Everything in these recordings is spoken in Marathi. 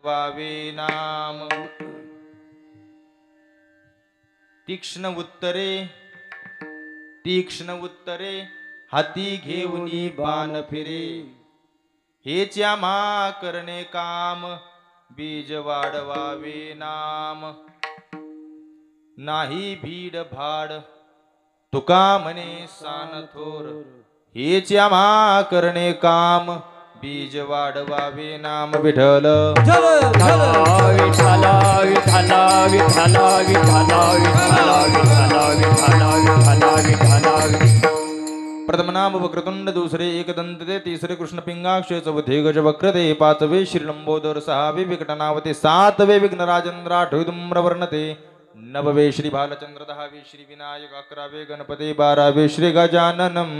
वावे नाम तीक्ष्ण उत्तरे हाती घेऊनी बाण फिरे हेच आम्हा करणे काम बीज वाढवावे नाम नाही भीड भाड तुका म्हणे सान थोर हेच आम्हा करणे काम बीज वाढवावे नाम विठ्ठल प्रथम नाम वक्रतुंड दुसरे एकदंत ते तिसरे कृष्ण पिंगाक्ष चौथे गज वक्रते पाचवे श्रीलंबोदर सहावे विकटनावते सातवे विघ्नराजेंद्र आठवे धूम्रवर्णते नववे श्री भालचंद्र दहावे श्री विनायक अकरावे गणपती बारावे श्री गजाननम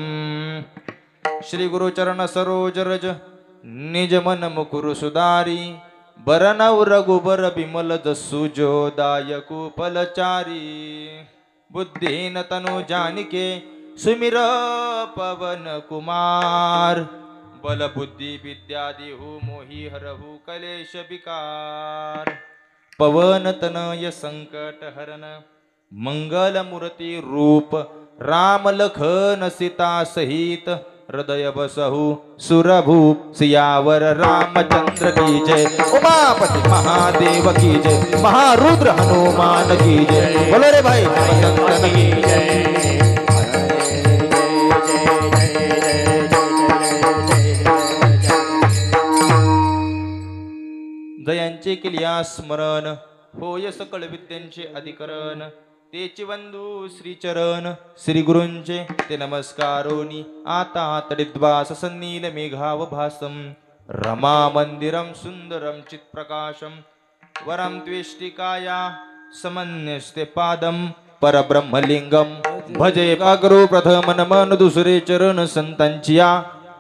श्री गुरुचरण सरोज रज निज मन मुकुरु सुदारी बरनव रघुबर बिमल जसु जो दायकु फलचारी बुद्धिहीन तनु जानिके सुमिर पवन कुमार बल बुद्धि विद्या देहु मोहि हरहु कलेश विकार पवन तनय संकट हरन मंगल मूर्ति रूप राम लखन सीता सहित हृदय बसहु सुरभूप सियावर रामचंद्र की जय उमापति महादेव की जय महारुद्र हनुमान की जय बोलो रे भाई रामचंद्र की जय जयांचे केलिया स्मरण होय सकळ विद्यांचे अधिकरण तेचे बंधू श्रीचरण श्री गुरूंचे ते नमस्कारोनी आता तडिद्वास सन्नील मेघाव भासम रमा मंदिरम सुंदरम चित्प्रकाशम वरम त्वेष्टिकाया समन्यस्ते पादम परब्रह्मलिंगम भजे पागरू प्रथम नमन दुसरे चरण संतांचिया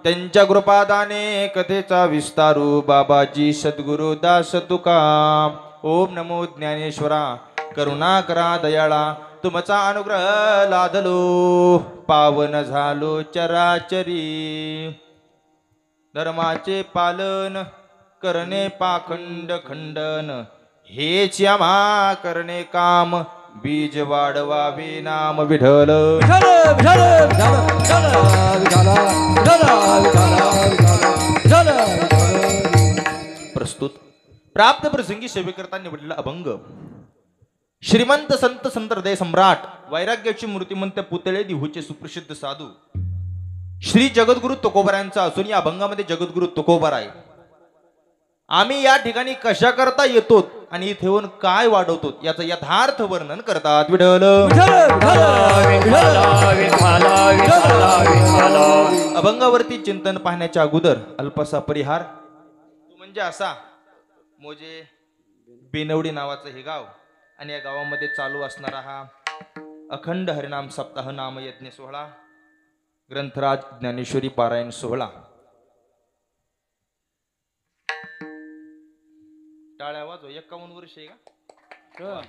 त्यांच्या कृपादाने कथेचा विस्तारू बाबाजी सद्गुरु दास तुका ओम नमो ज्ञानेश्वरा करुणा करा दयाळा तुमचा अनुग्रह लादलो पावन झालो चराचरी धर्माचे पालन करणे पाखंड खंडन हेच आम्हा करणे काम बीज वाढवावे नाम विठ्ठल प्रस्तुत प्राप्त प्रसंगी सेवेकरता निवडलेला अभंग श्रीमंत संत हृदय सम्राट वैराग्याची मूर्तिमंत पुतळे दिहुचे सुप्रसिद्ध साधू श्री जगद्गुरु तुकोबारायांचा असून या अभंगामध्ये जगद्गुरु तुकोबार आहे. आम्ही या ठिकाणी कशा करता येतो आणि इथे येऊन काय वाढवतो याचं यथार्थ वर्णन करतात. विठ्ठल अभंगावरती चिंतन पाहण्याच्या अगोदर अल्पसा परिहार तो म्हणजे असा मोजे बेनवडी नावाचं हे गाव आणि या गावामध्ये चालू असणारा हा अखंड हरिनाम सप्ताह नाम यज्ञ सोहळा ग्रंथराज ज्ञानेश्वरी पारायण सोहळा. टाळ्या वाजव. 51 वर्ष आहे का?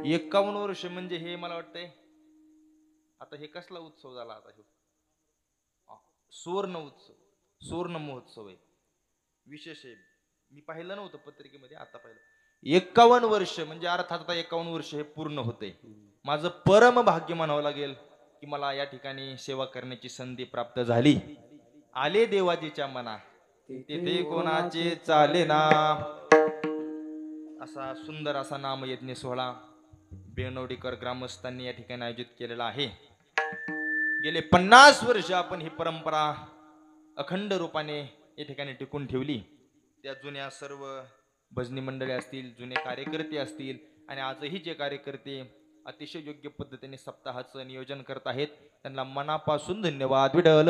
51 वर्ष म्हणजे हे मला वाटतंय आता हे कसला उत्सव झाला आता हे सुवर्ण उत्सव सुवर्ण महोत्सव आहे. विशेष आहे. मी पाहिलं नव्हतं पत्रिकेमध्ये आता पाहिलं. 51 वर्ष म्हणजे अर्थात आता 51 वर्ष हे पूर्ण होते. माझं परम भाग्य म्हणावं लागेल की मला या ठिकाणी सेवा करण्याची संधी प्राप्त झाली. आले देवाजीच्या मना तेथे कोणाचे चाले ना असा सुंदर असा नाम यज्ञ सोहळा बेनवडीकर ग्रामस्थांनी या ठिकाणी आयोजित केलेला आहे. गेले 50 वर्ष आपण ही परंपरा अखंड रूपाने या ठिकाणी टिकून ठेवली. त्या जुन्या सर्व भजनी मंडळी असतील, जुने कार्यकर्ते असतील आणि आजही जे कार्यकर्ते अतिशय योग्य पद्धतीने सप्ताहाचं नियोजन करत आहेत त्यांना मनापासून धन्यवाद. विठ्ठल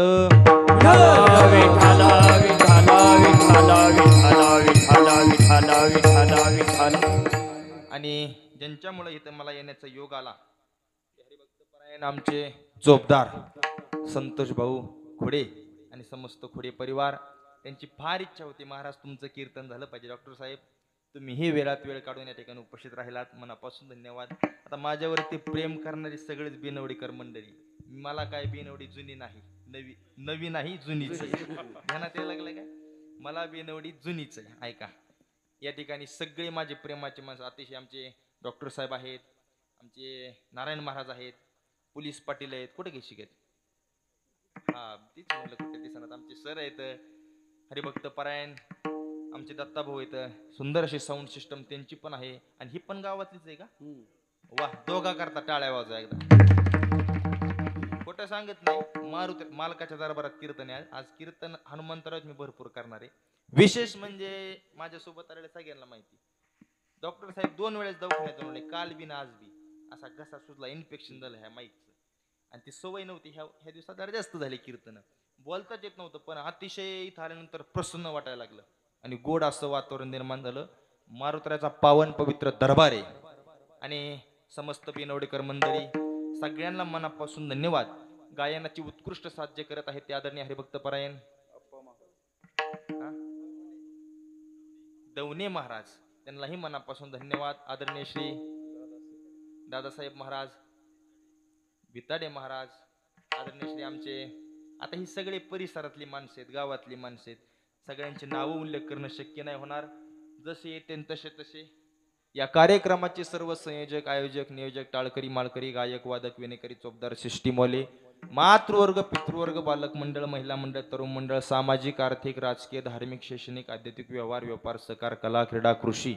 आणि ज्यांच्यामुळे इथं मला येण्याचा योग आला हरिभक्तपरायण आमचे चोपदार संतोष भाऊ खोडे आणि समस्त खोडे परिवार त्यांची फार इच्छा होती महाराज तुमचं कीर्तन झालं पाहिजे. डॉक्टर साहेब तुम्ही ही वेळात वेळ काढून या ठिकाणी उपस्थित राहिलात मनापासून धन्यवाद. आता माझ्यावरती प्रेम करणारी सगळेच बेनवडीकर मंडळी. मला काय बेनवडी जुनी नाही नवी नाही जुनीच ध्यानात यायला लागलं काय. मला बेनवडी जुनीच आहे. ऐका, या ठिकाणी सगळे माझे प्रेमाचे माणसं, अतिशय आमचे डॉक्टर साहेब आहेत, आमचे नारायण महाराज आहेत, पोलीस पाटील आहेत. कुठे घेशी आहेत? हा तीच म्हणलं कुठे दिसणार. आमचे सर आहेत हरिभक्त परायण, आमचे दत्ता भाऊ आहेत. सुंदर अशी साऊंड सिस्टम त्यांची पण आहे. आणि ही पण गावातलीच आहे का? वा, दोघा करता टाळ्या वाजवा एकदा. खोटं सांगत नाही. मारुती मालकाच्या दरबारात कीर्तन आहे आज. कीर्तन हनुमंतराव मी भरपूर करणार आहे. विशेष म्हणजे माझ्यासोबत आलेल्या सगळ्यांना माहिती, डॉक्टर साहेब 2 वेळेस दवाखान्यात जाऊन आले, काल बी ना आज बी. असा घसा सुजला, इन्फेक्शन झालं ह्या माईकचं. आणि ती सवय नव्हती. ह्या दिवसात जरा जास्त झाले कीर्तन, बोलताच येत नव्हतं. पण अतिशय इथं आल्यानंतर प्रसन्न वाटायला लागलं आणि गोड असं वातावरण निर्माण झालं. मारुत्राचा पावन पवित्र दरबार आहे. आणि समस्त बिनवडेकर मंडळी सगळ्यांना मनापासून धन्यवाद. गायनाची उत्कृष्ट साथ जे करत आहेत ते आदरणीय हरिभक्त परायण दवणे महाराज, त्यांनाही मनापासून धन्यवाद. आदरणीय श्री दादासाहेब महाराज, भिताडे महाराज, आदरणीय श्री आमचे, आता ही सगळे परिसरातली माणसं आहेत, गावातली माणसं आहेत. सगळ्यांचे नाव उल्लेख करणं शक्य नाही होणार. जसे येते तसे तसे या कार्यक्रमाचे सर्व संयोजक, आयोजक, नियोजक, टाळकरी, माळकरी, गायक, वादक, विनेकरी, चोपदार, सिस्टीमवाले, मातृवर्ग, पितृवर्ग, बालक मंडळ, महिला मंडळ, तरुण मंडळ, सामाजिक, आर्थिक, राजकीय, धार्मिक, शैक्षणिक, आध्यात्मिक, व्यवहार, व्यापार, सहकार, कला, क्रीडा, कृषी,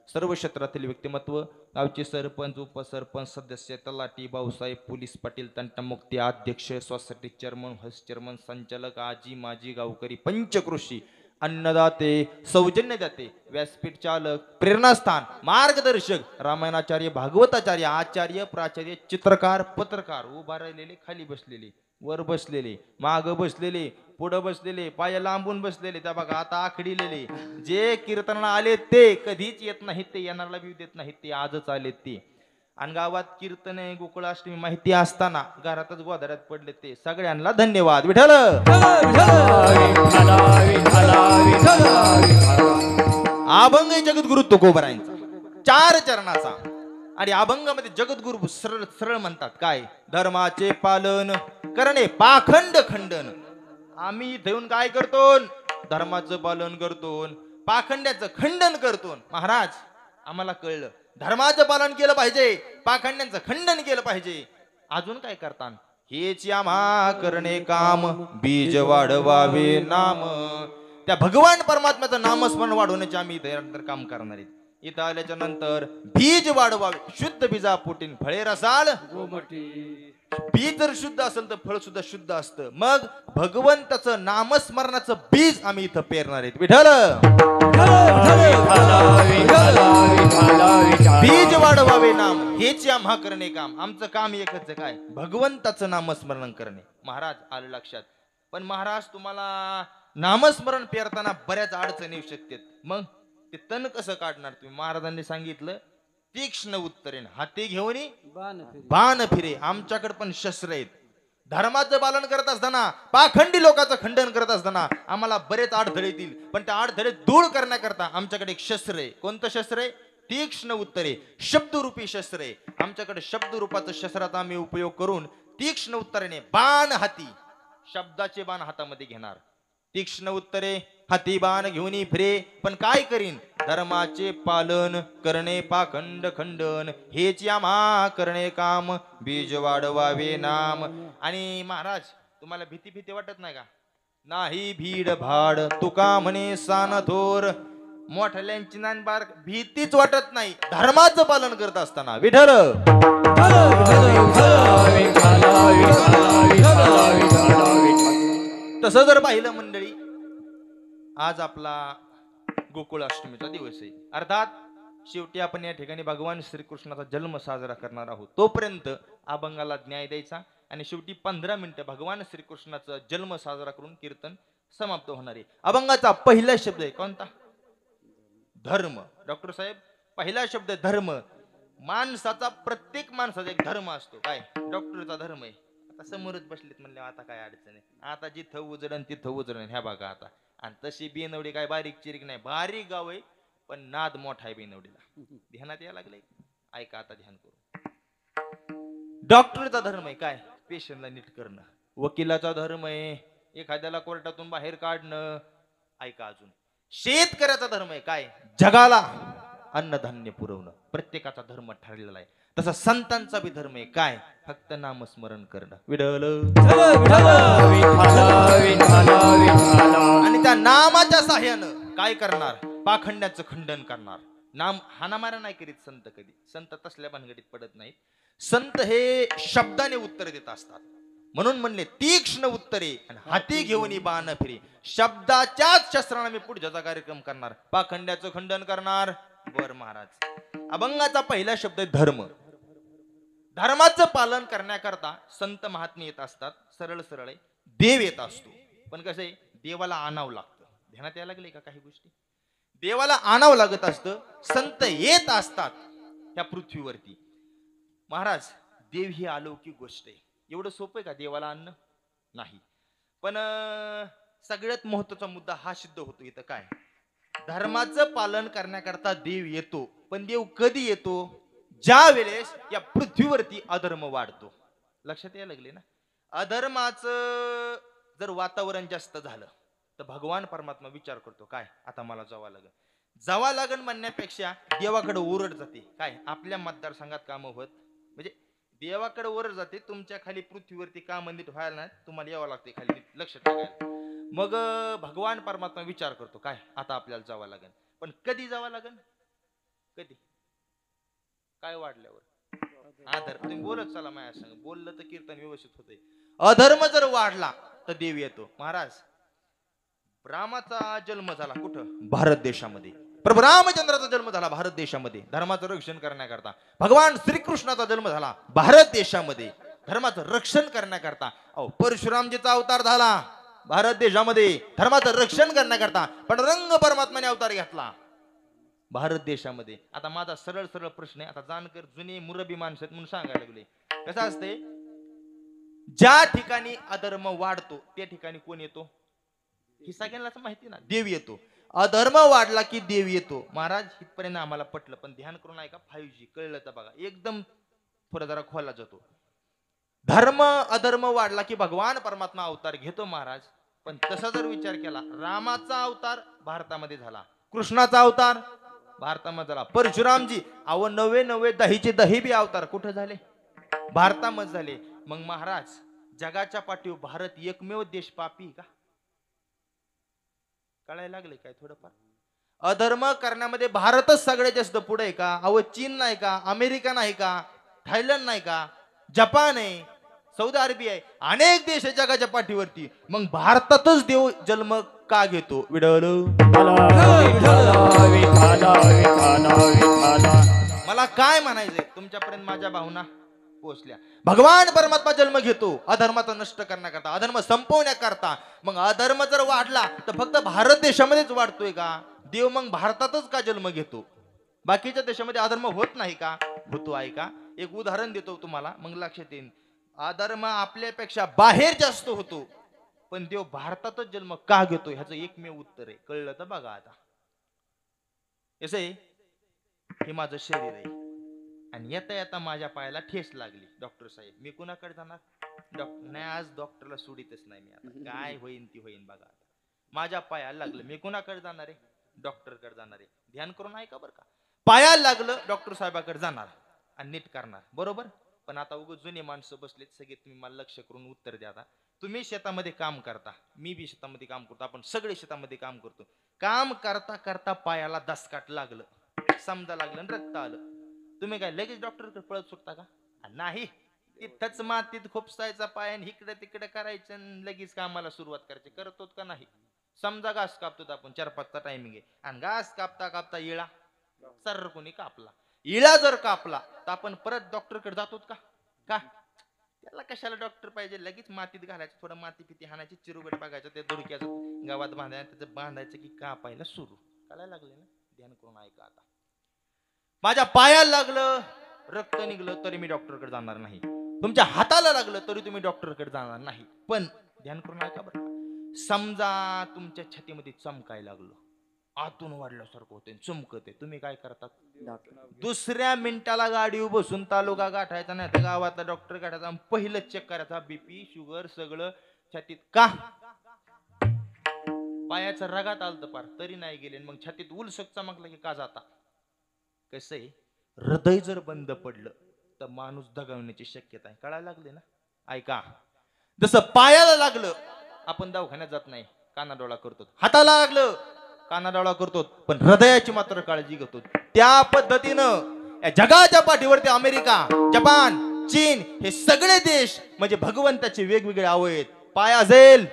सर्व क्षेत्रातील व्यक्तिमत्व, गावचे सरपंच, उपसरपंच, सदस्य, तलाठी, भाऊसाहेब, पोलीस पाटील, तंटामुक्ती अध्यक्ष, सोसायटी चेअरमन, हाऊस चेअरमन, संचालक, आजी माजी, गावकरी, पंचकृषी, अन्नदाते, सौजन्यदाते, व्यासपीठ चालक, प्रेरणास्थान, मार्गदर्शक, रामायणाचार्य, भागवताचार्य, आचार्य, प्राचार्य, चित्रकार, पत्रकार, उभा राहिलेले, खाली बसलेले, वर बसलेले, माग बसलेले, पुढं बसलेले, पाय लांबून बसलेले, त्या बघा आता आखडीलेले, जे कीर्तनाला आले ते कधीच येत नाहीत, ते येणारला बी देत नाहीत, ते आजच आलेत ते. आणि गावात कीर्तन आहे, गोकुळाष्टमी माहिती असताना घरातच गोधड्यात पडले ते सगळ्यांना धन्यवाद. विठ्ठल अभंग जगद्गुरु तुकोबरायांचा 4 चरणाचा. आणि अभंगामध्ये जगद्गुरु सरळ सरळ म्हणतात काय, धर्माचे पालन करणे पाखंड खंडन. आम्ही इथे येऊन काय करतो? धर्माचं पालन करतो, पाखंड्याचं खंडन करतो. महाराज आम्हाला कळलं, धर्माचं पालन केलं पाहिजे, पाखंड्यांचं खंडन केलं पाहिजे. अजून काय करता? हेच आम्हा करणे काम, बीज वाढवावे नाम. त्या भगवान परमात्म्याचं नामस्मरण वाढवण्याचे आम्ही इथे काम करणार आहेत. इथं आल्याच्या नंतर बीज वाढवावे, शुद्ध बीजा पोटीन फळे रसाळ गोमटी. बीज जर शुद्ध असेल तर फळ सुद्धा शुद्ध असतं. मग भगवंताचं नामस्मरणाचं बीज आम्ही इथं पेरणार आहेत. विठ्ठल बीज वाढवावे नाम, हेच आम्हा करणे काम. आमचं काम एकच आहे, काय, भगवंताचं नामस्मरण करणे. महाराज आलं लक्षात. पण महाराज तुम्हाला नामस्मरण पेरताना बऱ्याच अडचणी येऊ शकतात. मग ते तण कसं काढणार तुम्ही? महाराजांनी सांगितलं तीक्ष्ण उत्तरेन हाती घेऊन बाण फिरे. आमच्याकडे पण शस्त्र आहेत. धर्माचं पालन करत असताना, पाखंडी लोकांचं खंडन करत असताना आम्हाला बरेच अडथळे येतील, पण त्या अडथळे दूर करण्याकरता आमच्याकडे एक शस्त्र आहे. कोणतं शस्त्र आहे? तीक्ष्ण उत्तरे, शब्दरूपी शस्त्र आहे. आमच्याकडे शब्दरूपाचं शस्त्राचा आम्ही उपयोग करून तीक्ष्ण उत्तरेने बाण हाती, शब्दाचे बाण हातामध्ये घेणार. तीक्ष्ण उत्तरे हाती बाण घेऊन फिरे, पण काय करीन? धर्माचे पालन करणे पाखंड खंडन, हेच आम्हा करणे काम, बीज वाढवावे नाम. आणि महाराज तुम्हाला भीती भीती वाटत नाही का? नाही भीड भाड तुका म्हणे सान थोर. मोठ्यांची नान बार भीतीच वाटत नाही धर्माचं पालन करत असताना. विठ्ठल तसं जर पाहिलं मंडळी, आज आपला गोकुळाष्टमीचा दिवस आहे. अर्थात शेवटी आपण या ठिकाणी भगवान श्रीकृष्णाचा जन्म साजरा करणार आहोत. तोपर्यंत अभंगाला न्याय द्यायचा आणि शेवटी 15 मिनिटं भगवान श्रीकृष्णाचा जन्म साजरा करून कीर्तन समाप्त होणार आहे. अभंगाचा पहिला शब्द आहे कोणता? धर्म. डॉक्टर साहेब पहिला शब्द धर्म. माणसाचा, प्रत्येक माणसाचा एक धर्म असतो. काय? डॉक्टरचा धर्म आहे. आता समोरच बसलेत म्हणले आता काय अडचण आहे. आता जिथं उजडण तिथं उजडण. ह्या बघा आता. आणि तशी बेनवडी काय बारीक चिरीक नाही, बारीक गाव आहे, पण नाद मोठा आहे बेनवडीला. ध्यानात यायला लागले? ऐका आता ध्यान करू. डॉक्टरचा धर्म आहे काय? पेशंटला नीट करणं. वकिलाचा धर्म आहे एखाद्याला कोर्टातून बाहेर काढणं. ऐका अजून, शेतकऱ्याचा धर्म आहे काय? जगाला अन्नधान्य पुरवणं, प्रत्येकाचा धर्म ठरलेला आहे. तसा संतांचा बी धर्म आहे काय? फक्त नामस्मरण करणं. विठ्ठल आणि त्या नामाच्या साह्यानं काय करणार? पाखंड्याचं खंडन करणार. नाम हाणामारा नाही करीत संत कधी. संत तसल्या भानगडीत पडत नाहीत. संत हे शब्दाने उत्तर देत असतात. म्हणून म्हणले तीक्ष्ण उत्तरे आणि हाती घेऊन बाण फिरे. शब्दाच्याच शस्त्राने मी पुढचा कार्यक्रम करणार. पाखंड्याचं खंडन करणार. बर महाराज, अभंगाचा पहिला शब्द आहे धर्म. धर्माचं पालन करण्याकरता संत महात्मे येत असतात. सरळ सरळ आहे. देव येत असतो. पण कसं आहे, देवाला आणावं लागतं. ध्यानात यायला लागले का काही गोष्टी? देवाला आणावं लागत असतं. संत येत असतात त्या पृथ्वीवरती. महाराज, देव ही अलौकिक गोष्ट आहे. एवढं सोपं आहे का देवाला आणणं? नाही. पण सगळ्यात महत्वाचा मुद्दा हा सिद्ध होतो इथं काय? धर्माचं पालन करण्याकरता देव येतो. पण देव कधी येतो? ज्या वेळेस या पृथ्वीवरती अधर्म वाढतो. लक्षात यायला लागले ना? अधर्माचं जर वातावरण जास्त झालं तर भगवान परमात्मा विचार करतो काय, आता मला जावा लागन म्हणण्यापेक्षा देवाकडे ओरड जाते. काय? आपल्या मतदारसंघात कामं होत, म्हणजे देवाकडे ओरड जाते. तुमच्या खाली पृथ्वीवरती काम नीट व्हायला नाही, तुम्हाला यावं लागते खाली लक्ष टाकायला. मग भगवान परमात्मा विचार करतो काय, आता आपल्याला जावं लागेल. पण कधी जावं लागेल? कधी? काय वाढल्यावर? आदर. तुम्ही बोलत चला माझ्या संग. बोललं तर कीर्तन व्यवस्थित होते. अधर्म जर वाढला तर देव येतो. महाराज, रामाचा जन्म झाला कुठं? भारत देशामध्ये. प्रभू रामचंद्राचा जन्म झाला भारत देशामध्ये, धर्माचं रक्षण करण्याकरता. भगवान श्रीकृष्णाचा जन्म झाला भारत देशामध्ये, धर्माचं रक्षण करण्याकरता. परशुरामजीचा अवतार झाला भारत देशामध्ये, धर्माचं रक्षण करण्याकरता. पण रंग परमात्माने अवतार घेतला भारत देशामध्ये. आता माझा सरळ सरळ प्रश्न आहे. आता जानकर जुने मुरबी माणसं म्हणून सांगायला लागले. कसं असते, ज्या ठिकाणी अधर्म वाढतो त्या ठिकाणी कोण येतो? ही सगळ्यांनाच माहिती ना, देव येतो. अधर्म वाढला की देव येतो. महाराज, इथपर्यंत आम्हाला पटलं. पण ध्यान करून ऐका, 5G कळलं तर बघा, एकदम थोडा जरा खोला जातो. धर्म अधर्म वाढला की भगवान परमात्मा अवतार घेतो महाराज. पण तसा जर विचार केला, रामाचा अवतार भारतामध्ये झाला, कृष्णाचा अवतार भारतामध्ये झाला, परशुरामजी अहो 99 दहीचे दही बी अवतार कुठे झाले? भारतामध्ये झाले. मग महाराज, जगाच्या पाठीवर भारत एकमेव देश पापी का? कळायला लागले काय थोडंफार? अधर्म करण्यामध्ये भारतच सगळ्यात जास्त पुढे आहे का? अहो चीन नाही का? अमेरिका नाही का? थायलंड नाही का? जपान आहे, सौदी अरेबिया आहे, अनेक देश आहे जगाच्या पाठीवरती. मग भारतातच देव जन्म का घेतो? मला काय म्हणायचंय, तुमच्यापर्यंत माझ्या भावना पोहोचल्या. भगवान परमात्मा जन्म घेतो अधर्माचा नष्ट करण्याकरता, अधर्म संपवण्याकरता. मग अधर्म जर वाढला तर फक्त भारत देशामध्येच वाढतोय का? देव मग भारतातच का जन्म घेतो? बाकीच्या देशामध्ये अधर्म होत नाही का? होतो आहे का? एक उदाहरण देतो तुम्हाला, मग लक्षात येईल. अधर्म आपल्यापेक्षा बाहेर जास्त होतो, पण देव भारतातच जन्म का घेतो? ह्याचं एकमेव उत्तर आहे. कळलं तर बघा. आता असं आहे, हे माझं शरीर आहे आणि येता येता माझ्या पायाला ठेस लागली. डॉक्टर साहेब, मी कुणाकडे जाणार? डॉक्टर नाही, आज डॉक्टरला सोडितच नाही मी. आता काय होईन ती होईन बघा. आता माझ्या पायाला लागलं, मी कुणाकडे जाणार आहे? डॉक्टरकडे जाणार आहे. ध्यान करून ऐका बरं का. पायाला लागलं, डॉक्टर साहेबाकडे जाणार आणि नीट करणार, बरोबर? पण आता उगाच जुने माणसं बसलेत सगळे, तुम्ही मला लक्ष करून उत्तर द्या. आता तुम्ही शेतामध्ये काम करता, मी बी शेतामध्ये काम करतो, आपण सगळे शेतामध्ये काम करतो. काम करता करता पायाला दसकाट लागलं, समजा लागलं आणि रक्त आलं, तुम्ही काय लगेच डॉक्टरकडे पळत सुटता का? नाही. तिथंच मातीत खोपसायचा पाय आणि इकडे तिकडे करायचं आणि लगेच कामाला सुरुवात करायची. करतो का नाही? समजा घास कापतो आपण, 4-5चा टायमिंग आहे आणि घास कापता कापता इळा सर कोणी कापला. इळा जर कापला तर आपण परत डॉक्टरकडे जातो का? का त्याला कशाला डॉक्टर पाहिजे? लगेच मातीत घालायचं, थोडं माती पिती हाणायची, चिरुगड बघायचं, त्या दुडक्याचं गावात बांधायचं, त्याचं बांधायचं की कापायला सुरू. कळायला लागले ना? ध्यान करून ऐका. आता माझ्या पायाला लागलं, रक्त निघलं तरी मी डॉक्टरकडे जाणार नाही. तुमच्या हाताला लागलं तरी तुम्ही डॉक्टरकडे जाणार नाही. पण ध्यान करून ऐका बरं. समजा तुमच्या छातीमध्ये चमकायला लागलं, आतून वाढल्यासारखं होते, चमकते, तुम्ही काय करतात? दुसऱ्या मिनिटाला गाडी बसून तालुका गाठायचा, नाही तर गावातला डॉक्टर गाठायचा, पहिलं चेक करायचा, बीपी शुगर सगळं छातीत. का? पायाचं रगात आलतं पार तरी नाही गेले, मग छातीत उलसक चमकलं की का जाता. कसं आहे, हृदय जर बंद पडलं तर माणूस दगावण्याची शक्यता आहे. कळायला लागले ना. ऐका, जसं पायाला लागलं आपण दवाखान्यात जात नाही, कानाडोळा करतो. हाताला लागलं कानाडोळा करतो, पण हृदयाची मात्र काळजी घेतो. त्या पद्धतीनं या जगाच्या पाठीवरती अमेरिका, जपान, चीन हे सगळे देश म्हणजे भगवंताचे वेगवेगळे अवयव आहेत. पाय असेल,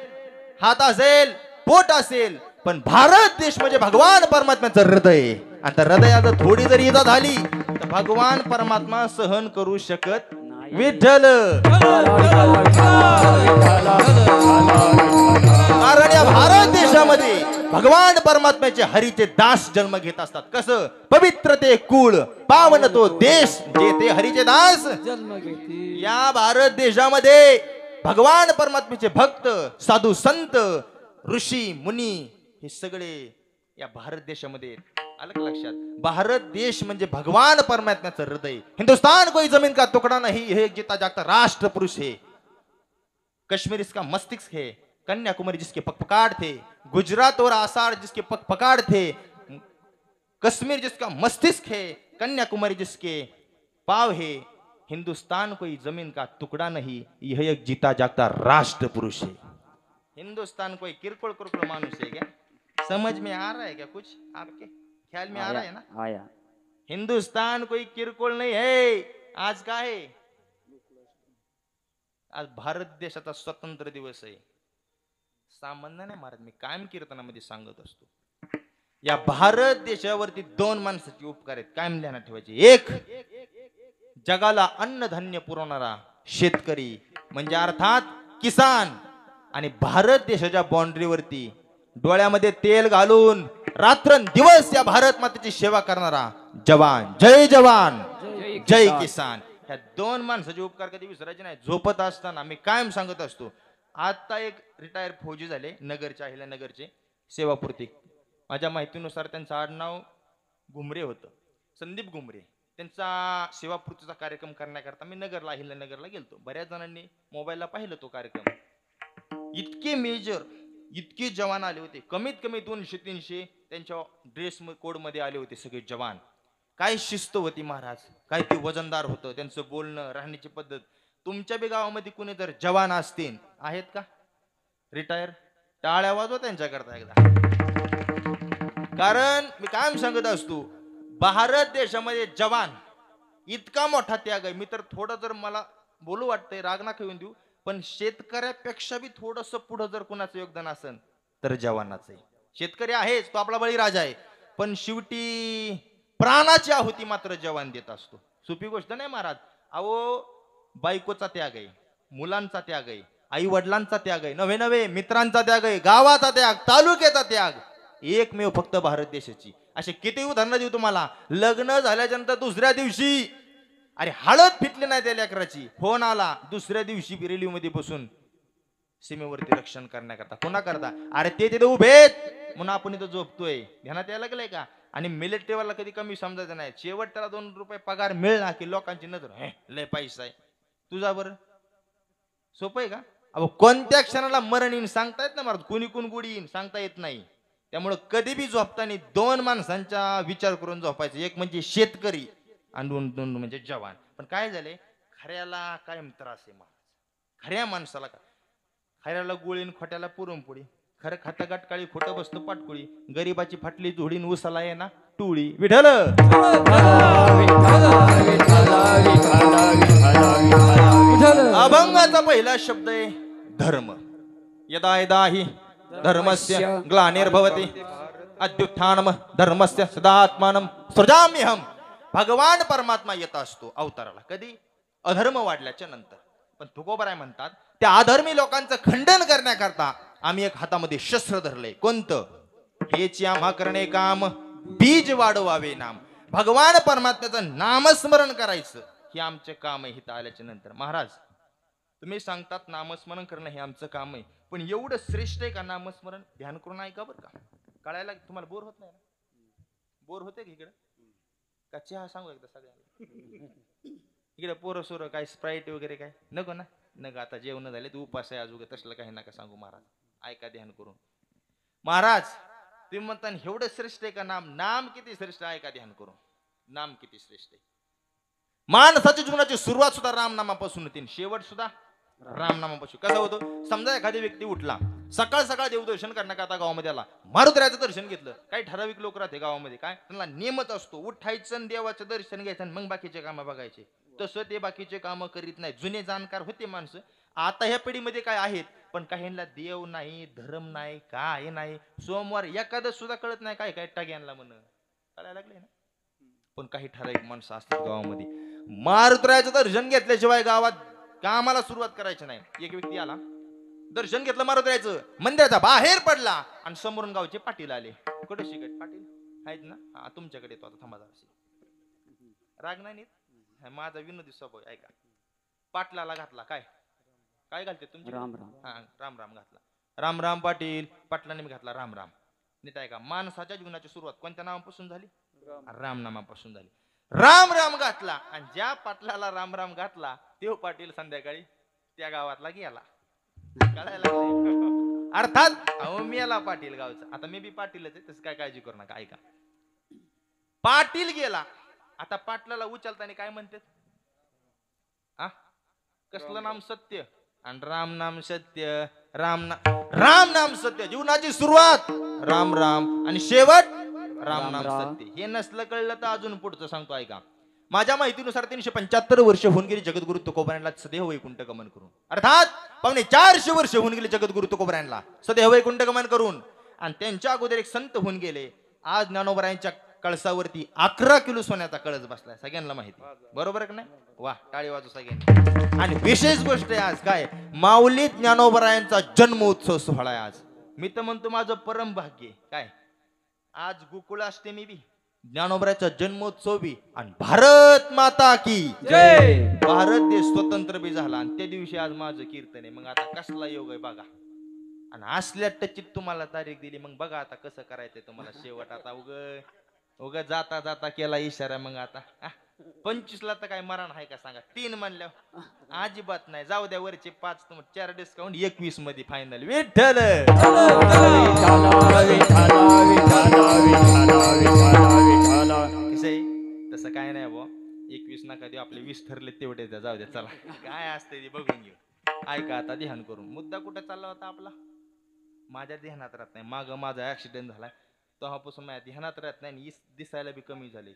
हात असेल, पोट असेल, पण भारत देश म्हणजे भगवान परमात्म्याचं हृदय. आता हृदयात थोडी जरी इजा झाली तर भगवान परमात्मा सहन करू शकत विठ्ठल. कारण या भारत देशामध्ये भगवान परमात्म्याचे हरीचे दास जन्म घेत असतात. कसं पवित्र ते कुळ, पावन तो देश, जे ते हरीचे दास जन्म घेते. या भारत देशामध्ये भगवान परमात्म्याचे भक्त, साधू संत, ऋषी मुनी हे सगळे या भारत देशामध्ये. आलं का लक्षात. भारत देश म्हणजे भगवान परमात्म्याचं हृदय. हिंदुस्तान कोई जमीन का तुकडा नहीं, हे जीता जागता राष्ट्र पुरुष है. कश्मीर इसका मस्तिष्क है, कन्याकुमारी जिसके पकपकाड़ थे, गुजरात और आसाम जिसके पकपकाड़ थे, कश्मीर जिसका मस्तिष्क है, कन्याकुमारी जिसके पाव है. हिंदुस्तान कोई जमीन का टुकड़ा नहीं, यह एक जीता जागता राष्ट्र पुरुष है. हिंदुस्तान कोई किरकोळ किरकोळ माणूस है क्या? समझ में आ रहा है क्या? कुछ आपके ख्याल में आ रहा है ना? आया. हिंदुस्तान कोई किरकोळ नहीं है. आज काय आहे? आज भारत देशाचा स्वतंत्र दिवस आहे. सामान्य नाही महाराज, मी कायम कीर्तनामध्ये सांगत असतो. या भारत देशावरती दोन माणसाचे उपकार आहेत, कायम ध्यानात ठेवायचे. एक, जगाला अन्नधान्य पुरवणारा शेतकरी म्हणजे अर्थात किसान, आणि भारत देशाच्या बाउंड्रीवरती डोळ्यामध्ये तेल घालून रात्रंदिवस या भारत मातेची सेवा करणारा जवान. जय जवान जय किसान. ह्या दोन माणसाचे उपकार कधी विसरायचे नाही. झोपत असताना मी कायम सांगत असतो. आता एक रिटायर फौजी झाले नगरचे, अहिल्यानगरचे, सेवापूर्ती. माझ्या माहितीनुसार त्यांचं आडनाव घुमरे होतं, संदीप घुमरे. त्यांचा सेवापूर्तीचा कार्यक्रम करण्याकरता मी नगरला, अहिल्यानगरला गेलतो. बऱ्याच जणांनी मोबाईलला पाहिलं तो कार्यक्रम. इतके मेजर, इतके जवान आले होते. कमीत कमी 200-300 त्यांच्या ड्रेस कोड मध्ये आले होते सगळे जवान. काय शिस्त होती महाराज, काय ते वजनदार होतं त्यांचं बोलणं, राहण्याची पद्धत. तुमच्या बी गावामध्ये कुणी जर जवान असतील, आहेत का रिटायर? टाळ्या वाजवा त्यांच्याकरता एकदा. कारण मी कायम सांगत असतो, भारत देशामध्ये जवान इतका मोठा त्याग आहे. मी तर थोडं जर मला बोलू वाटतंय, राग ना घेऊन देऊ, पण शेतकऱ्यापेक्षा बी थोडस पुढं जर कुणाचं योगदान असेल तर जवानाचं आहे. शेतकरी आहेच, तो आपला बळीराजा आहे, पण शेवटी प्राणाची आहुती मात्र जवान देत असतो. सोपी गोष्ट नाही महाराज. अहो, बायकोचा त्याग आहे, मुलांचा त्याग आहे, आई वडिलांचा त्याग आहे, नवे नवे मित्रांचा त्याग आहे, गावाचा त्याग, तालुक्याचा त्याग, एकमेव फक्त भारत देशाची. असे किती उदाहरणं देऊ तुम्हाला. लग्न झाल्याच्या नंतर दुसऱ्या दिवशी, अरे हळद फिटली नाही त्या लेकराची, फोन आला दुसऱ्या दिवशी रेल्वे मध्ये बसून सीमेवरती रक्षण करण्याकरता. कोणा करता? अरे ते तिथे उभेत म्हणून आपण इथं झोपतोय. ध्यानात यायला लागलंय का? आणि मिलिटरीवाला कधी कमी समजायचं नाही. शेवट त्याला 2 रुपये पगार मिळला की लोकांची नजर, हे लय पैसा आहे तुझा. बरं सोपं आहे का? अहो, कोणत्या क्षणाला मरण येईन सांगता येत ना महाराज, कुणी कोण गुढी येईन सांगता येत नाही. त्यामुळे कधी बी झोपताना 2 माणसांचा विचार करून झोपायचं. एक म्हणजे शेतकरी आणि दोन म्हणजे जवान. पण काय झाले, खऱ्याला कायम त्रास आहे महाराज. खऱ्या माणसाला का, खऱ्याला गोळीन खोट्याला पुरणपोळी. खरं खाता गाठकाळी, खोटं बसतो पाटकुळी. गरीबाची फाटली जोडीन उसाला आहे ना टुळी. विठ्ठल. अभंगाचा पहिला शब्द आहे धर्म. यदा यदा हि धर्मस्य ग्लानिर्भवति अद्युत्थानम धर्मस्य सदात्मानं सृजाम्यहम. भगवान परमात्मा येत असतो अवताराला कधी? अधर्म वाढल्याच्या नंतर. पण तुकोबाराय म्हणतात, त्या अधर्मी लोकांचं खंडन करण्याकरता आम्ही एक हातामध्ये शस्त्र धरले. कोणतं? हेची आम्हा करणे काम, बीज वाढवावे नाम. भगवान परमात्म्याचं नामस्मरण करायचं हे आमचे काम आहे. इथं आल्याच्या नंतर महाराज तुम्ही सांगतात नामस्मरण करणं हे आमचं काम आहे, पण एवढं श्रेष्ठ आहे का नामस्मरण? ध्यान करून ऐका बरं का. कळायला तुम्हाला बोर होत नाही ना? बोर होते की इकडे का चहा सांगू एकदा सगळ्यांना? इकडे पोरं सोरं काय स्प्राईट वगैरे काय नको ना? नका, आता जेवण झाले, तू उपास आहे अजून, तसलं काही नका सांगू महाराज. ऐका ध्यान करून. महाराज तुम्ही म्हणता एवढं श्रेष्ठ आहे का नाम? नाम किती श्रेष्ठ आहे का? ध्यान करू, नाम किती श्रेष्ठ आहे. माणसाच्या जीवनाची सुरुवात सुद्धा रामनामापासून होती, शेवट सुद्धा रामनामापासून. कसं होतं, समजा एखादी व्यक्ती उठला, सकाळ सकाळ देवदर्शन करण्याकरता गावामध्ये आला, मारुतीरायाचं दर्शन घेतलं. काही ठराविक लोक राहते गावामध्ये, काय त्यांना नियमच असतो, उठायचं आणि देवाचं दर्शन घ्यायचं आणि मग बाकीचे कामं बघायचे. तसं ते बाकीचे कामं करीत नाही. जुने जाणकार होते माणसं. आता ह्या पिढीमध्ये काय आहेत, पण काहींना देव नाही, धर्म नाही, काय नाही. सोमवार एखादं सुद्धा कळत नाही, काय काय टाग्यांना म्हण कळायला लागले ना. पण काही ठराविक माणसं असतात गावामध्ये, मारुतीरायाचं दर्शन घेतल्याशिवाय गावात कामाला सुरुवात करायची नाही. एक व्यक्ती आला, दर्शन घेतलं मारुतीरायाचं, मंदिराचा बाहेर पडला आणि समोरून गावचे पाटील आले. कुठे शिकत पाटील आहेत ना? हा, तुमच्याकडे येतो आता, थांबा जराशी. राग नाही नीट, माझा विनोदी स्वभाव. ऐका, पाटलाला घातला, काय काय घालते तुमची? राम राम. हा, राम राम घातला. राम राम पाटील. पाटलाने घातला राम राम. नीट ऐका, माणसाच्या जीवनाची सुरुवात कोणत्या नावापासून झाली? राम नामापासून झाली. राम राम घातला आणि ज्या पाटलाला राम राम घातला तेव्हा पाटील संध्याकाळी त्या गावातला गेला. अर्थात अहो मी आला पाटील गावचा, आता मी बी पाटीलच आहे, तसं काय काळजी करू नका. ऐका, पाटील गेला, आता पाटलाला उचलताना काय म्हणतात? कसलं नाम? सत्य. आणि राम नाम सत्य. राम नाम सत्य. जीवनाची सुरुवात राम राम आणि शेवट राम नाम सत्य. हे नसलं कळलं तर अजून पुढचं सांगतो, ऐका. माझ्या माहितीनुसार 375 वर्ष होऊन गेली जगद्गुरु तुकोबारायांना सदैव वैकुंठ गमन करून. अर्थात पावणे 400 वर्ष होऊन गेले जगद्गुरु तुकोबारायांना सदैव वैकुंठ गमन करून. आणि त्यांच्या अगोदर एक संत होऊन गेले. आज ज्ञानोबारायांच्या कळसावरती 11 किलो सोन्याचा कळस बसलाय, सगळ्यांना माहिती, बरोबर का नाही? वा, टाळी वाजू सगळ्यांनी. आणि विशेष गोष्ट आहे आज काय, माऊली ज्ञानोबारायांचा जन्मोत्सव सोहळा आहे आज. मी तर म्हणतो माझं परम भाग्य काय, आज गोकुळाष्टमी बी, ज्ञानोबाराचा जन्मोत्सव बी, आणि भारत माता की जय. भारत देश स्वतंत्र बी झाला आणि त्या दिवशी आज माझं कीर्तन आहे. मग आता कसला योग आहे बघा. आणि असल्या टचित तुम्हाला तारीख दिली, मग बघा आता कसं करायचंय तुम्हाला शेवट. आता उग जाता जाता केला इशारा. मग आता 25 ला तर काय मरण आहे का सांगा? 3 म्हणल्यावर अजिबात नाही. जाऊ द्या, वरचे 5 4 डिस्काउंट 21 मध्ये फायनल. विठ्ठल तसं काय नाही बुवा, 21 नका देऊ, आपले 20 ठरले तेवढे द्या. जाऊ द्या, चला काय असते ते बघून घेऊ. ऐका आता, ध्यान करून. मुद्दा कुठे चालला होता आपला? माझ्या ध्यानात राहत नाही. माग माझा ऍक्सिडेंट झालाय तेव्हापासून माझ्या ध्यानात राहत नाही, दिसायला बी कमी झाले.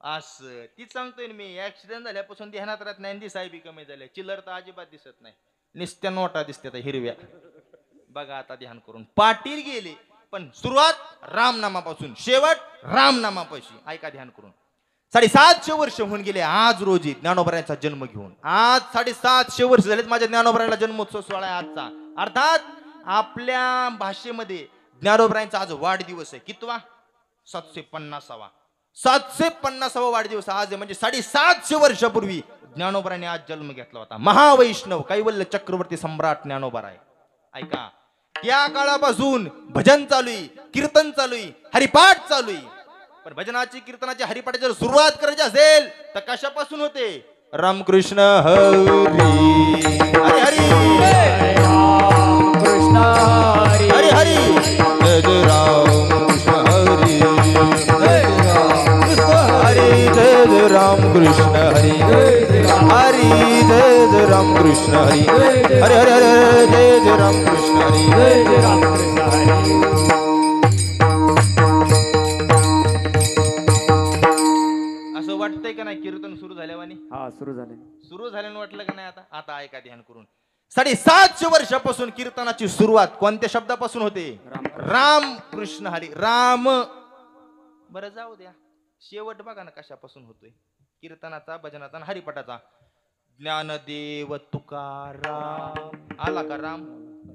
असं तीच सांगतोय मी, ऍक्सिडेंट झाल्यापासून ध्यानात राहत नाही, दिसाय बी कमी झाले. चिल्लर तर अजिबात दिसत नाही, निस्त्या नोटा दिसते हिरव्या. बघा आता ध्यान करून. पाटील गेले, पण सुरुवात रामनामापासून, शेवट रामनामापाशी. ऐका ध्यान करून. 750 वर्ष होऊन गेले आज रोजी ज्ञानोबारायांचा जन्म घेऊन. आज 750 वर्ष झालेत माझ्या ज्ञानोबारायांना जन्मोत्सव सोहळा आहे आजचा. अर्थात आपल्या भाषेमध्ये ज्ञानोबारायांचा आज वाढदिवस आहे. कितवा? 750वा. 750वा वाढदिवस आज आहे. म्हणजे 750 वर्षापूर्वी ज्ञानोबारायांनी आज जन्म घेतला होता. महावैष्णव कैवल्य चक्रवर्ती सम्राट ज्ञानोबाराय. ऐका, त्या काळापासून भजन चालू आहे, कीर्तन चालू आहे, हरिपाठ चालू आहे. पण भजनाची, कीर्तनाची, हरिपाठाची जर सुरुवात करायची असेल तर कशापासून होते? रामकृष्ण हरी हरी हरी कृष्ण हरी हरी जय रामकृष्ण हरी हरी जय रामकृष्ण हरी हरी जय रामकृष्ण हरी हरी हरी हरी जय रामकृष्ण हरी जय रामकृष्ण हरी. असं वाटतंय का नाही कीर्तन सुरू झाल्यावानी? हा, सुरू झाले. सुरू झाल्यानं वाटलं का नाही? आता ऐका ध्यान करून. 750 वर्षापासून कीर्तनाची सुरुवात कोणत्या शब्दापासून होते? राम कृष्ण हरी. राम. बरं जाऊ द्या, शेवट बघा ना कशापासून होतोय कीर्तनाचा, भजनाचा आणि हरिपाठाचा. ज्ञानदेव तुकाराम. आला का राम?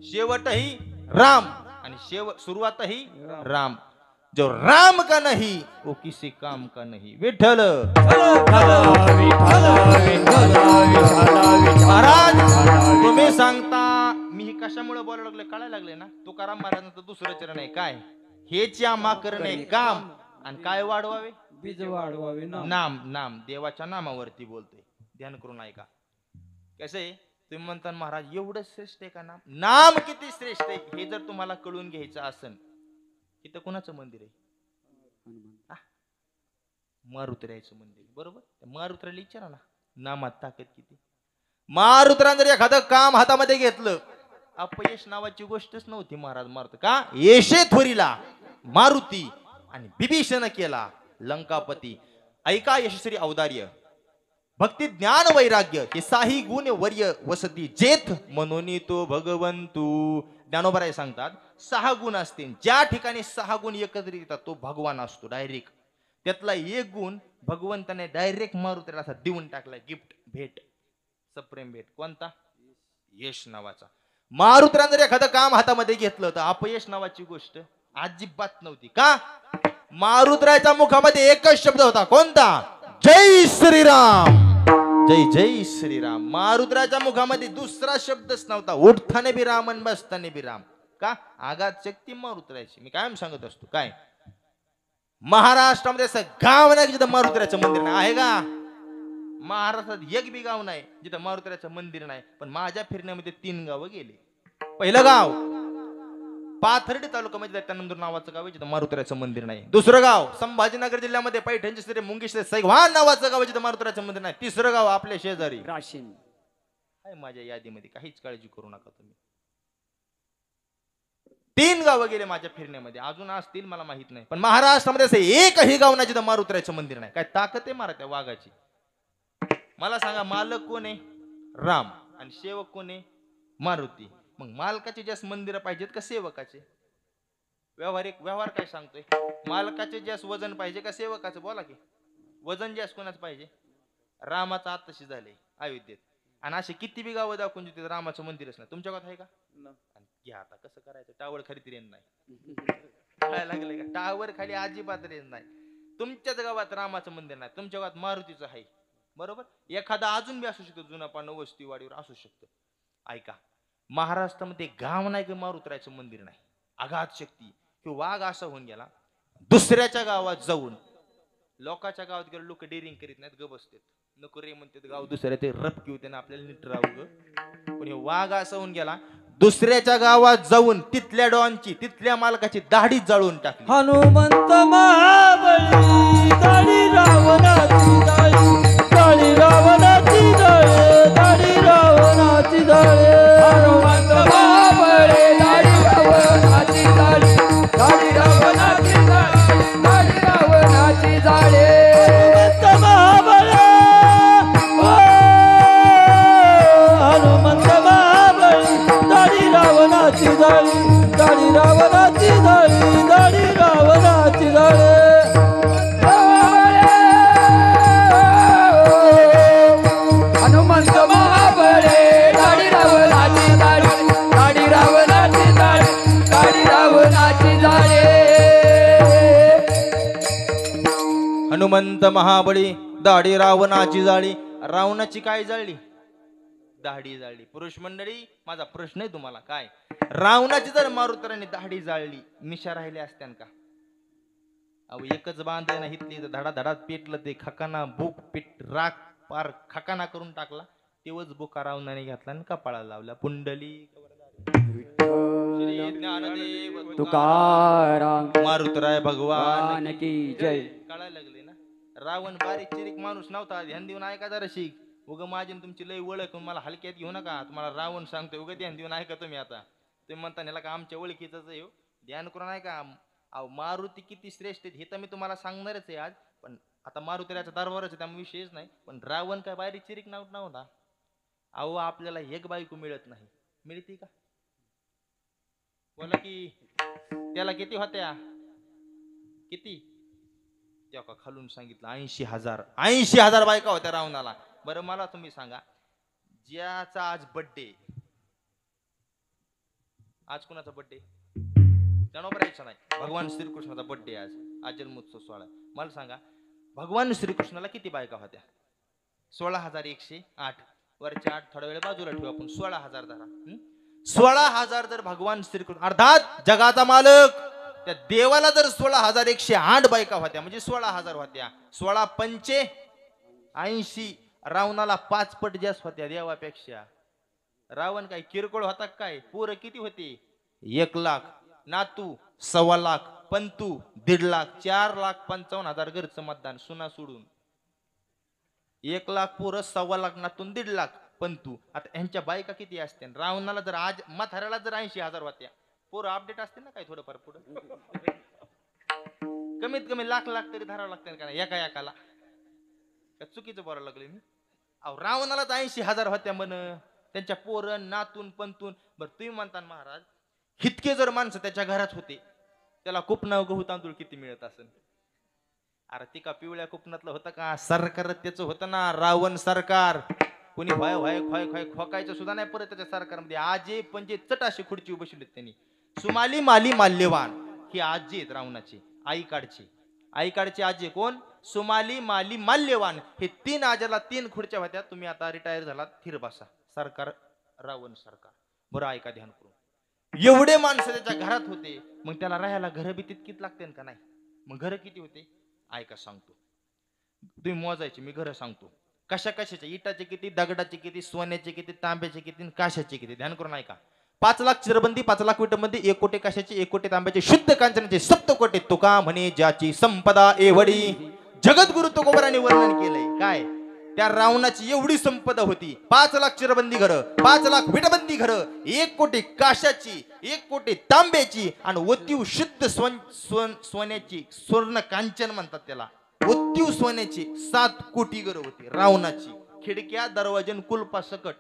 शेवटही राम आणि सुरुवातही राम. जो राम का नहीं वो किसी काम का नहीं. विठ्ठल महाराज, तुम्ही सांगता मी कशामुळे बोलायला लागले कळायला लागले ना? तुकाराम महाराजांचं दुसरं चरण आहे काय? हेच्या माकरणे काम आणि काय वाढवावे? बीज वाढवावे नाम. नाम देवाच्या नामावरती बोलतोय. ध्यान करून ऐका. कसं आहे, तुम्ही म्हणता महाराज एवढं श्रेष्ठ आहे का नाम? नाम किती श्रेष्ठ आहे हे जर तुम्हाला कळून घ्यायचं असेल इथं कोणाचं मंदिर आहे? हनुमान. मारुतीरायचं मंदिर, बरोबर. मारुतीरायला विचारा ना, नामात ताकद किती. मारुतीरान जर एखादं काम हातामध्ये घेतलं, अपयश नावाची गोष्टच नव्हती. महाराज मारुती का येशेश्वरीला मारुती आणि बिभीषण केला लंकापती. ऐका यशस्वी औदार्य, भक्ती ज्ञान वैराग्य हे साही गुण वर्य वसती जेथ म्हणून तो भगवंतू. ज्ञानोबराय सांगतात 6 गुण असतील, ज्या ठिकाणी 6 गुण एकत्रित येतात तो भगवान असतो डायरेक्ट. त्यातला एक गुण भगवंताने डायरेक्ट मारुतीला असा देऊन टाकला, गिफ्ट, भेट, सप्रेम भेट. कोणता? यश नावाचा. मारुतीला जर एखादं काम हातामध्ये घेतलं तर अपयश नावाची गोष्ट अजिबात नव्हती. का? मारुतीरायच्या मुखामध्ये एकच शब्द होता. कोणता? जय श्रीराम. जय जय श्रीराम. मारुतीरायच्या मुखामध्ये दुसरा शब्दच नव्हता. उठताना बी राम आणि बसताना बी राम. का? आगात शक्ती मारुतीरायची. मी कायम सांगत असतो, काय महाराष्ट्रामध्ये असं गाव नाही जिथं मारुतीरायचं मंदिर नाही. आहे का? महाराष्ट्रात एक बी गाव नाही जिथं मारुतीरायचं मंदिर नाही. पण माझ्या फिरण्यामध्ये 3 गावं गेले. पहिलं गाव पाथर्डी तालुक्यामध्ये त्यानंतर नावाचं गाव आहे जिथं मारुतीरायचं मंदिर नाही. दुसरं गाव संभाजीनगर जिल्ह्यामध्ये पैठणचे श्री मुंगेश सैगवान नावाचं गाव आहे जिथं मारुतीरायचं मंदिर नाही. तिसरं गाव आपल्या शेजारी राशीन आहे माझ्या यादीमध्ये, काहीच काळजी करू नका तुम्ही. 3 गावं गेले माझ्या फिरण्यामध्ये, अजून असतील मला माहित नाही. पण महाराष्ट्रामध्ये असं एकही गाव नाही जिथं मारुतीरायचं मंदिर नाही. काय ताकद आहे मारा त्या वाघाची. मला सांगा, मालक कोण आहे? राम. आणि सेवक कोण आहे? मारुती. मग मालकाचे जास्त मंदिर पाहिजेत का सेवकाचे? व्यवहार काय सांगतोय? मालकाचे जास्त वजन पाहिजे का सेवकाचं? बोला की. वजन जास्त कोणाचं पाहिजे? रामाचं आत्ताशी झालंय अयोध्येत. आणि असे किती बी गावं दाखवून तिथे रामाचं मंदिरच नाही. तुमच्या गावात आहे का? घ्या आता कसं करायचं. टावर खाली रेंज नाही. काय लागले का? टावर खाली अजिबात रेंज नाही. तुमच्याच गावात रामाचं मंदिर नाही, तुमच्या गावात मारुतीचं आहे, बरोबर. एखादा अजून बी असू शकतो, जुना पान वस्तीवाडीवर असू शकतं. ऐका, महाराष्ट्रामध्ये गाव नाही का मारुतीरायचं मंदिर नाही. आघात शक्ती किंवा वाघ असा होऊन गेला, दुसऱ्याच्या गावात जाऊन लोकांच्या गावात गेलो, लोक डेरिंग करीत नाहीत, ग बसतात. नको रे म्हणतात, गाव दुसऱ्या ते रप घेऊ त्याने आपल्याला नीट राहू ग. पण हे वाघ असा होऊन गेला, दुसऱ्याच्या गावात जाऊन तिथल्या डॉनची, तिथल्या मालकाची दाढी जाळून टाकली. हनुमंत महाबळी दाढी रावणाची जाळी, दाढी रावणाची जाळे, दाढी रावणाची जाळे. हनुमंत महाबळी दाढी रावणाची जाळी, दाढी रावणाची जाळे, दाढी रावणाची जाळे. हनुमंत महाबळी, हनुमंत महाबळी दाढी रावणाची जाळी, दाढी रावणाची जाळी, दाढी रावणाची जाळे. हनुमंत महाबळे दाढी रावणाची जाळी, दाढी रावणाची जाळी, दाढी रावणाची जाळे. हनुमंत महाबळी दाढी रावणाची जाळी. रावणाची काय जाळली? दाढी जाळली. पुरुष मंडळी, माझा प्रश्न आहे तुम्हाला, काय रावणाची जर मारुतीराने दाढी जाळली, मिशा राहिले असत्यान का? अहो एकच बांधे ना हितली तर धडा धडात पेटलं ते खकाना, बुक पीठ राख पार खकाना करून टाकला. तेवच बुका रावणाने घातला आणि कपाळाला लावला. पुंडली श्री ज्ञानदेव तुकाराम मारुतीराय भगवान की जय. कळायला लागले ना, रावण बारीक चिरीक माणूस नव्हता. ध्यान देऊन ऐका जरा शिक. उग माझी तुमची लई ओळख मला हलक्यात घेऊ नका. तुम्हाला रावण सांगतोय, उगा ध्यान देऊन ऐका तुम्ही. आता तुम्ही म्हणता ह्याला का आमच्या ओळखीच येऊ, ध्यान करून ऐका. मारुती किती श्रेष्ठ हे तर मी तुम्हाला सांगणारच आहे आज. पण आता मारुतीराचा दरबारच आहे त्यामुळे विषयच नाही. पण रावण काय बारीक चिरीक नव्हता. अहो आपल्याला एक बायको मिळत नाही, मिळते का? बोला की. त्याला किती होत्या? किती? तेव्हा खालून सांगितलं 80,000. 80,000 बायका होत्या रावणाला. बरं मला तुम्ही सांगा, ज्याचा आज बर्थडे, आज कुणाचा बर्थडे? ज्ञानोबरायचा नाही, भगवान श्रीकृष्णाचा बर्थडे आज. आज जन्मोत्सव सोहळा. मला सांगा, भगवान श्रीकृष्णाला किती बायका होत्या? 16,108. वरच्या 8 थोडा वेळ बाजूला ठेवू आपण. 16,000 धरा. 16,000 जर भगवान श्रीकृष्ण अर्थात जगाचा मालक त्या देवाला जर 16,108 बायका होत्या म्हणजे 16,000 होत्या. 16 पंचे 80. रावणाला 5 पट जास्त होत्या देवापेक्षा. रावण काय किरकोळ होता काय? पोरं किती होते? 1 लाख. नातू 1.25 लाख. पंतू 1.5 लाख, 4,55,000 घरचं मतदान सुना सोडून, 1 लाख पोरं, 1.25 लाखातून 1.5 लाख पंतू. आता ह्यांच्या बायका किती असते? रावणाला जर आज म्हाताऱ्याला जर 80,000 होत्या, पोरं अपडेट असते ना काय थोडंफार पुढं, कमीत कमी लाख तरी धरावं लागते का नाही एका एकाला? चुकीचं बोलायला लागले मी. अहो रावणाला 80,000 होत्या म्हण, त्यांच्या पोरण नातून पंतून. बरं तुम्ही म्हणता महाराज, इतके जर माणसं त्याच्या घरात होते, त्याला कुपनाव गहू तांदूळ किती मिळत असेल? अरे ती का पिवळ्या कुपनातलं होतं का? सरकार त्याचं होतं ना, रावण सरकार. कोणी व्हाय व्हाय खोय खोय खोकायचं सुद्धा नाही परत त्याच्या सरकारमध्ये. आजे म्हणजे चटाशी खुर्ची बसवलीत त्यांनी. सुमाली माली माल्यवान ही आजी आहेत रावणाची, आईकाडची आजी कोण? सुमाली माली माल्यवान. हे 3 आजाला 3 खुर्च्या होत्या. तुम्ही आता रिटायर झालात, थिर बसा. सरकार रावण सरकार. बरं ऐका ध्यान करून, एवढे माणसं त्याच्या घरात होते, मग त्याला राहायला घर बी तितकीच लागते का नाही? मग घर किती होते ऐका सांगतो, तुम्ही मोजायचे, मी घर सांगतो. कशा कशाचे, इटाचे किती, दगडाचे किती, सोन्याचे किती, तांब्याचे किती, काशाचे किती, ध्यान करून ऐका. 5 लाख चिरबंदी, 5 लाख विटबंदी, 1 कोटी काशाचे, 1 कोटी तांब्याचे, शुद्ध कांचनाचे, 7 कोटी तुका म्हणे ज्याची संपदा एवढी. जगद्गुरु तुकोबराने वर्णन केलंय काय? त्या रावणाची एवढी संपदा होती. 5 लाख चिरबंदी घर, 5 लाख विटबंदी घर, 1 कोटी काशाची, 1 कोटी तांब्याची, आणि ओतीव शुद्ध सोन्याची, स्वर्ण कांचन म्हणतात त्याला, ओतीव सोन्याची 7 कोटी घर होती रावणाची. खिडक्या दरवाजन कुलपा सकट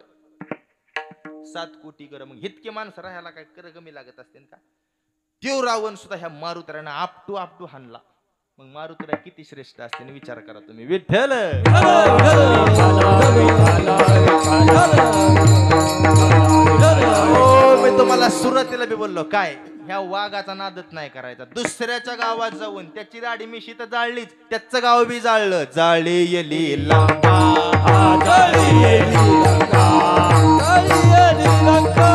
7 कोटी घर. मग इतके माणसं राहायला काय कर कमी लागत असते का? देव रावण सुद्धा ह्या मारुतऱ्यानं आपटू हाणला. मग मारुतऱ्या किती श्रेष्ठ असते विचार करा तुम्ही. विठ्ठल मी तुम्हाला सुरुवातीला बी बोललो काय, ह्या वाघाचा नादच नाही करायचा. दुसऱ्याच्या गावात जाऊन त्याची दाढी मिशी तर जाळलीच, त्याचं गाव बी जाळलं. जाळे येली लांबा, जाळी येली लंका, जाळी येली लंका,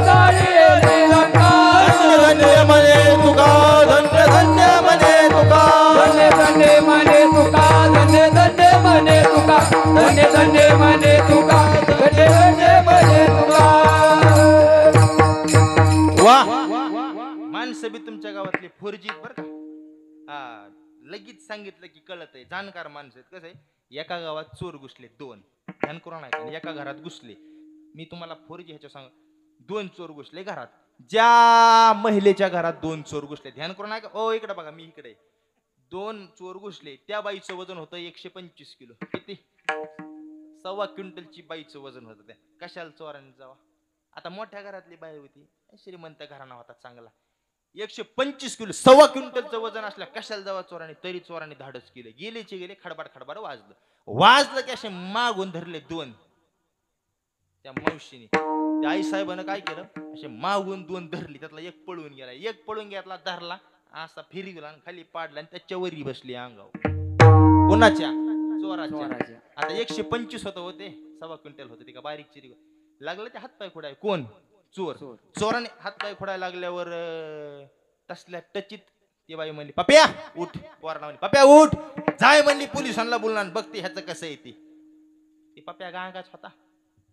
जाळी येली लंका. धन्य म्हणे तुका, धन्य धन्य म्हणे तुका, धन्य धन्य म्हणे तुका, धन्य धन्य म्हणे तुका, धन्य धन्य म्हणे तुका, धन्य धन्य म्हणे तुका. वा माणसं बी तुमच्या गावातले 4G बरं का. हा लगेच सांगितलं की कळत आहे, जाणकार माणसं आहेत. कसं आहे, एका गावात चोर घुसले 2, ध्यान करून ऐका. एका घरात घुसले, मी तुम्हाला 4G ह्याच्या सांग, 2 चोर घुसले घरात. ज्या महिलेच्या घरात 2 चोर घुसले, ध्यान करून ऐका. ओ इकडे बघा, मी इकडे. 2 चोर घुसले, त्या बाईचं वजन होतं 125 किलो. किती? 1.25 क्विंटलची बाईचं वजन होतं. त्या कशाला चोरांनी जावा? आता मोठ्या घरातली बाई होती, श्रीमंत घराणा होता चांगला, 125 किलो 1.25 क्विंटलचं वजन असल्या कशाला जावा चोरांनी? तरी चोरांनी धाडस केलं. गेले खडबाड वाजलं की असे मागून धरले 2. त्या मावशीने, त्या आई साहेबानं काय केलं, असे मागून 2 धरली. त्यातला एक पळून गेला, एक पळून गेला, धरला असा फिरविला आणि खाली पाडला आणि त्याच्यावरही बसली अंगावर. कोणाच्या? चोराच्या. आता 125 होते, 1.25 क्विंटल होते. ती का बारीक चिरी लागलं, ते हातपाय खोडाय. कोण? चोर. चोराने हातपाय खोडायला लागल्यावर तसल्या टचित ती बाई म्हणली, पप्या उठ. पोराला म्हणली, पप्या उठ, जाय म्हणली पोलिसांना बोलणार, बघते ह्याचं कसं आहे ते. पप्या गांगाच होता.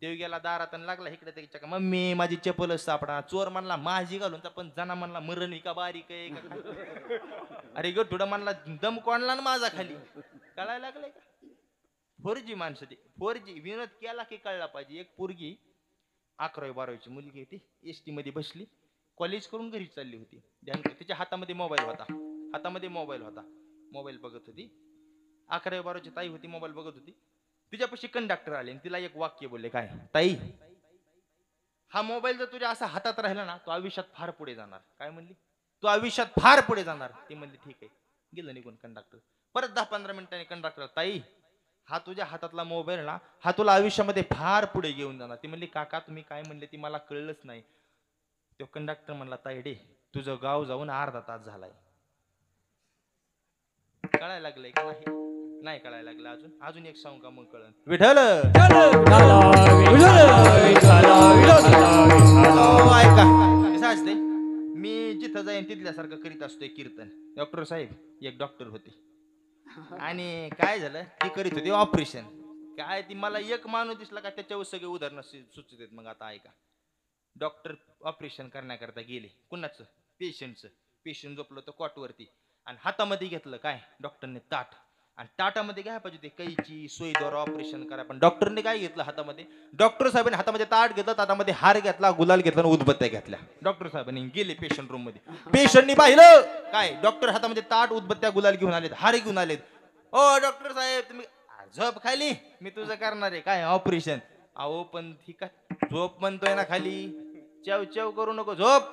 देव गेला दारात आणि लागला इकडे त्याच्या, मम्मी माझी चप्पलच सापडा. चोर म्हणला माझी घालून, पण जना म्हणला मरण का बारीक आहे का? अरे ग थोडं म्हणला दम कोणला ना माझा खाली. कळायला लागलंय का? 4G माणसं ते 4G विनोद केला की कळला पाहिजे. एक पोरगी 11वी-12वीची मुलगी होती, एसटी मध्ये बसली, कॉलेज करून घरी चालली होती. तिच्या हातामध्ये मोबाईल होता, मोबाईल बघत होती. 11वी-12वीची ताई होती, मोबाईल बघत होती. तिच्यापाशी कंडक्टर आले आणि तिला एक वाक्य बोलले, काय? ताई, हा मोबाईल जर तुझ्या असा हातात राहिला ना, तो आयुष्यात फार पुढे जाणार. काय म्हणली? तो आयुष्यात फार पुढे जाणार. ती म्हणली ठीक आहे. गेलं निघून कंडक्टर. परत 10-15 मिनिटांनी कंडक्टर, ताई, हा तुझ्या हातातला मोबाईल ना, हा तुला आयुष्यामध्ये फार पुढे घेऊन जाणार. ती म्हणली काका तुम्ही काय म्हणले ती मला कळलंच नाही. तो कंडक्टर म्हणला, तायडे तुझं गाव जाऊन अर्धा तास झालाय. कळायला लागलंय का? नाही कळायला लागलं. अजून एक सांगू का? मग कळन. विठ्ठल ऐका, कसं असते, मी जिथं जाईन तिथल्यासारखं करीत असतोय कीर्तन. डॉक्टर साहेब, एक डॉक्टर होते आणि काय झालं, ती करीत होती ऑपरेशन. काय ती मला एक माणूस दिसला का त्याच्यावर सगळे उदाहरणं सुचत. मग आता ऐका, डॉक्टर ऑपरेशन करण्याकरता गेले. कुणाचं? पेशंटचं. पेशंट झोपलं तर कॉटवरती आणि हातामध्ये घेतलं काय डॉक्टरने ताट आणि ताटामध्ये काय पाहिजे ते कैची सुईद्वारा ऑपरेशन करा पण डॉक्टरने काय घेतलं हातामध्ये डॉक्टर साहेबांनी हातामध्ये ताट घेतलं ताटामध्ये हार घेतला गुलाल घेतला आणि उदबत्त्या घेतल्या डॉक्टर साहेबांनी गेले पेशंट रूम मध्ये पेशंटनी पाहिलं काय डॉक्टर हातामध्ये ताट उदबत्त्या गुलाल घेऊन आलेत हार घेऊन आलेत ओ डॉक्टर साहेब तुम्ही झोप खाली मी तुझं करणार आहे काय ऑपरेशन अहो पण ठीक आहे झोप म्हणतोय ना खाली चव चव करू नको झोप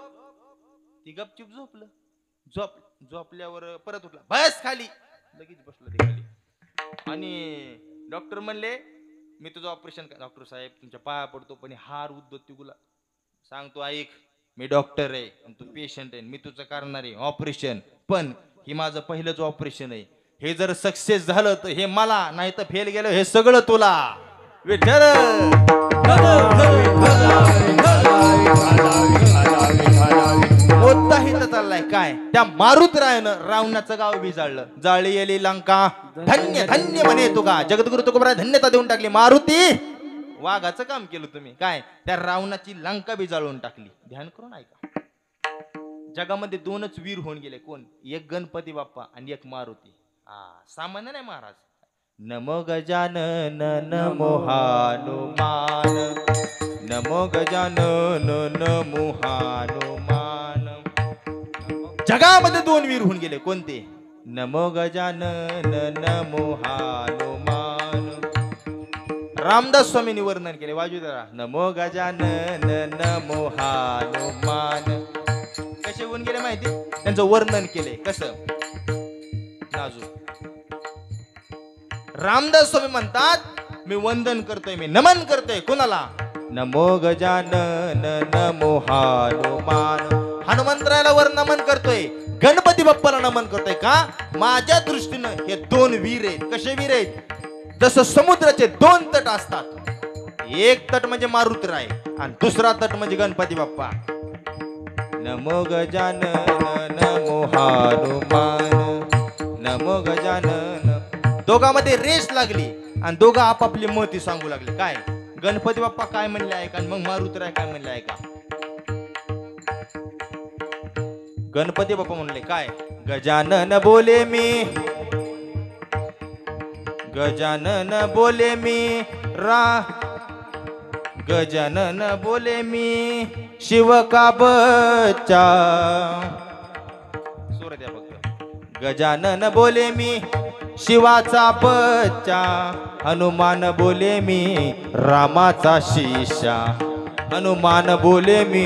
ती गपचूप झोपलं झोपल्यावर परत उठला बस खाली लगेच बसलं ते खाली आणि डॉक्टर म्हणले मी तुझं ऑपरेशन डॉक्टर साहेब तुमच्या पाया पडतो पण हार उद्बत्ती गुला सांगतो ऐक मी डॉक्टर आहे आणि तू पेशंट आहे मी तुझं करणार आहे ऑपरेशन पण हे माझं पहिलंच ऑपरेशन आहे हे जर सक्सेस झालं तर हे मला नाही तर फेल गेलं हे सगळं तुला विठ्ठल मोठा चाललाय काय त्या मारुतरायानं रावणाचं गाव बिजाळलं जाळी येली लंका धन्य धन्य म्हणे तुका जगद्गुरु तुकोबराय धन्यता देऊन टाकली मारुती वाघाचं काम केलं तुम्ही काय त्या रावणाची लंका बिजाळून टाकली ध्यान करून ऐका जगामध्ये दोनच वीर होऊन गेले कोण एक गणपती बाप्पा आणि एक मारुती सामान्य नाही महाराज नमो गजानन नमो हनुमान नमो गजानन नमो हनुमान जगामध्ये दोन वीर होऊन गेले कोणते नमो गजानन नमो हनुमान रामदास स्वामींनी वर्णन केले वाजूदारा नमो गजानन नमो हनुमान कसे होऊन गेले माहिती त्यांचं वर्णन केले कसं नाजूक रामदास स्वामी म्हणतात मी वंदन करतोय मी नमन करतोय कोणाला नमो गजानन नमो हनुमान हनुमंतरायाला वर नमन करतोय गणपती बाप्पाला नमन करतोय का माझ्या दृष्टीनं हे दोन वीर आहेत कसे वीर आहेत जसं समुद्राचे दोन तट असतात एक तट म्हणजे मारुतराय आणि दुसरा तट म्हणजे गणपती बाप्पा नमो गजानन नमो हनुमान नमो गजानन दोघांमध्ये रेस लागली आणि दोघं आपापली मती सांगू लागले काय गणपती बाप्पा काय म्हणले आहे का मग मारुतराय काय म्हणले आहे का गणपती बाप्पा म्हणले काय गजानन बोले मी गजानन बोले मी गजानन बोले मी शिव का बच्चा सूर्य द्या फक्त गजानन बोले मी शिवाचा बच्चा हनुमान बोले मी रामाचा शिष्या हनुमान बोले मी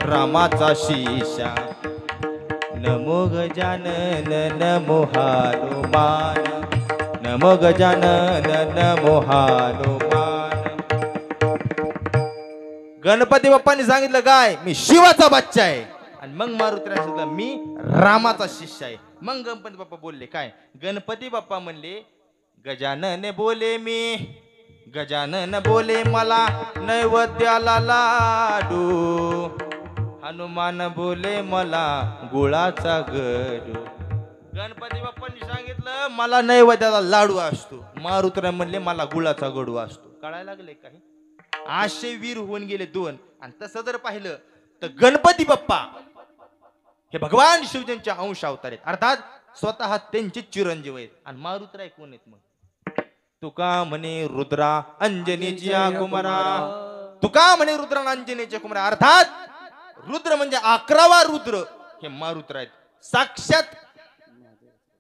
रामाचा शिष्या नमो गजानन नमो हनुमान नमो गजानन नमो हनुमान गणपती बाप्पांनी सांगितलं काय मी शिवाचा बच्चा आहे आणि मग मारुतीने सांगितलं मी रामाचा शिष्य आहे मग गणपती बाप्पा बोलले काय गणपती बाप्पा म्हणले गजानन बोले मी गजानन बोले मला नैवेद्याला लाडू हनुमान बोले मला गुळाचा गडू गणपती बाप्पांनी सांगितलं मला नैवेद्याला लाडू असतो मारुतीने म्हणले मला गुळाचा गडू असतो कळायला लागले काही आशे वीर होऊन गेले दोन आणि तसं जर पाहिलं तर गणपती बाप्पा हे भगवान शिवजींच्या अंश अवतार आहेत अर्थात स्वतः त्यांचे चिरंजीव आहेत आणि मारुतराय कोण आहेत मग तुका म्हणे रुद्रा अंजनीच्या कुमारा तुका म्हणे रुद्रा अंजनीच्या कुमारा अर्थात रुद्र म्हणजे 11वा रुद्र हे मारुतराय आहेत साक्षात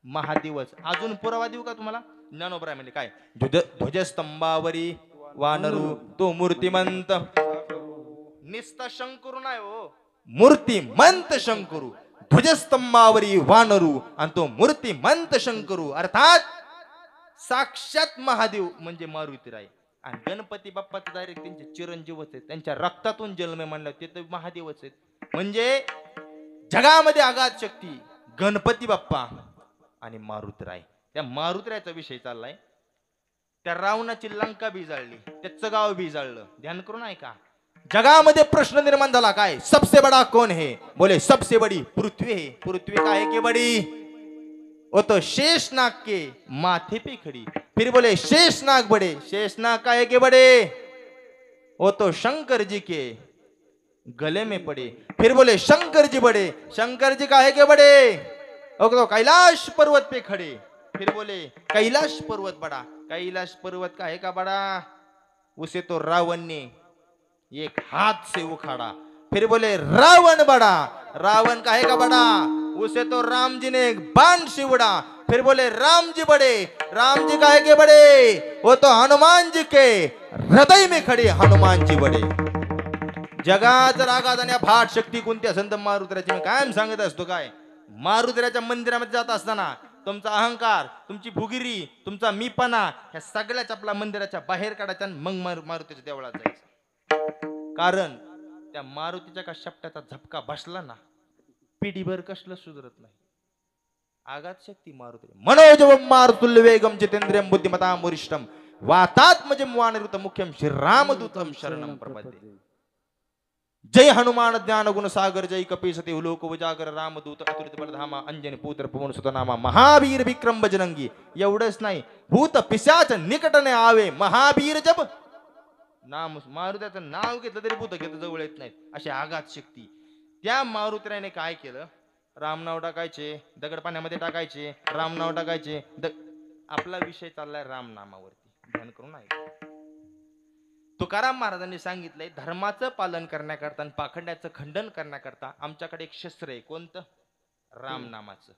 महादेवच अजून पुरावा देऊ का तुम्हाला ज्ञानोबराय म्हणजे काय ध्वजस्तंभावरी वानरू तो मूर्तिमंत निस्ता शंकरू नाही हो मूर्तिमंत शंकरू ध्वजस्तंभावरी वानरू आणि तो मूर्तिमंत शंकरू अर्थात साक्षात महादेव म्हणजे मारुतीराय आणि गणपती बाप्पाचं डायरेक्ट त्यांचे चिरंजीवच आहेत त्यांच्या रक्तातून जन्म मानला ते तर महादेवच आहेत म्हणजे जगामध्ये आगाध शक्ती गणपती बाप्पा आणि मारुतीराय त्या मारुतीरायचा विषय चाललाय त्या रावणाची लंका बिजाळली त्याचं गाव बिजाळलं ध्यान करून ऐका जगामध्ये प्रश्न निर्माण झाला काय सबसे बड़ा कौन है बोले सबसे बड़ी पृथ्वी है पृथ्वी का है कि बड़ी वो तो शेषनाग के माथे पे खड़ी फिर बोले शेषनाग बड़े शेषनाग का है कि बड़े वो तो शंकर जी के गले में पड़े। फिर बोले शंकर जी बड़े, शंकर जी काहे के बड़े? तो कैलाश पर्वत पे खड़े। फिर बोले कैलाश पर्वत बड़ा, कैलाश पर्वत काहे का बड़ा? उसे तो रावण ने एक हाथ से उखाड़ा। फिर बोले रावण बड़ा, रावण काहे का बड़ा? उसे तो राम जी ने एक बाण से उड़ा। फिर बोले राम जी बड़े, राम जी काहे के बड़े? वो तो हनुमान जी के हृदय में खड़े हनुमान जी बड़े। जगात रागात आणि भाट शक्ती कोणती असेल तर मारुतीची मी कायम सांगत असतो काय, मारुतीच्या मंदिरामध्ये जात असताना तुमचा अहंकार, तुमची भुगिरी, तुमचा मीपणा ह्या सगळ्याच आपल्या मंदिराच्या बाहेर काढायचा आणि मग मारुतीच्या देवळात जायचं. कारण त्या मारुतीच्या का शपटाचा झपका बसला ना, पिढीभर कसलं सुधरत नाही. आगात शक्ती मारुती. मनोजवम मारुतुल्य वेगम जितेंद्रियम बुद्धिमताम वरिष्ठम वातात्मजम वानरुत मुख्यम श्रीरामदूतम शरणम प्रपद्ये. जय हनुमान ज्ञान गुण सागर, जय कपीसती उलोक उजागर, रामदूत अतुलित बलधामा, अंजनी पुत्र पवन सुतनामा, महावीर विक्रम बजरंगी. एवढंच नाही, भूत पिशाच निकटने आवे, महावीर जब नाम. मारुतीचं नाव घेतलं तरी भूत घेत जवळ येत नाहीत, अशी आघात शक्ती. त्या मारुतीने काय केलं? राम नाव टाकायचे, दगड पाण्यामध्ये टाकायचे, राम नाव टाकायचे. आपला विषय चाललाय राम नामावरती, ध्यान करून आहे. तुकाराम महाराजांनी सांगितलंय, धर्माचं पालन करण्याकरता आणि पाखंड्याचं खंडन करण्याकरता आमच्याकडे एक शस्त्र आहे. कोणतं? राम नामाचं.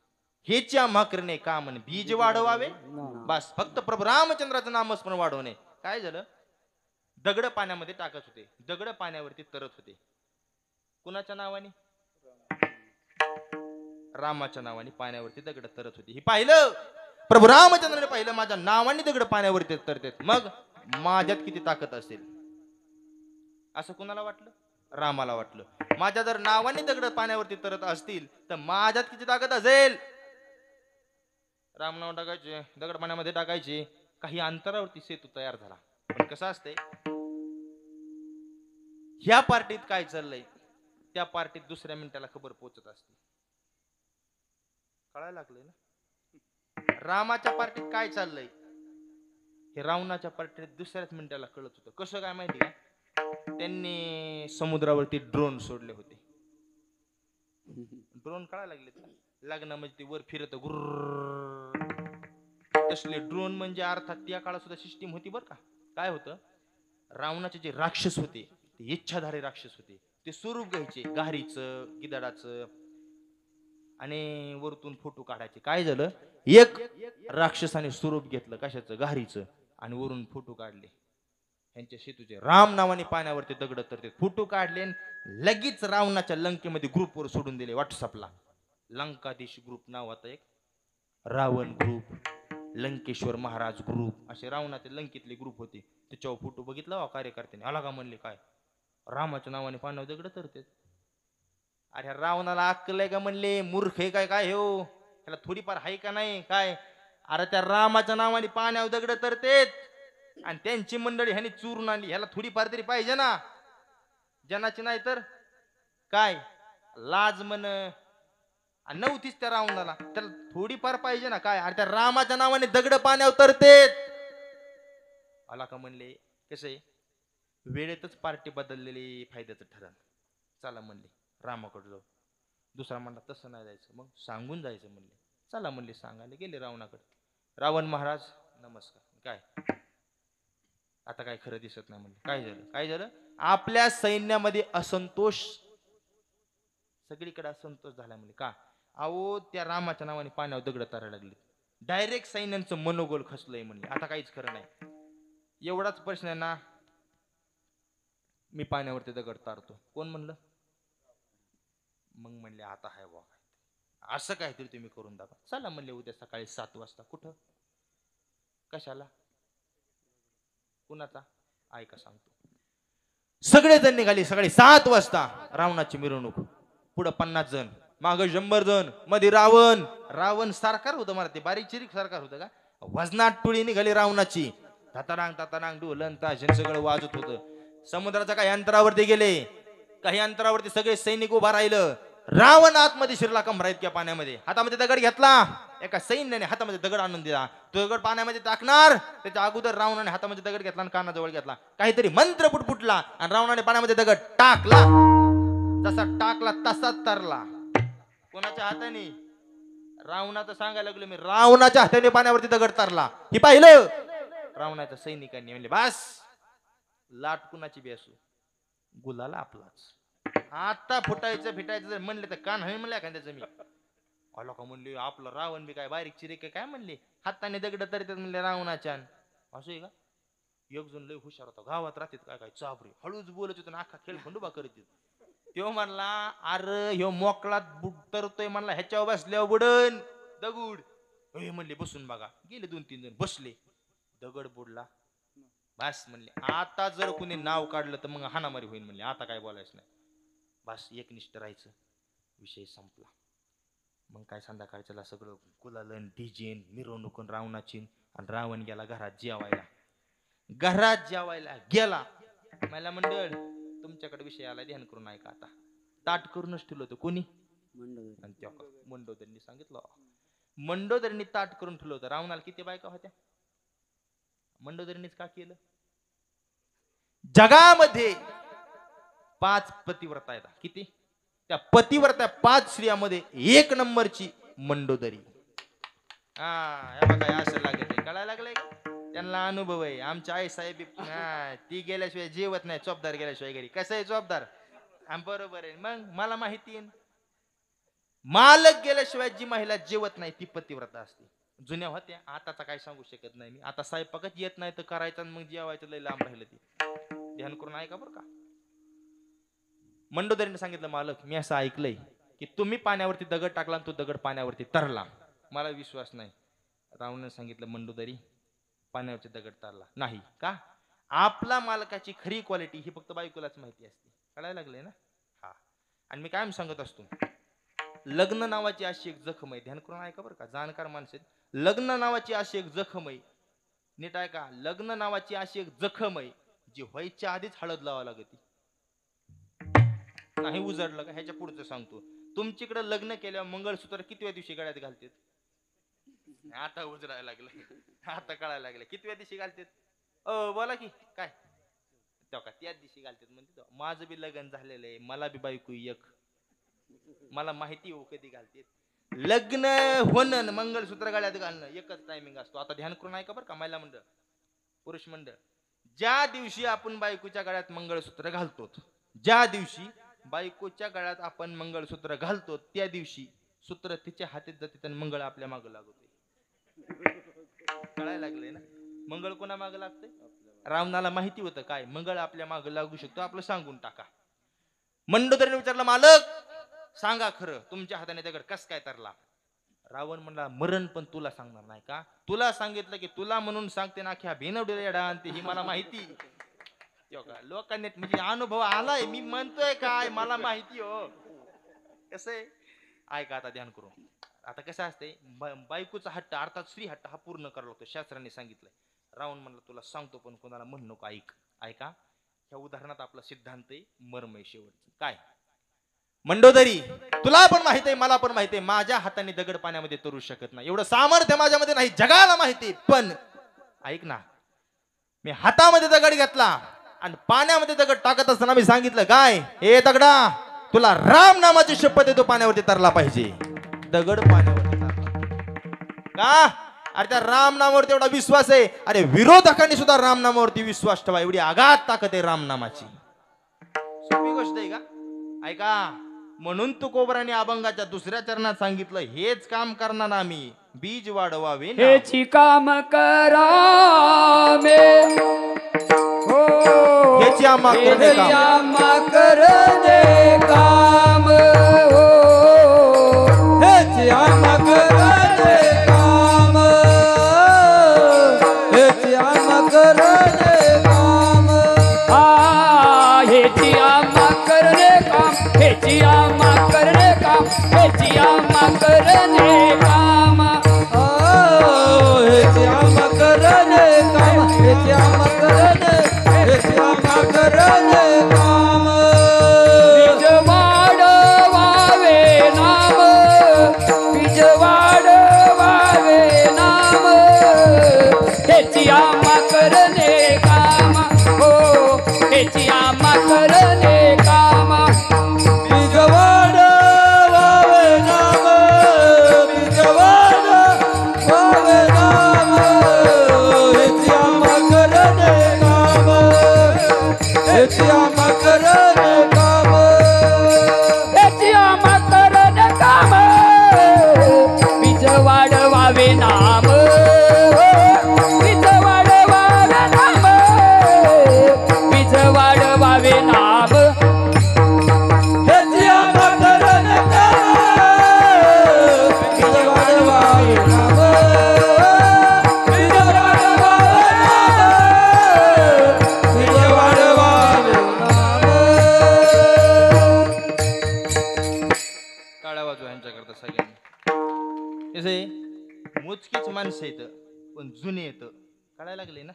हेच आम्हा करणे काम आणि बीज वाढवावे. बस फक्त प्रभू रामचंद्राचं नामस्मरण वाढवणे. काय झालं? दगड पाण्यामध्ये टाकत होते, दगड पाण्यावरती तरत होते. कुणाच्या नावाने? रामाच्या नावाने पाण्यावरती दगड तरत होते. हे पाहिलं प्रभू रामचंद्राने, पाहिलं माझ्या नावाने दगड पाण्यावरती तरतात, मग माझ्यात किती ताकद असेल असं कुणाला वाटलं? रामाला वाटलं. माझ्या जर नावाने दगड पाण्यावरती तरत असतील तर माझ्यात किती ताकद असेल? राम नाव टाकायचे, दगड पाण्यामध्ये टाकायचे, काही अंतरावरती सेतू तयार झाला. पण कसं असतंय, ह्या पार्टीत काय चाललंय त्या पार्टीत दुसऱ्या मिनिटाला खबर पोहोचत असते. कळायला लागलंय ना? रामाच्या पार्टीत काय चाललंय हे रावणाच्या पार्टीत दुसऱ्याच मिनिटाला कळत होतं. कसं काय माहिती का? त्यांनी समुद्रावरती ड्रोन सोडले होते. ड्रोन कळायला लागले लग्नामध्ये ते वर फिरत गुर्र तसले ड्रोन. म्हणजे अर्थात त्या काळात सुद्धा सिस्टीम होती बरं का. काय होतं, रावणाचे जे राक्षस होते ते इच्छाधारी राक्षस होते. ते स्वरूप घ्यायचे घारीचं, गिधाडाचं आणि वरतून फोटो काढायचे. काय झालं, एक राक्षसाने स्वरूप घेतलं कशाचं? घारीचं, आणि वरून फोटो काढले यांच्या सेतूचे. राम नावाने पाण्यावरती दगड तरते फोटो काढले, लगेच रावणाच्या लंकेमध्ये ग्रुपवर सोडून दिले. व्हॉट्सअपला लंकादेश ग्रुप नावाचा एक रावण ग्रुप, लंकेश्वर महाराज ग्रुप, असे रावणाचे लंकेतले ग्रुप होते. त्याच्यावर फोटो बघितला कार्यकर्त्याने. आला का म्हणले, काय रामाच्या नावाने पाण्यावर दगड तरते? अरे रावणाला अक्कल आहे का म्हणले? मूर्ख आहे काय? काय हो, त्याला थोडीफार आहे का नाही? काय अरे त्या रामाच्या नावाने पाण्यावर दगड तरतेत आणि त्यांची मंडळी ह्याने चूरून आणली, ह्याला थोडीफार तरी पाहिजे ना. जनाची नाही तर काय लाज म्हण नव्हतीच त्या रावणाला, त्याला थोडीफार पाहिजे ना. काय अरे त्या रामाच्या नावाने दगड पाण्यावर तरतेत. आला का म्हणले. कसे वेळेतच पार्टी बदललेली फायद्याचं ठरण. चला म्हणले रामाकडे जाऊ. दुसरा म्हणला तसं नाही जायचं, मग सांगून जायचं म्हणले. चला म्हणले सांगायला गेले रावणाकडे. रावण महाराज नमस्कार. काय आता काय खरं दिसत नाही म्हणले. काय झालं? काय झालं? आपल्या सैन्यामध्ये असंतोष, सगळीकडे असंतोष झाला म्हणले. का? अहो त्या रामाच्या नावाने पाण्यावर दगड तारायला लागले. डायरेक्ट सैन्यांचं मनोबल खचलंय म्हणले. आता काहीच खरं नाही. एवढाच प्रश्न आहे ना, मी पाण्यावरती दगड तारतो. कोण म्हणलं? मग म्हणले आता हाय बा, असं काहीतरी तुम्ही करून दाखवा. चला म्हणले उद्या सकाळी 7 वाजता. कुठं? कशाला? कुणाचा? ऐका सांगतो. सगळेजण निघाले सकाळी 7 वाजता. रावणाची मिरवणूक. पुढं 50 जण, माग 100 जण, मध्ये रावण. रावण सरकार होतं मला, ते बारीक चिरीक सरकार होतं का. वजनात टोळी निघाली रावणाची. तातारांग तातारांग ढोलन ताशेन सगळं वाजत होतं. समुद्राच्या काही अंतरावरती गेले, काही अंतरावरती सगळे सैनिक उभा राहिलं. रावण आतमध्ये शिरला कमरा इतक्या पाण्यामध्ये. हातामध्ये दगड घेतला. एका सैन्याने हातामध्ये दगड आणून दिला. तो दगड पाण्यामध्ये टाकणार त्याच्या अगोदर रावणाने हातामध्ये दगड घेतला आणि कानाजवळ घेतला. काहीतरी मंत्र पुटपुटला आणि रावणाने पाण्यामध्ये दगड टाकला. जसा टाकला तसाच तरला. कोणाच्या हाताने? रावणाचं सांगायला लागलो मी, रावणाच्या हाताने पाण्यावरती दगड तरला. हे पाहिलं रावणाच्या सैनिकांनी, म्हणले बस लाट कुणाची बी असू, गुलाला आपलाच. आता फुटायचं फिटायचं म्हणले तर कान हवी म्हणले एखाद्याचं मी. आलो का म्हणले आपलं रावण बी काय बारीक चिरिक काय म्हणले, हाताने दगड तरी म्हणले रावणाच्या. असं आहे का? एक जण लय हुशार होता, गावात राहतात काय काय चाबरे, हळूच बोलत होतो, अख्खा खेळ खंडोबा करत. तो म्हणला अरे ह्यो मोकळात तरतोय म्हणला, ह्याच्यावर बसल्यावर बुडन दगड. हे म्हणले बसून बघा. गेले 2-3 जण बसले, दगड बुडला. बस म्हणले आता जर कुणी नाव काढलं तर मग हाणामारी होईल म्हणले, आता काय बोलायचं नाही. बस एकनिष्ठ राहायचं, विषय संपला. मग काय संध्याकाळच्याला सगळं गुलालन डीजेन मिरवणूकून रावणाची. आणि रावण गेला घरात जेवायला. घरात जेवायला गेला. मला मंडळ तुमच्याकडे विषय आला, ध्यान करून ऐका. आता ताट करूनच ठेवलं होतं कोणी? आणि त्या मंडोदरींनी सांगितलं. मंडोदरींनी ताट करून ठेवलं होतं. रावणाला किती बायका होत्या? मंडोदरींनीच का केलं? जगामध्ये 5 पतिव्रता आहेत. किती? त्या पतिव्रता 5 स्त्रियामध्ये 1 नंबरची मंडोदरी. बघा असं लागत आहे, कळायला लागलंय का? त्यांना अनुभव आहे. आमच्या आई साहेब ती गेल्याशिवाय जेवत नाही, चोपदार गेल्याशिवाय घरी. कसं आहे चोपदार? बरोबर आहे. मग मला माहिती आहे, मालक गेल्याशिवाय जी महिला जेवत नाही ती पतिव्रता असते. जुन्या होत्या, आताचा काय सांगू शकत नाही मी. आता स्वयंपाकच येत नाही तर करायचं मग जेवायचं लय लांब राहिलं. ती ध्यान करून ऐका बरं का. मंडोदरीने सांगितलं मालक मी असं ऐकलंय की तुम्ही पाण्यावरती दगड टाकला आणि तो दगड पाण्यावरती तरला. मला विश्वास नाही. रावणाने सांगितलं मंडोदरी पाण्यावरचे दगड तरला नाही का? आपला मालकाची खरी क्वालिटी ही फक्त बायकोलाच माहिती असते. कळायला लागले ना? हा. आणि मी काय सांगत असतो, लग्न नावाची अशी एक जखम आहे. ध्यान करून ऐका बरं का, जाणकार माणसं. लग्न नावाची अशी एक जखम आहे, नीट ऐका. लग्न नावाची अशी एक जखम आहे जी व्हायच्या आधीच हळद लावा लागते. नाही उजडलं का? ह्याच्या पुढचं सांगतो. तुमच्याकडे लग्न केल्यावर मंगळसूत्र कितव्या दिवशी गळ्यात घालतात? आता उजडायला लागलं, आता कळायला लागलं. कितव्या दिवशी घालतात? बोला की काय? त्याच दिवशी घालतात. म्हणजे माझं बी लग्न झालेलं आहे, मला बी बायको एक, मला माहिती हो कधी घालते. लग्न होणं मंगळसूत्र गळ्यात घालणं एकच टायमिंग असतो. आता ध्यान करून ऐका बरं का महिला मंडळ, पुरुष मंडळ. ज्या दिवशी आपण बायकोच्या गळ्यात मंगळसूत्र घालतो, ज्या दिवशी बायकोच्या गळ्यात आपण मंगळसूत्र घालतो त्या दिवशी सूत्र तिच्या हातात जाते आणि मंगळ आपल्या मागे लागते. कळायला लागले ना? मंगळ कोणा मागे लागते? रावणाला माहिती होतं काय मंगळ आपल्या मागे लागू शकतो, आपलं सांगून टाका. मंडोदरीने विचारलं मालक सांगा खरं तुमच्या हाताने दगड कस काय तरला? रावण म्हणला मरण पण तुला सांगणार नाही का? तुला सांगितलं की तुला म्हणून सांगते ना, ह्या भेनवडीला आणते ही मला माहिती. लोकांनी म्हणजे अनुभव आलाय, मी म्हणतोय काय मला माहिती हो. कसं आहे ऐका आता ध्यान करून. आता कसं असते, बायकोचा हट्ट अर्थात स्त्री हट्ट हा पूर्ण करावा लागतो, शास्त्राने सांगितलंय. रावण म्हणलं तुला सांगतो पण कोणाला म्हण नको, ऐक. ऐका ह्या उदाहरणात आपला सिद्धांत आहे, मर्म आहे शेवटचं. काय? मंडोदरी तुला पण माहित आहे मला पण माहित आहे, माझ्या हाताने दगड पाण्यामध्ये तरू शकत नाही, एवढं सामर्थ्य माझ्यामध्ये नाही, जगाला माहिती. पण ऐक ना, मी हातामध्ये दगड घेतला आणि पाण्यामध्ये दगड टाकत असताना मी सांगितलं काय, हे दगडा तुला राम नामाची शपथ आहे, तो पाण्यावरती तरला पाहिजे. दगड पाण्यावरती तरला का? अरे त्या राम नामावरती एवढा विश्वास आहे. अरे विरोधकांनी सुद्धा राम नामावरती विश्वास ठेवा, एवढी आघात ताकद आहे राम नामाची. सोपी गोष्ट आहे का? ऐका, म्हणून तुकोबराने अभंगाच्या 2ऱ्या चरणात सांगितलं, हेच काम करणार आम्ही, बीज वाढवावे हेची काम करावे, हेची आम्हा करणे काम, करणे काम, हेची आम्हा करणे काम, हेची आम्हा करणे काम, हेची आम्हा करणे काम, हेची आम्हा करणे काम, हेची आम्हा करणे काम, हेची आम्हा करणे काम, हेची आम्हा करणे, हेची आम्हा करणे काम. बीज वाढवा काम हेची आम्हा करणे काम हेची आम्हा करणे काम हेची आम्हा करणे काम बीज वाढवावे नाम बीज वाढवावे नाम बीज वाढवावे नाम हेची आम्हा करणे काम बीज वाढवावे नाम बीज वाढवावे नाम बीज वाढवावे नाम काळ्या बाजू यांच्याकरता सगळ्यांनी कसे मोजकीच माणसं येतं पण जुने येतं कळायला लागले ना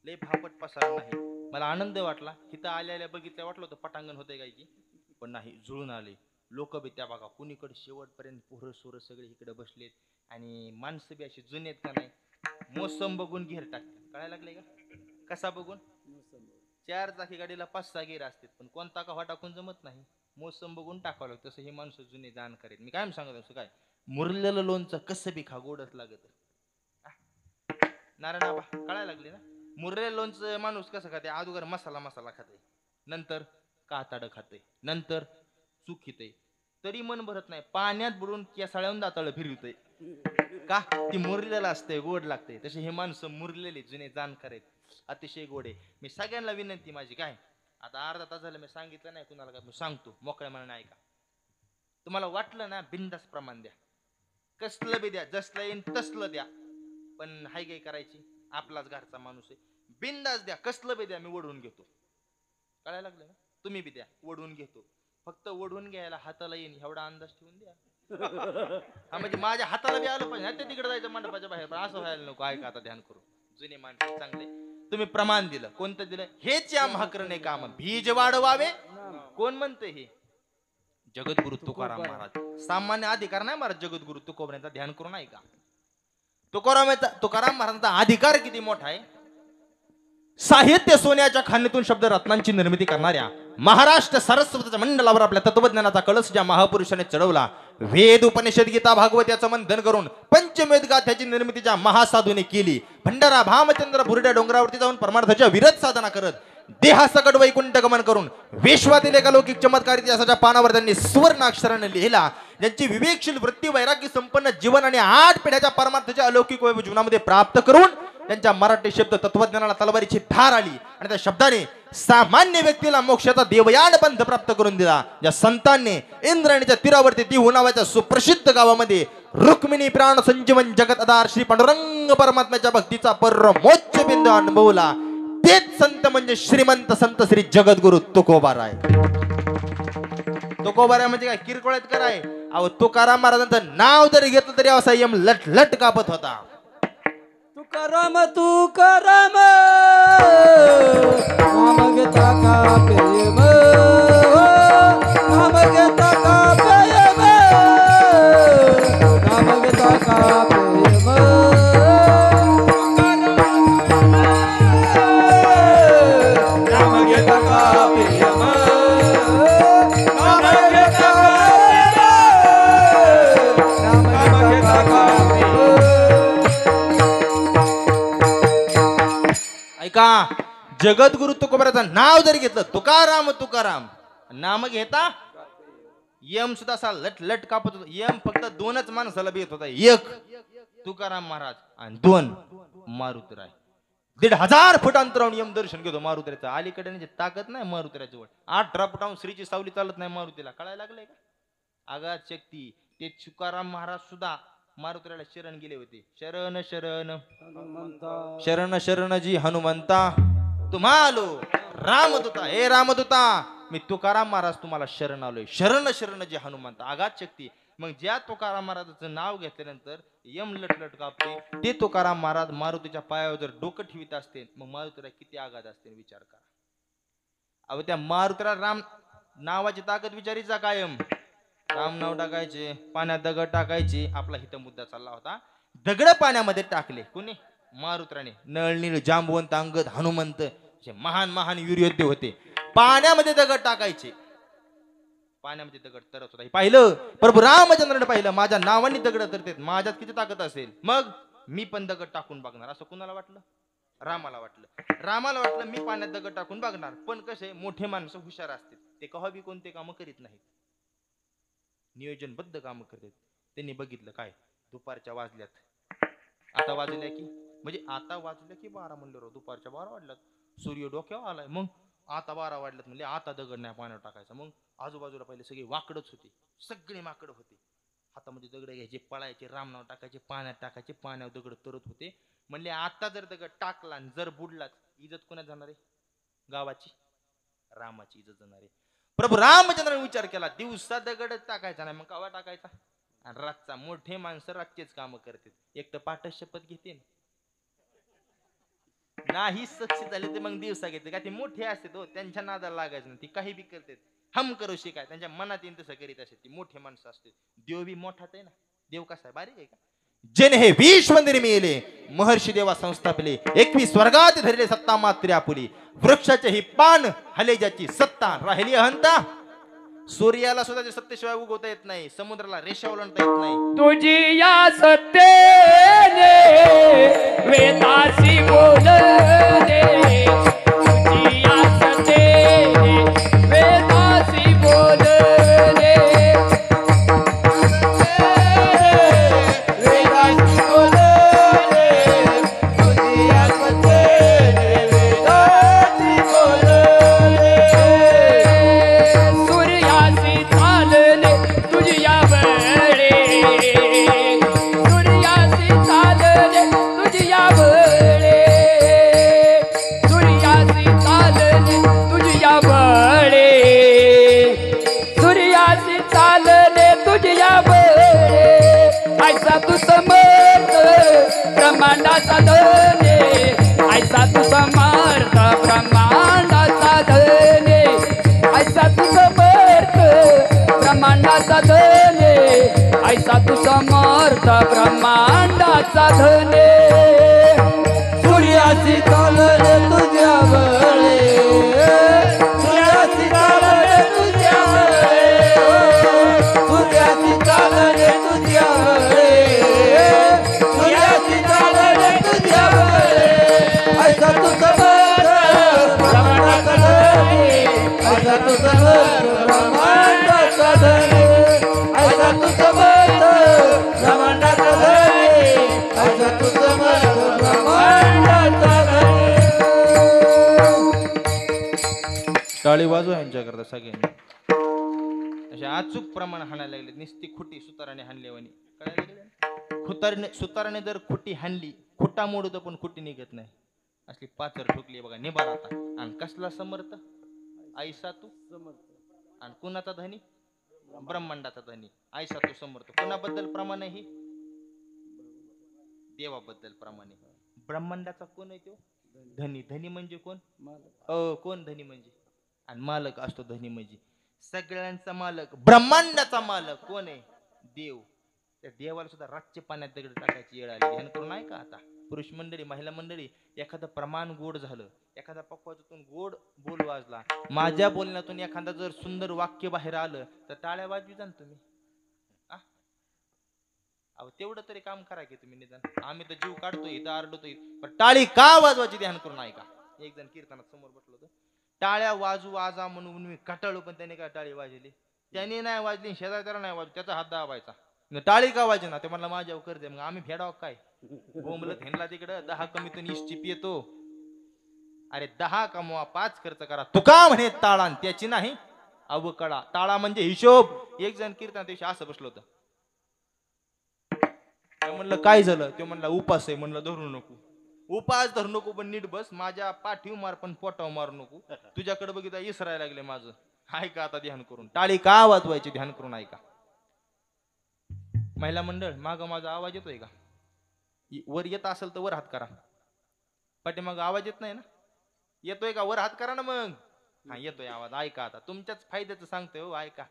लय फापट पसारा नाही मला आनंद वाटला इथं आल्या बघितल्या वाटलं होतं पटांगण होतंय काय की पण नाही जुळून आले लोक बी त्या बघा कुणीकडे शेवटपर्यंत पोरं सोरं सगळे इकडे बसलेत आणि माणसं बी अशी जुने आहेत का नाही मोसम बघून घेर टाकतात कळायला लागले का कसा बघून 4 चाकी गाडीला 5-6 गेर असतात पण कोणता का टाकून जमत नाही मोसम बघून टाकावं लागतं तसं हे माणसं जुने दान करेत मी काय सांगत असं काय मुरलेलं लोणचं कसं बी खा गोडच लागत नारायण आबा कळायला लागले ना मुरलेलं लोणचं माणूस कसं खाते अगोदर मसाला खाते नंतर काताड खाते नंतर चूक येते तरी मन भरत नाही पाण्यात बुडून केसाळ्याहून दाताळ फिरवतंय का ती मुरलेलं असते गोड लागते तसे हे माणसं मुरलेले जुने जाण करेत अतिशय गोडे मी सगळ्यांना विनंती माझी काय आता अर्धा तास झालं मी सांगितलं नाही कुणाला काय मी सांगतो मोकळ्या मनाने ऐका तुम्हाला वाटलं ना बिंदास प्रमाण द्या कसलं बी द्या जसलं येईन तसलं द्या पण हाय काय करायची आपलाच घरचा माणूस आहे बिंदास द्या कसलं बी द्या मी ओढून घेतो कळायला लागलं ना तुम्ही बी द्या ओढून घेतो फक्त ओढून घ्यायला हाताला येईन एवढा अंदाज ठेवून द्या हा म्हणजे माझ्या हाताला बी आलं पाहिजे ते तिकडे जायचं मंडपाच्या बाहेर पण असं व्हायला नको ऐका आता ध्यान करू जुने माणसं चांगले तुम्ही प्रमाण दिलं कोणतं दिलं हेच या महाकरणे काम बीज वाढवावे कोण म्हणते हे जगद्गुरु तुकाराम महाराज सामान्य अधिकार नाही महाराज जगद्गुरु तुकोबऱ्यांचा ध्यान करून ऐका तुकाराम महाराजांचा अधिकार किती मोठा आहे साहित्य सोन्याच्या खाणीतून शब्द रत्नांची निर्मिती करणाऱ्या महाराष्ट्र सरस्वतीच्या मंडलावर आपल्या तत्वज्ञानाचा कळस ज्या महापुरुषाने चढवला वेद उपनिषद गीता भागवत याचं मंथन करून पंचमेध गाथ्याची निर्मिती ज्या महासाधूने केली भंडारा भामचंद्र भुरड्या डोंगरावरती जाऊन परमार्थाच्या विरत साधना करत देहासकट वैकुंठ गमन करून विश्वातील एका लौकिक चमत्कार इतिहासाच्या पानावर त्यांनी सुवर्णाक्षराने लिहिला ज्यांची विवेकशील वृत्ती वैराग्य संपन्न जीवन आणि 8 पिढ्याच्या परमार्थाच्या अलौकिक वैभव जीवनामध्ये प्राप्त करून त्यांच्या मराठी शब्द तत्वज्ञानाला तलवारीची धार आली आणि त्या शब्दाने सामान्य व्यक्तीला मोक्षाचा देवयान पंथ प्राप्त करून दिला ज्या संतांनी इंद्रायणीच्या तीरावरती देहू नावाच्या सुप्रसिद्ध गावामध्ये रुक्मिणी प्राण संजीवन जगत आधार श्री पांडुरंग परमात्म्याच्या भक्तीचा परमोच्च बिंदू अनुभवला तेच संत म्हणजे श्रीमंत संत श्री जगद्गुरु तुकोबाराय तुकोबाराय म्हणजे काय किरकोळत कराय अहो तुकाराम महाराजांचं नाव जरी घेतलं तरी असा यम लट लट कापत होता तुकाराम तुकाराम नाम घेता का प्रेम नाम घेता का प्रेम नाम घेता का प्रेम नाम घेता का प्रेम नाम घेता का ऐका जगद्गुरु तुकोबाराचं नाव जरी घेतलं तुकाराम तुकाराम नाम घेता यम सुद्धा असा लट लट कापत होता यम फक्त 2च माणसाला भेट होता एक तुकाराम महाराज आणि 2 मारुतीराय 1500 फूट अंतरावून यम दर्शन घेतो मारुतीरायचं अलीकडे ताकद नाही मारुतीरायजवळ 18 फुटाहून श्रीची सावली चालत नाही मारुतीला कळायला लागलंय का आगात शक्ती ते तुकाराम महाराज सुद्धा मारुतीरायला शरण गेले होते शरण शरण शरण शरण जी हनुमंता तुम्हालो रामदूता हे रामदूता मी तुकाराम महाराज तुम्हाला शरण आलोय शरण शरण जी हनुमंता आगात शक्ती मग ज्या तुकाराम महाराजाचं नाव घेतल्यानंतर यम लटलट कापते ते तुकाराम महाराज मारुतीच्या पायावर जर डोकं ठेवीत असते मग मारुतीला किती आघात असते विचार करा अहो त्या मारुतीला राम नावाची ताकद विचारीचा कायम राम नाव टाकायचे पाण्यात दगड टाकायचे आपला हित मुद्दा चालला होता दगड पाण्यामध्ये टाकले कोणी मारुतीने नळनीळ जांबवंत अंगद हनुमंत महान महान वीर योद्धे होते पाण्यामध्ये दगड टाकायचे पाण्यामध्ये दगड तरत होता पाहिलं प्रभू रामचंद्राने पाहिलं माझ्या नावाने दगड तरतेत माझ्यात किती ताकद असेल मग मी पण दगड टाकून बघणार, असं कुणाला वाटलं? रामाला वाटलं. रामाला वाटलं मी पाण्यात दगड टाकून बघणार. पण कसे मोठे माणसं हुशार असतात, ते कवा बी कोणते कामं करीत नाहीत, नियोजनबद्ध कामं करतात. त्यांनी बघितलं काय, दुपारच्या वाजल्यात, आता वाजल्या की म्हणजे आता वाजल्या की 12 म्हणलं, दुपारच्या 12 वाजल्यात, सूर्य डोक्यावर आलाय. मग आता 12 वाजल्यात म्हणजे आता दगड नाही पाण्यावर टाकायचा. मग आजूबाजूला पहिले सगळे वाकडच होते, सगळे माकड होते. हातामध्ये दगड घ्यायचे, पळायचे, रामनाव टाकायचे, पाण्यात टाकायचे, पाण्यावर दगड तरत होते. म्हणले आता जर दगड टाकला आणि जर बुडलाच, इज्जत कोणाच जाणार आहे? गावाची, रामाची इज्जत जाणार आहे. प्रभू रामचंद्राने विचार केला, दिवसा दगड टाकायचा नाही, मग कवा टाकायचा? आणि रातचा. मोठे माणसं रातचेच काम करतात, एक तर पाठच शपथ घेते, नाही सक्सेस झाले ते मग दिवसा घेते. का ते मोठे असतात हो, त्यांच्या नादाला लागायचं नाही, ती काही बी करतात, हम करू शिकाय, त्यांच्या मनात येईल तसं करीत असते. ती मोठे माणसं असते. देव बी मोठाच आहे ना, देव कसा आहे, बारीक आहे का? जेने हे विश्व निर्मिले, महर्षी देवा संस्थापिले, 21 स्वर्गात धरले सत्ता मात्रे आपुली, वृक्षाचे ही पान हले ज्याची सत्ता, राहिली अहंता. सूर्याला सुद्धा सत्तेशिवाय उगवता येत नाही, समुद्राला रेषा ओलांडता येत नाही. तुझी या सत्तेने वेदासी बोलणे, तुझी या सत्तेने वेदासी बोलणे, वेदासी बोलणे, तुझी या सत्तेने वेदासी बोलणे, सूर्यासी चालणे तुझी या बळे, सूर्यासी चालणे तुझी या बळे, सूर्यासी चालणे तुझी या बळे, सूर्यासी चालणे तुझी या बळे, ऐसा तू समर्थ ब्रह्मांडाचा धने, ऐसा तू समर्थ ब्रह्मांडाचा धने, ऐसा तू समर्थ ब्रह्मांडाचा धने, ऐसा तू समर्थ ब्रह्मांडाचा धने, सूर्याची चालणे तुझ्या बळे, सूर्याची चालणे तुझ्या बळे, सूर्याची चालणे तुझ्या बळे, सूर्याची चालणे तुझ्या बळे, ऐसा तू समर्थ ब्रह्मांडाचा धने, ऐसा तू समर्थ ब्रह्मांडाचा धने, ऐसा तू समर्थ ब्रह्मांडाचा धने, ऐसा तू समर्थ ब्रह्मांडाचा धने. टाळी वाजवा यांच्याकरता सगळ्यांनी. असे अचूक प्रमाण हाणायला लागले, निस्ती खुटी सुताराने हाणलेवानी कळायला लागले. सुताराने जर खुटी हाणली, खुटा मोडतो पण खुटी निघत नाही, असली पाचर ठोकली बघा निभार आता. आणि कसला समर्थ? ऐसा तू समर्थ. आणि कुणाचा धनी? ब्रह्मांडाचा धनी. ऐसा तू समर्थ. कुणाबद्दल प्रमाण आहे? देवाबद्दल प्रमाण आहे. ब्रह्मांडाचा कोण आहे तो? धनी. धनी म्हणजे कोण? कोण धनी म्हणजे? आणि मालक असतो धनी म्हणजे. सगळ्यांचा मालक, ब्रह्मांडाचा मालक कोण आहे? देव. त्या देवाला सुद्धा रातचे पाण्यात दगड टाकायची वेळ आली. ध्यान करून नाही का आता पुरुष मंडळी, महिला मंडळी, एखादं प्रमाण गोड झालं, एखादा पक्वाच्यातून गोड बोल वाजला, माझ्या बोलण्यातून एखादा जर सुंदर वाक्य बाहेर आलं तर टाळ्या वाजवी जा तुम्ही. अहो तेवढं तरी काम करा की तुम्ही निदान. आम्ही तर जीव काढतोय, इथं आरडतोय, पण टाळी का वाजवायची ध्यान करून ऐका. एक जण कीर्तनात समोर बसलो होतो, टाळ्या वाजू आजा म्हणून मी कटाळू, पण त्याने काय टाळी वाजली? त्याने नाही वाजली, शेजारी त्याला नाही वाजली, त्याचा हात दाबायचा. टाळी का वाजे ना? ते म्हणला माझ्यावर कर्ज आहे. मग आम्ही फेडाव काय? बोंबलत हेनला तिकडं 10 कमीतून 20 चिप येतो. अरे 10 कमवा, 5 खर्च करा. तुका म्हणे ताळा त्याची नाही अवकळा. ताळा म्हणजे हिशोब. एक जण कीर्तन दिवशी असं बसलो होतं, म्हणलं काय झालं? ते म्हणला उपास आहे. म्हणलं धरू नको, उपास धरू नको, पण नीट बस. माझ्या पाठीव मार पण पोटाव मारू नको. तुझ्याकडे बघितलं इसरायला लागले माझं. ऐका आता ध्यान करून. टाळी का वाजवायची ध्यान करून ऐका. महिला मंडळ, माग माझा आवाज येतोय का? वर येत असेल तर वर हात करा. पाठीमाग आवाज येत नाही ना? येतोय का? वर हात करा ना मग. हा येतोय आवाज. ऐका आता, तुमच्याच फायद्याचं सांगतोय हो, ऐका.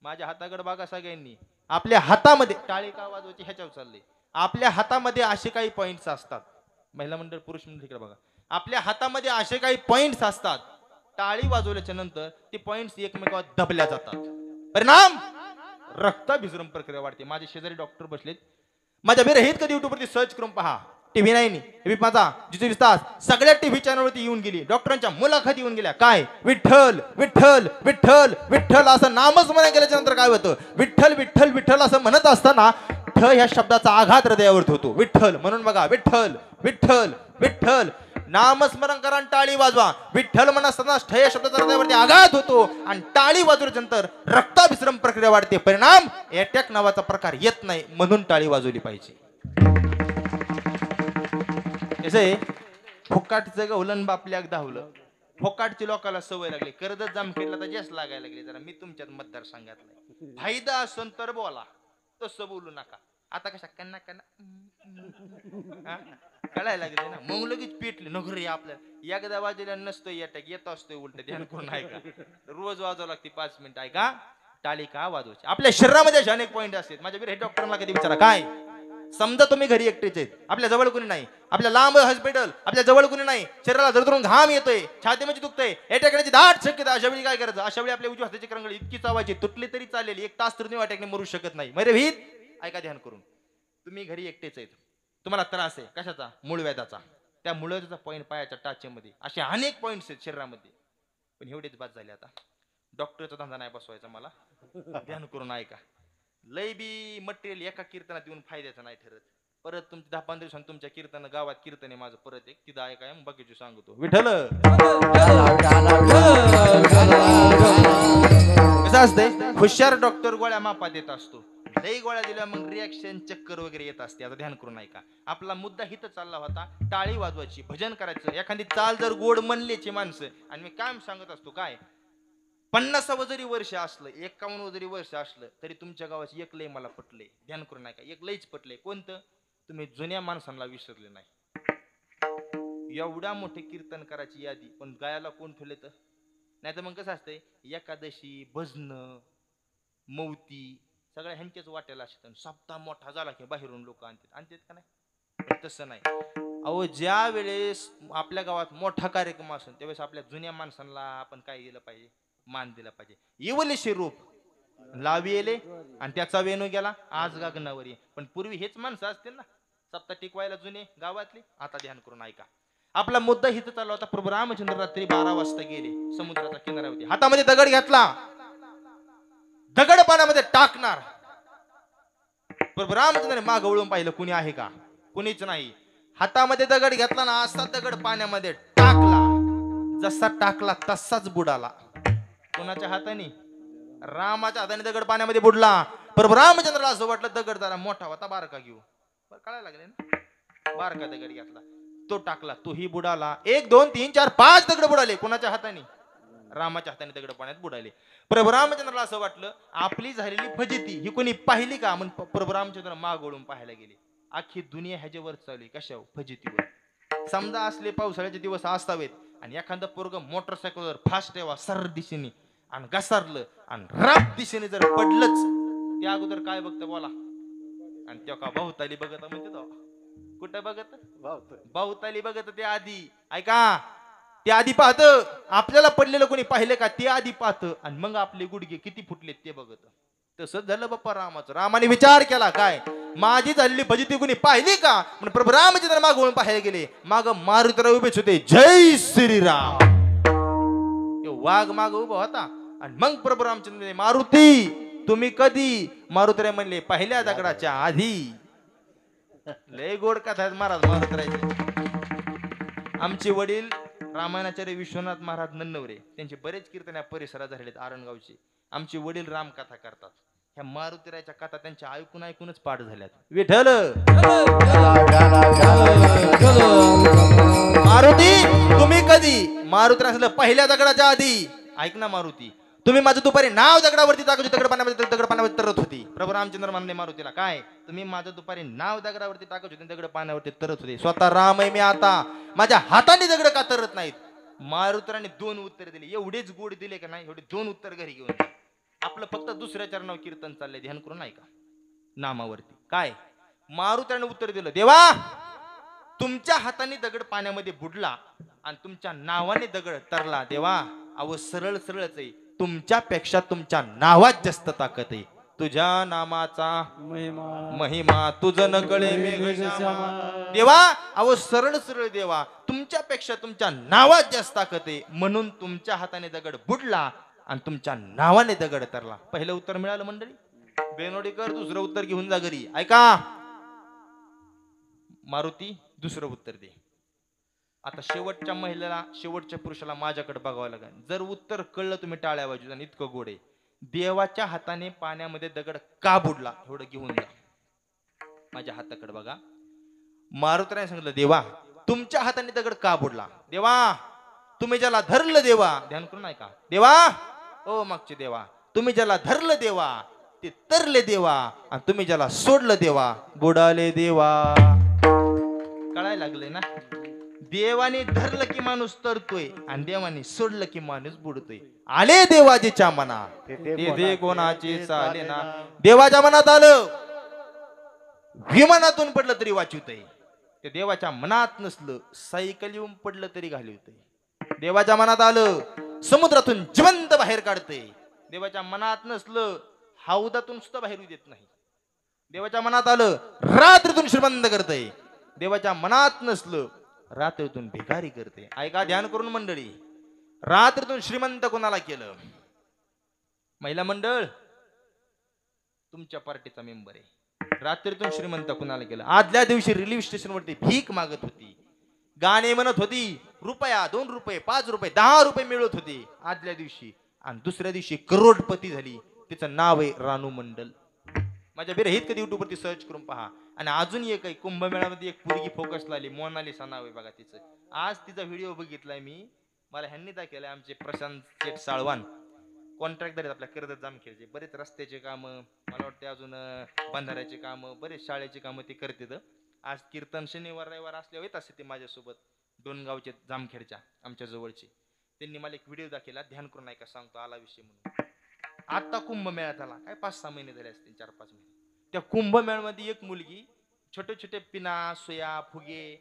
माझ्या हाताकडे बघा सगळ्यांनी. आपल्या हातामध्ये टाळी का वाजवायची ह्याच्यावर चालले. आपल्या हातामध्ये असे काही पॉइंट्स असतात. महिला मंडळ, पुरुष मंडळ इकडे बघा. आपल्या हातामध्ये असे काही पॉइंट्स असतात, टाळी वाजवल्याच्या नंतर ते पॉइंट्स एकमेकावर दबल्या जातात. परिणाम रक्ताभिसरण प्रक्रिया वाढते. माझे शेजारी डॉक्टर बसलेत, माझ्या विरहित कधी युट्यूबवरती सर्च करून पहा. टीव्ही 9, टीव्ही 5, जी 24 तास सगळ्या टीव्ही चॅनलवरती येऊन गेली. डॉक्टरांच्या मुलाखती येऊन गेल्या. काय विठ्ठल विठ्ठल विठ्ठल विठ्ठल असं नामस्मरण केल्याच्या नंतर काय होतं? विठ्ठल विठ्ठल विठ्ठल असं म्हणत असताना ठ ह्या शब्दाचा आघात हृदयावरती होतो. विठ्ठल म्हणून बघा, विठ्ठल विठ्ठल विठ्ठल नामस्मरण करा आणि टाळी वाजवा. विठ्ठल म्हणत असताना ठ या शब्दाचा हृदयावरती आघात होतो आणि टाळी वाजवल्याच्या नंतर रक्ताभिसरण प्रक्रिया वाढते. परिणाम अटॅक नावाचा प्रकार येत नाही, म्हणून टाळी वाजवली पाहिजे. फोकाटचं गवलन बापल्याक धावलं. फोकाटची लोकांना सवय लागली. कर्जत जामखेडला तर जास्त लागायला लागली. जरा मी तुमच्यात मतदारसंघातला फायदा असन तर बोला, तसं बोलू नका. आता कशा कन्ना कन्ना कळायला लागले ना, मग लगेच पेटली नोकरी. आपल्याला एकदा वाजलेला नसतो अटॅक, येत असतोय उलट. ध्यान करून ऐका, रोज वाजवावं लागते 5 मिनिट. ऐका, टाळी का वाजवायची? आपल्या शरीरामध्ये असे अनेक पॉईंट असतात. माझ्या विरहित डॉक्टरांना कधी विचारा, काय समजा तुम्ही घरी एकटेच आहेत, आपल्या जवळ कोणी नाही, आपल्या लांब हॉस्पिटल, आपल्या जवळ कोणी नाही, शरीराला जरदरून घाम येतोय, छातीमध्ये दुखतंय, अटॅक येण्याची दाट शक्यता. अशा वेळी काय करायचं? अशा वेळी आपल्या उजव्या हाताची करंगळी इतकी चावायची, तुटली तरी चालेल, 1 तास तर तुम्ही अटॅकने मरू शकत नाही. मरे भीत ऐका ध्यान करून. तुम्ही घरी एकटेच आहेत, तुम्हाला त्रास आहे कशाचा? मूळव्याधाचा. त्या मूळव्याधाचा पॉईंट पायाच्या टाचेमध्ये. असे अनेक पॉईंट्स आहेत शरीरामध्ये, पण एवढेच बाद झाले. आता डॉक्टरचा धंदा नाही बसवायचा मला, ध्यान करून ऐका. लय बी मटेरियल एका कीर्तनात येऊन फायद्याचं नाही ठरत. परत तुमच्या 10-15 दिवसांनी तुमच्या कीर्तन गावात कीर्तन आहे माझं परत एक, तिथं ऐकाय मग बाकीचे सांगतो. विठ्ठल कसं असतंय, हुशार डॉक्टर गोळ्या मापा देत असतो. लई गोळ्या दिल्या मग रिॲक्शन चक्कर वगैरे येत असते. आता ध्यान करून ऐका. आपला मुद्दा हिथं चालला होता, टाळी वाजवायची, भजन करायचं. एखादी चाल जर गोड म्हणल्याची माणसं, आणि मी काय सांगत असतो, काय 50 जरी वर्ष असलं, 51 जरी वर्ष असलं, तरी तुमच्या गावाची एक लय मला पटले. ध्यान करून ऐका, एक लयच पटले. कोणतं? तुम्ही जुन्या माणसांना विसरले नाही. एवढ्या मोठे कीर्तन करायची यादी, पण गायाला कोण ठेवले? तर नाही तर मग कसं असतंय, एकादशी, भजन, मौती सगळ्या ह्यांच्याच वाट्याला असतात. सप्ताह मोठा झाला की बाहेरून लोक आणतात का नाही? तसं नाही. अहो, ज्या वेळेस आपल्या गावात मोठा कार्यक्रम असेल त्यावेळेस आपल्या जुन्या माणसांना आपण काय दिलं पाहिजे? मान दिला पाहिजे. येवले रूप लावी येले आणि त्याचा वेणू गेला आज गगनावर ये. पण पूर्वी हेच माणसं असतील ना सप्ताह टिकवायला जुने गावातली. आता ध्यान करून ऐका. आपला मुद्दा हिथं चालला होता. प्रभू रामचंद्र रात्री 12 वाजता गेले समुद्राच्या किनाऱ्यावरती. हातामध्ये दगड घेतला, दगड पाण्यामध्ये टाकणार. प्रभू रामचंद्र मागं वळून पाहिलं, कुणी आहे का? कुणीच नाही. हातामध्ये दगड घेतला ना, असा दगड पाण्यामध्ये टाकला. जसा टाकला तसाच बुडाला. कोणाच्या हाताने? रामाच्या हाताने दगड पाण्यामध्ये बुडला. प्रभू रामचंद्राला असं वाटलं दगड जरा मोठा होता, बारका घेऊ. कळायला लागले ना? बारका दगड घेतला, तो टाकला, तोही बुडाला. 1 2 3 4 5 दगड बुडाले. कोणाच्या हाताने? रामाच्या हाताने दगड पाण्यात बुडाले. प्रभू रामचंद्राला असं वाटलं आपली झालेली फजिती ही कोणी पाहिली का? म्हणून प्रभू रामचंद्र माग वळून पाहायला गेले. अख्खी दुनिया ह्याच्यावर चालली. कशावर? फजितीवर. समजा असले पावसाळ्याचे दिवस असावेत आणि एखादं पोरग मोटरसायकलवर फास्ट यावा सर दिशेने आणि घसरलं आणि राप दिशेने जर पडलंच, त्या अगोदर काय बघतं बोला? आणि त्या का भाऊताली बघत म्हणते तो. कुठं बघत? भाऊताली बघत. ते आधी ऐका, ते आधी पाहत. आपल्याला पडलेलं कोणी पाहिलं का? ते आधी पाहत आणि मग आपले गुडघे किती फुटलेत ते बघत. तसंच झालं बाप्पा रामाचं. रामाने विचार केला, काय माझी झालेली फजिती कोणी पाहिली का? म्हणून प्रभू रामचंद्र माग वळून पाहायला गेले. माग मारुतीराव उभेच होते. जय श्रीराम. वाघ माग उभा होता आणि मग प्रभू रामचंद्र, मारुती तुम्ही कधी? मारुतीराव म्हणले, पहिल्या दगडाच्या आधी. लय गोड कथा आहेत महाराज मारुतीरावचे. आमचे वडील रामायणाचार्य विश्वनाथ महाराज नन्नवरे, त्यांचे बरेच कीर्तन या परिसरात झालेले आरणगावचे. आमचे वडील रामकथा करतात. ह्या मारुतीरावच्या कथा त्यांच्या ऐकून ऐकूनच पाठ झाल्यात. विठ्ठल मारुती तुम्ही कधी? मारुतीराव असलं पहिल्या दगडाच्या आधी. ऐक ना मारुती, तुम्ही माझं दुपारी नाव दगडावरती टाकायचे, दगड पाण्यामध्ये तरत होती. प्रभू रामचंद्र म्हणले मारुतीला, काय तुम्ही माझं दुपारी नाव दगडावरती टाकायचे, दगड पाण्यावरती तरत होते. स्वतः राम आहे मी, आता माझ्या हाताने दगड का तरत नाहीत? मारुतीराने 2 उत्तर दिले. एवढेच गोड दिले का नाही? एवढे 2 उत्तर घरी घेऊन. आपलं फक्त दुसऱ्या चरणावर कीर्तन चाललंय. ध्यान करून ऐका. नामावरती काय मारुतीराने उत्तर दिलं, देवा तुमच्या हाताने दगड पाण्यामध्ये बुडला आणि तुमच्या नावाने दगड तरला. देवा अहो सरळ सरळच आहे, तुमच्यापेक्षा तुमच्या नावात जास्त ताकद आहे. तुझ्या नामाचा महिमा महिमा तुझ न कळे मेघश्यामा. देवा अहो सरळ सरळ देवा, तुमच्यापेक्षा तुमच्या नावात जास्त ताकद आहे, म्हणून तुमच्या हाताने दगड बुडला आणि तुमच्या नावाने दगड तरला. पहिलं उत्तर मिळालं मंडळी. बेनोडीकर दुसरं उत्तर घेऊन जा घरी. ऐका मारुती, दुसरं उत्तर दे. आता शेवटच्या महिलेला, शेवटच्या पुरुषाला माझ्याकडे बघावं लागेल. जर उत्तर कळलं तुम्ही टाळ्या वाजू. आणि इतकं गोड आहे, देवाच्या हाताने पाण्यामध्ये दगड का बुडला एवढं घेऊन जा. माझ्या हाताकडे बघा. मारुतीने सांगितलं देवा तुमच्या हाताने दगड का बुडला. देवा तुम्ही ज्याला धरलं देवा, ध्यान करून ऐका. देवा ओ मागचे देवा, तुम्ही ज्याला धरलं देवा ते तरले देवा, आणि तुम्ही ज्याला सोडलं देवा बुडाले देवा. कळायला लागले ना. देवाने धरलं की माणूस तरतोय आणि देवाने सोडलं की माणूस बुडतोय. आले देवाजीच्या मना ते कोणाचे चाले ना. देवाच्या मनात आलं विमानातून पडलं तरी वाचवतंय. ते देवाच्या मनात नसलं सायकल येऊन पडलं तरी घालवतंय. देवाच्या मनात आलं समुद्रातून जिवंत बाहेर काढतंय. देवाच्या मनात नसलं हौदातून सुद्धा बाहेर येऊ देत नाही. देवाच्या मनात आलं रात्रीतून श्रीमंत करतंय. देवाच्या मनात नसलं रात्रीतून भिकारी करते. ऐका ध्यान करून मंडळी, रात्रीतून श्रीमंत कोणाला केलं. महिला मंडळ तुमच्या पार्टीचा मेंबर आहे. रात्रीतून श्रीमंत कोणाला केलं. आदल्या दिवशी रेल्वे स्टेशन वरती भीक मागत होती, गाणे म्हणत होती, रुपया 2 रुपये 5 रुपये 10 रुपये मिळत होते आदल्या दिवशी. आणि दुसऱ्या दिवशी करोडपती झाली. तिचं नाव आहे रानू मंडल. माझ्या बिरहित कधी युट्यूब वरती सर्च करून पहा. आणि अजून एक आहे कुंभमेळ्यामध्ये एक पोरगी फोकसला आली, मोनालिसा नाव आहे बघा तिचं. आज तिचा व्हिडिओ बघितलाय मी, मला ह्यांनी दाखवलाय. आमचे प्रशांत शेठ साळवान कॉन्ट्रॅक्टर आहेत आपल्या कर्जत जामखेडचे. बरेच रस्त्याचे कामं, मला वाटते अजून बंधाऱ्याचे कामं, बरेच शाळेचे कामं ते करतात. आज कीर्तन शनिवार रविवार असल्यावर येत असते ते माझ्यासोबत, डोनगावचे जामखेडच्या आमच्या जवळचे. त्यांनी मला एक व्हिडिओ दाखवला, ध्यान करून ऐका सांगतो आला विषय म्हणून. आता कुंभमेळा झाला काय 5-6 महिने झाले असतील, 4-5 महिने. त्या कुंभमेळ्यामध्ये एक मुलगी छोटे छोटे पिना सुया फुगे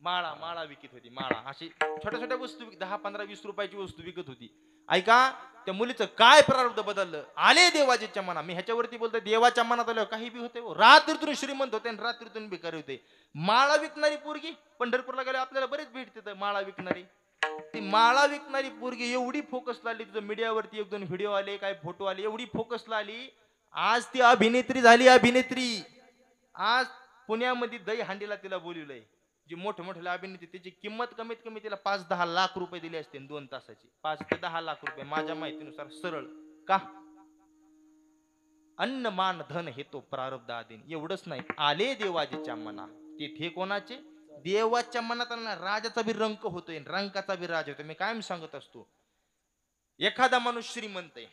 माळा माळा विकत होती. माळा अशी छोट्या छोट्या वस्तू 10-15-20 रुपयाची वस्तू विकत होती. ऐका त्या मुलीचं काय प्रारब्ध बदललं. आले देवाजीच्या मना. मी ह्याच्यावरती बोलतोय देवाच्या मनात आलं काही बी होते. रात्रीतून श्रीमंत होते आणि रात्रीतून भिकारी होते. माळा विकणारी पोरगी पंढरपूरला गेले आपल्याला बरेच भेटते माळा विकणारी. ती माळा विकणारी पोरगी एवढी फोकसला आली, तिचं मीडियावरती 1-2 व्हिडिओ आले, काय फोटो आले, एवढी फोकसला आली. आज ती अभिनेत्री झाली. अभिनेत्री आज पुण्यामध्ये दही हांडीला तिला बोलवलंय. जी मोठे मोठे अभिनेत्री त्याची किंमत कमीत कमी तिला 5-10 लाख रुपये दिले असते 2 तासाची. 5 ते 10 लाख रुपये माझ्या माहितीनुसार सरळ. का अन्न मान धन हे तो प्रारब्ध आधीन. एवढंच नाही, आले देवाजीच्या मना तिथे कोणाचे देवाच्या मनात. राजाचा बी रंक होतोय, रंकाचा बी राज होतोय. मी कायम सांगत असतो, एखादा माणूस श्रीमंत आहे,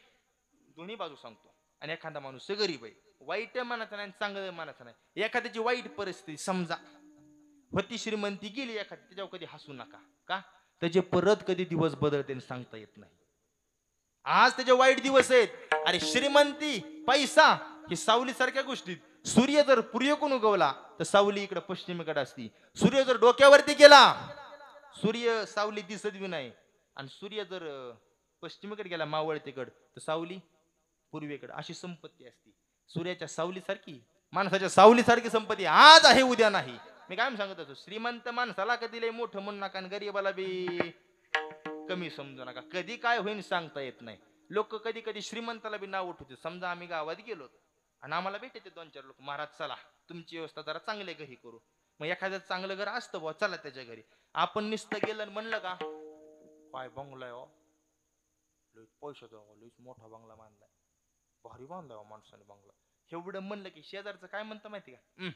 दोन्ही बाजू सांगतो, आणि एखादा माणूस गरीब आहे. वाईट मानाचा नाही, चांगलं मानाचा नाही. एखाद्याची वाईट परिस्थिती समजा होती, श्रीमंती गेली एखादी, त्याच्यावर कधी हसू नका. का त्याचे परत कधी दिवस बदलते सांगता येत नाही. आज त्याचे वाईट दिवस आहेत. अरे श्रीमंती पैसा ही सावली सारख्या गोष्टीत. सूर्य जर पूर्वेकडून उगवला तर सावली इकडे पश्चिमेकडे असती. सूर्य जर डोक्यावरती गेला सूर्य सावली दिसत बी नाही, आणि सूर्य जर पश्चिमेकडे गेला मावळतेकडे तर सावली पूर्वेकडे. अशी संपत्ती असती. सूर्याच्या सावली सारखी माणसाच्या सावली सारखी संपत्ती आज आहे उद्या नाही. मी काय सांगत असतो, श्रीमंत माणसाला कधी लय मोठं म्हणू नका आणि गरीबाला बी कमी समजू नका. कधी काय होईल सांगता येत नाही. लोक कधी कधी श्रीमंताला बी नाव उठवते. समजा आम्ही गावात गेलो आणि आम्हाला भेटायचे 2-4 लोक, महाराज चला तुमची व्यवस्था जरा चांगल्या घरी करू. मग एखाद्या चांगलं घर असतं बुवा, चला त्याच्या घरी. आपण नुसतं गेलं म्हणलं का काय बंगला आहे, पैशाचा मोठा बंगला बांधलाय, भारी बांधलाय माणसाने बंगला. एवढं म्हणलं की शेजारचं काय म्हणतं माहिती का,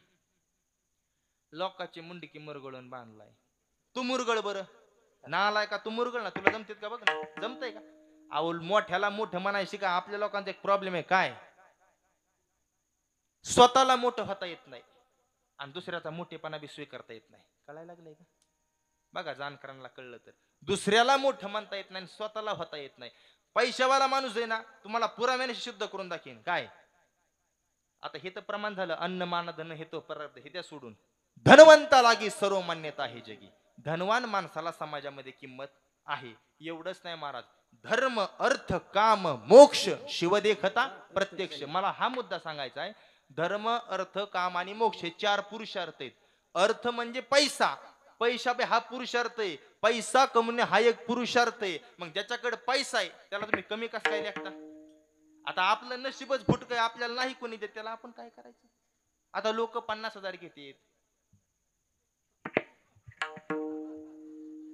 लोकांची मुंडकी मुरगळून बांधलाय. तू मुरगळ बरं, नालाय का तू मुरगळ ना, तुला जमतेत का बघ ना, जमतंय का. अहो मोठ्याला मोठं म्हणायची का. आपल्या लोकांचा एक प्रॉब्लेम आहे काय, स्वतःला मोठं होता येत नाही आणि दुसऱ्याचा मोठेपणा बी स्वीकारता येत नाही. कळायला लागलंय का बघा, जाणकारांना कळलं तर. दुसऱ्याला मोठं म्हणता येत नाही, स्वतःला होता येत नाही. पैशावाला माणूस आहे ना, तुम्हाला पुराव्याने सिद्ध करून दाखवेन. काय आता हे तर प्रमाण झालं, अन्न मान धन हे तो प्रारब्ध, हे त्या सोडून धनवंता लागी सर्व मान्यता आहे जगी. धनवान माणसाला समाजामध्ये किंमत आहे. एवढंच नाही महाराज, धर्म अर्थ काम मोक्ष शिव देखता प्रत्यक्ष. मला हा मुद्दा सांगायचा आहे. धर्म अर्थ काम आणि मोक्ष हे 4 पुरुषार्थ आहेत. अर्थ म्हणजे पैसा, पैसा हा पुरुषार्थ आहे. पैसा कमवणे हा एक पुरुषार्थ आहे. मग ज्याच्याकडे पैसा आहे त्याला तुम्ही कमी कसं काय लेखता? आता आपलं नशीबच फुटकं आहे, आपल्याला नाही कोणी देत, त्याला आपण काय करायचं? आता लोक 50,000 घेतात.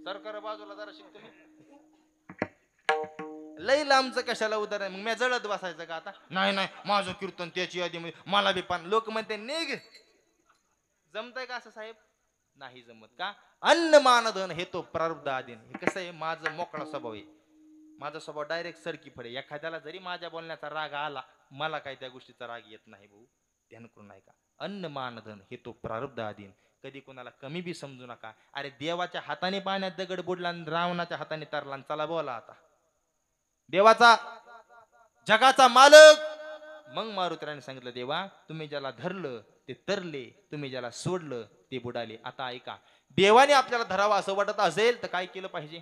सरकार बाजूला जरा शिकतो. लई लांबचं कशाला उदाहरण? मग मी जळत बसायचं का आता? नाही नाही माझं कीर्तन त्याची यादी मला बी पान. लोक म्हणते निघ. जमतंय का असं साहेब? नाही जमत. का? अन्न मानधन हे तो प्रारब्ध आधीन. हे कसं आहे, माझं मोकळा स्वभाव आहे. माझा स्वभाव डायरेक्ट सरकी फडे. एखाद्याला जरी माझ्या बोलण्याचा राग आला, मला काय त्या गोष्टीचा राग येत नाही भाऊ. ध्यान करून नाही का? अन्न मानधन हे तो प्रारब्ध आधीन. कधी कोणाला कमी बी समजू नका. अरे देवाच्या हाताने पाण्यात दगड बुडला आणि रावणाच्या हाताने तरला. चला बोला आता. देवाचा जगाचा मालक. मग मारुतीने सांगितलं, देवा तुम्ही ज्याला धरलं ते तरले, तुम्ही ज्याला सोडलं ते बुडाले. आता ऐका, देवाने आपल्याला धरावा असं वाटत असेल तर काय केलं पाहिजे?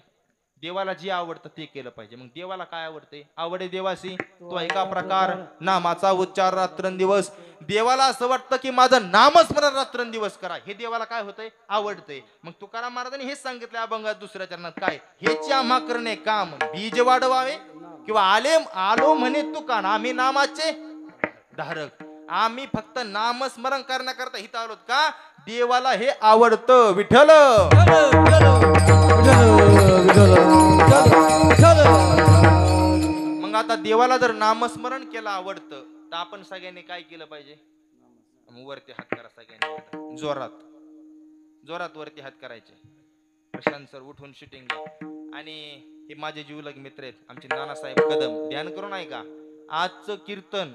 देवाला जे आवडतं ते केलं पाहिजे. मग देवाला काय आवडते? आवडे देवासी तो एका प्रकार नामाचा उच्चार रात्रंदिवस. देवाला असं वाटतं की माझं नामस्मरण रात्रंदिवस करा. हे देवाला काय होतंय? आवडतंय. मग तुकाराम महाराजांनी हेच सांगितलं अभंगात दुसऱ्या चरणात. काय? हेच आम्हा करणे काम बीज वाढवावे किंवा आलो म्हणे तुका आम्ही नामाचे धारक. आम्ही फक्त नामस्मरण करण्याकरता हित आलोत का? देवाला हे आवडतं. विठ्ठल मग आता देवाला जर नामस्मरण केलं आवडतं तर आपण सगळ्यांनी काय केलं पाहिजे? वरती हात करा सगळ्यांनी, जोरात जोरात वरती हात करायचे. प्रशांत सर उठून शूटिंग. आणि हे माझे जीवलग मित्र आहेत आमचे नानासाहेब कदम. ध्यान करून ऐका. आजचं कीर्तन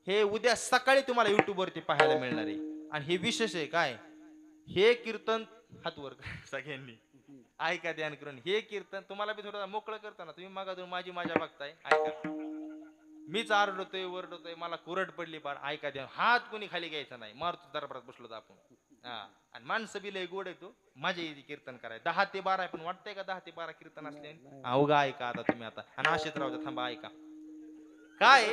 हे उद्या सकाळी तुम्हाला युट्यूब वरती पाहायला मिळणार आहे. आणि हे विशेष आहे काय? हे कीर्तन हातवर सगळ्यांनी ऐका ध्यान करून. हे कीर्तन तुम्हाला बी थोडं मोकळं करताना तुम्ही मागातून माझी बघताय. ऐका, मीच आरडतोय वरडतोय, मला कुरड पडली पार. ऐका ध्यान. हात कोणी खाली घ्यायचा नाही. मारुती दरबारात बसलो आपण. हा, आणि माणसं बी लय गोड येतो. माझ्या इथे कीर्तन कराय 10 ते 12 आहे. पण वाटतंय का 10 ते 12 कीर्तन असले? अवघा ऐका आता तुम्ही आता. आणि असेच राहू द्या. थांबा ऐका. काय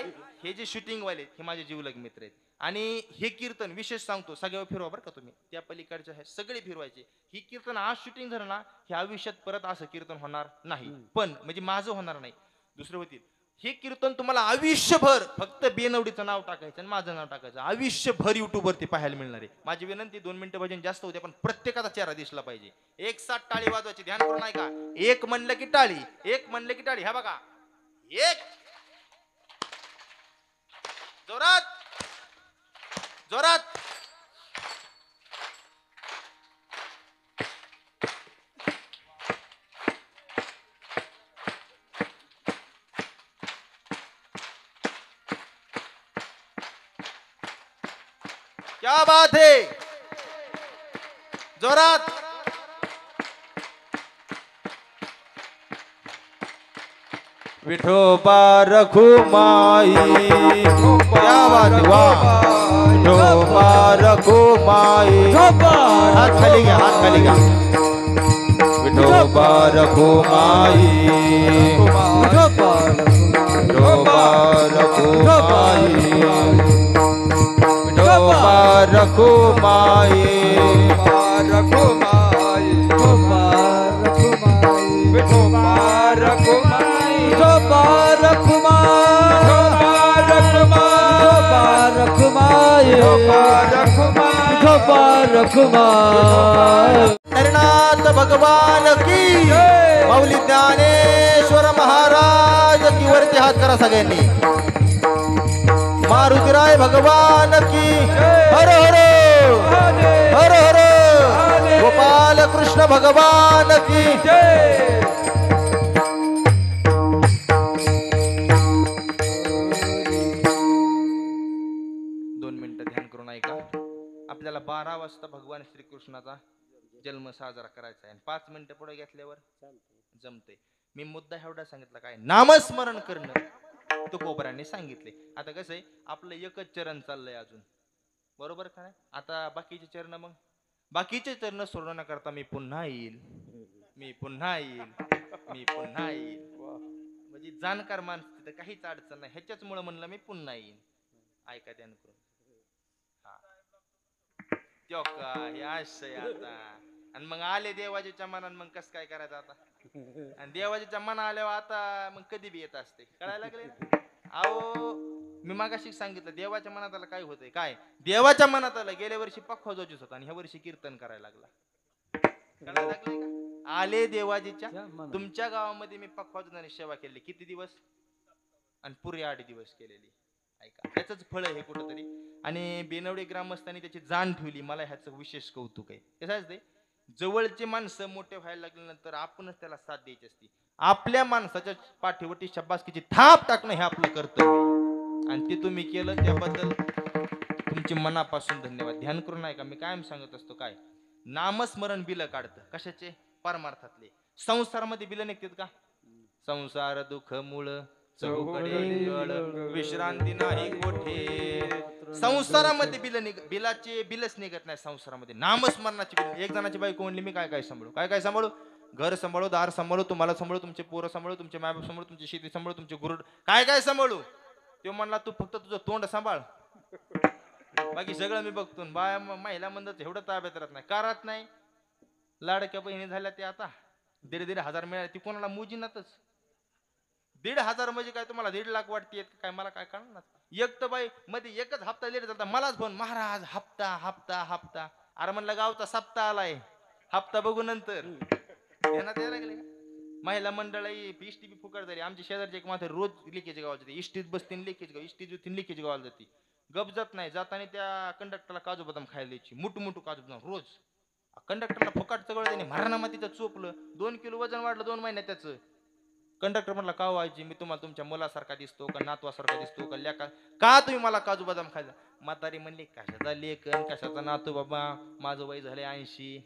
हे जे शूटिंग वाले हे माझे जीवलग मित्र आहेत. आणि हे कीर्तन विशेष सांगतो, सगळ्यावर फिरवा बरं का तुम्ही. त्या पलीकडचे आहे सगळे फिरवायचे. ही कीर्तन आज शूटिंग झालं ना, हे आयुष्यात परत असं कीर्तन होणार नाही. पण म्हणजे माझं होणार नाही, दुसरं होतील. हे कीर्तन तुम्हाला आयुष्यभर फक्त बेनवडीचं नाव टाकायचं आणि माझं नाव टाकायचं. आयुष्यभर युट्यूब वरती पाहायला मिळणार आहे. माझी विनंती 2 मिनिटं भजन जास्त होते पण प्रत्येकाचा चेहरा दिसला पाहिजे. एक साथ टाळी वाजवायची. ध्यान करून ऐका. एक म्हणलं की टाळी, एक म्हणलं की टाळी. हा बघा, एक जोरात जोरात. क्या बात है, जोरात. विठोबा रखुमाई. क्या बात है, वाह. विठोबा रखुमाई. हात खाली घ्या, हात खाली घ्या. विठोबा रखुमाई. विठोबा रखुमाई. विठोबा रखुमाई. हरिनाथ भगवान की. माऊली ज्ञानेश्वर महाराज की. वरती हात करा सगळ्यांनी. मारुतीराय भगवान की. हर हर हर हर. गोपाल कृष्ण भगवान की. 2 मिनिटं ध्यान करून ऐका. आपल्याला 12 वाजता भगवान श्रीकृष्णाचा जन्म साजरा करायचा आहे. 5 मिनिटं पुढे घेतल्यावर जमते. मी मुद्दा एवढा सांगितला काय? नामस्मरण करणं तुकोबरांनी सांगितले. आता कसं आहे, आपलं एकच चरण चाललंय अजून, बरोबर का नाही? आता बाकीचे चरण, मग बाकीचे चरण सोडवण्याकरता मी पुन्हा येईल, मी पुन्हा येईल, मी पुन्हा येईल. म्हणजे जाणकार माणूस तिथं काहीच अडचण नाही, ह्याच्याच मुळे म्हणलं मी पुन्हा येईन. ऐका ध्यान करून. हा त्यो का हे आशय आता. आणि मग आले देवाजीच्या मनात, मग कस काय करायचं आता. आणि देवाजीच्या मना आल्यावर आता मग कधी बी येत असते, कळायला लागले ना. अहो मी मागाशी सांगितलं देवाच्या मनात आलं काय होतंय, काय देवाच्या मनात आलं. गेल्या वर्षी पक्खा जोजीच होता आणि ह्या वर्षी कीर्तन करायला लागला. कळायला लागले का. आले देवाजीच्या. तुमच्या गावामध्ये मी पक्वाजनाने सेवा केली किती दिवस, आणि पुरे 8 दिवस केलेली. ऐका त्याच फळ हे कुठंतरी. आणि बेनवडे ग्रामस्थांनी त्याची जाण ठेवली, मला ह्याचं विशेष कौतुक आहे. कसं ते जवळचे माणसं मोठे व्हायला लागल्यानंतर आपणच त्याला साथ द्यायची असते. आपल्या माणसाच्या पाठीवरती शब्बासकीची थाप टाकणं हे आपलं कर्तव्य आहे. आणि ते तुम्ही केलं त्याबद्दल तुमचे मनापासून धन्यवाद. ध्यान करून ऐका, मी कायम सांगत असतो काय, नामस्मरण बिल काढतं. कशाचे, परमार्थातले. संसारामध्ये बिल निघतात का. संसार दुःख मूळ चौकडे गळ, विश्रांती नाही कोठे. संसारामध्ये बिलाचे बिलच निघत नाही संसारामध्ये. नामस्मरणाची बिल. एक जणाची बायको म्हणली मी काय काय सांभाळू, काय काय सांभाळू, घर सांभाळू, दार सांभाळू, तुम्हाला सांभाळू, तुमचे पोरं सांभाळू, तुमचे मायबाप सांभाळू, तुमची शेती सांभाळू, तुमचे गुरुड, काय काय सांभाळू. तो म्हणला तू फक्त तुझं तोंड सांभाळ, बाकी सगळं मी बघतो. बाया महिला मंदच एवढं ताब्यात राहत नाही, का राहत नाही. लाडक्या बहिणी झाल्या ते आता 1.5 हजार मिळाले, ती कोणाला मुजीनातच. 1.5 म्हणजे काय तुम्हाला 1.5 लाख वाटते काय, मला काय कळणार. एक तर बाई मध्ये एकच हप्ता लेट झाला, मलाच फोन, महाराज हप्ता हप्ता हप्ता. अरे म्हणलं गावचा सप्ताह आलाय, हप्ता बघू नंतर. ध्यानात यायला लागले का. महिला मंडळ इष्टी बी फुकट झाली. आमच्या शेजारचे एक मात्र रोज लिकेज गावाला जाते, इष्टीत बसतीन लिकेज गाव, इष्टीत जुतीन लिकेज गावाला जाते. गप जात नाही, जाताना त्या कंडक्टरला काजू बदाम खायला द्यायची, मुठू काजू बदाम रोज. कंडक्टरला फुकट सगळं त्याने मारणा मातीचं चोपलं. 2 किलो वजन वाढलं 2 महिन्यात त्याचं. कंडक्टर म्हणला का व्हायची, मी तुम्हाला तुमच्या मुलासारखा दिसतो का, नातवासारखा दिसतो का, लेका का तुम्ही मला काजू बदाम खायला. म्हातारी म्हणली कशाचा लेकन कशाचा नातू बाबा, माझं वय झाले 80,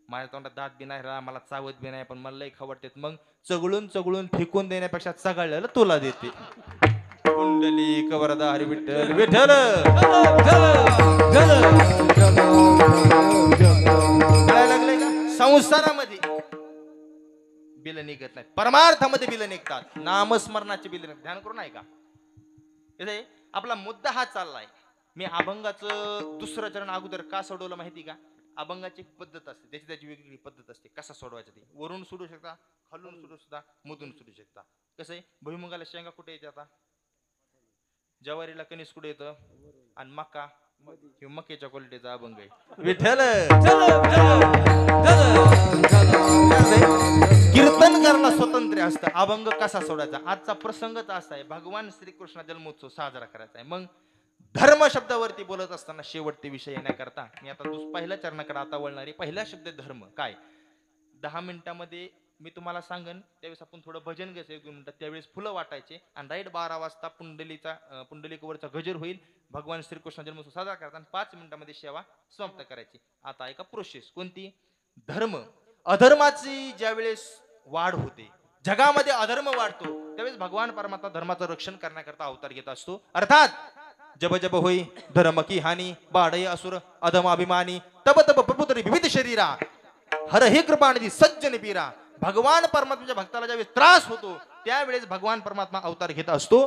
माझ्या तोंडात दात बी नाही राहा, मला चावत बी नाही, पण मला लई खवडतेत. मग चगळून फेकून देण्यापेक्षा चगळलेलं तुला देते. कुंडली कवरदा हरी विठ्ठल विठ्ठल. लागले का. संसारामध्ये बिल निघत नाही, परमार्थामध्ये बिल निघतात, नामस्मरणाचे बिल निघतात. ध्यान करून ऐका. आपला मुद्दा हा चाललाय. मी अभंगाचं 2रं चरण अगोदर का सोडवलं माहिती का. अभंगाची पद्धत असते, त्याची त्याची वेगवेगळी पद्धत असते कसा सोडवायचं ते. वरून सोडू शकता, खालून सोडू शकता, मधून सोडू शकता. कसं आहे, भुईमुगाला शेंगा कुठे येते आता, ज्वारीला कणीस कुठे येतं, आणि मका किंवा मक्याच्या क्वालिटीचा अभंग आहे. विठ्ठल कीर्तन करणं स्वतंत्र असतं, अभंग कसा सोडायचा. आजचा प्रसंगच असा आहे, भगवान श्रीकृष्ण जन्मोत्सव साजरा करायचा आहे. मग धर्म शब्दावरती बोलत असताना शेवटचे विषय येण्याकरता मी आता पहिल्या चरणाकडे आता वळणारी. पहिला शब्द धर्म काय. 10 मिनिटामध्ये मी तुम्हाला सांगन, त्यावेळेस आपण थोडं भजन घ्यायचं 1-2 मिनिटात, त्यावेळेस फुलं वाटायचे आणि राईट 12 वाजता पुंडलिकवरचा गजर होईल. भगवान श्रीकृष्ण जन्मोत्सव साजरा करतात आणि 5 मिनिटांमध्ये सेवा समाप्त करायची. आता ऐका प्रोसेस कोणती. धर्म. अधर्माची ज्यावेळेस वाढ होते, जगामध्ये अधर्म वाढतो, त्यावेळेस भगवान परमात्मा धर्माचं रक्षण करण्याकरता अवतार घेत असतो. अर्थात जब जब होई धर्म की हानी, बाढय असुर अधम अभिमानी, तब तब प्रभुतरी विविध शरीरा, हर हे कृपानिधी सज्जन पीरा. भगवान परमात्म्याच्या भक्ताला ज्यावेळेस त्रास होतो, त्यावेळेस भगवान परमात्मा अवतार घेत असतो.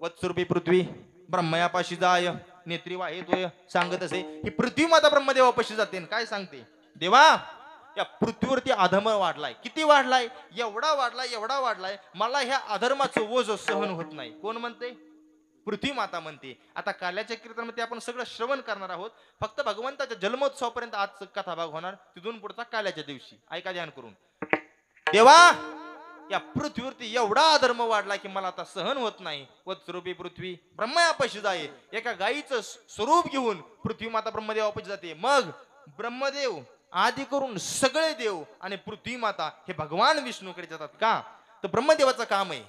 वत्सरूपी पृथ्वी ब्रह्मयापाशी जाय, नेत्री वाहे तोय. सांगत असे ही पृथ्वी माता ब्रह्मदेवापाशी जाते. काय सांगते, देवा या पृथ्वीवरती अधर्म वाढलाय. किती वाढलाय, एवढा वाढलाय, मला ह्या अधर्माचं ओझ सहन होत नाही. कोण म्हणते, पृथ्वी माता म्हणते. आता काल्याच्या कीर्तनामध्ये आपण सगळं श्रवण करणार आहोत. फक्त भगवंताच्या जन्मोत्सवापर्यंत आज कथा भाग होणार, तिथून पुढचा काल्याच्या दिवशी. ऐका ध्यान करून. देवा या पृथ्वीवरती एवढा अधर्म वाढला की मला आता सहन होत नाही. वत्सरूपी पृथ्वी ब्रह्मयापाशी जाये. एका गायीचं स्वरूप घेऊन पृथ्वी माता ब्रह्मदेवापाशी जाते. मग ब्रह्मदेव आदी करून सगळे देव आणि पृथ्वी माता हे भगवान विष्णूकडे जातात. का तर ब्रह्मदेवाचं काम आहे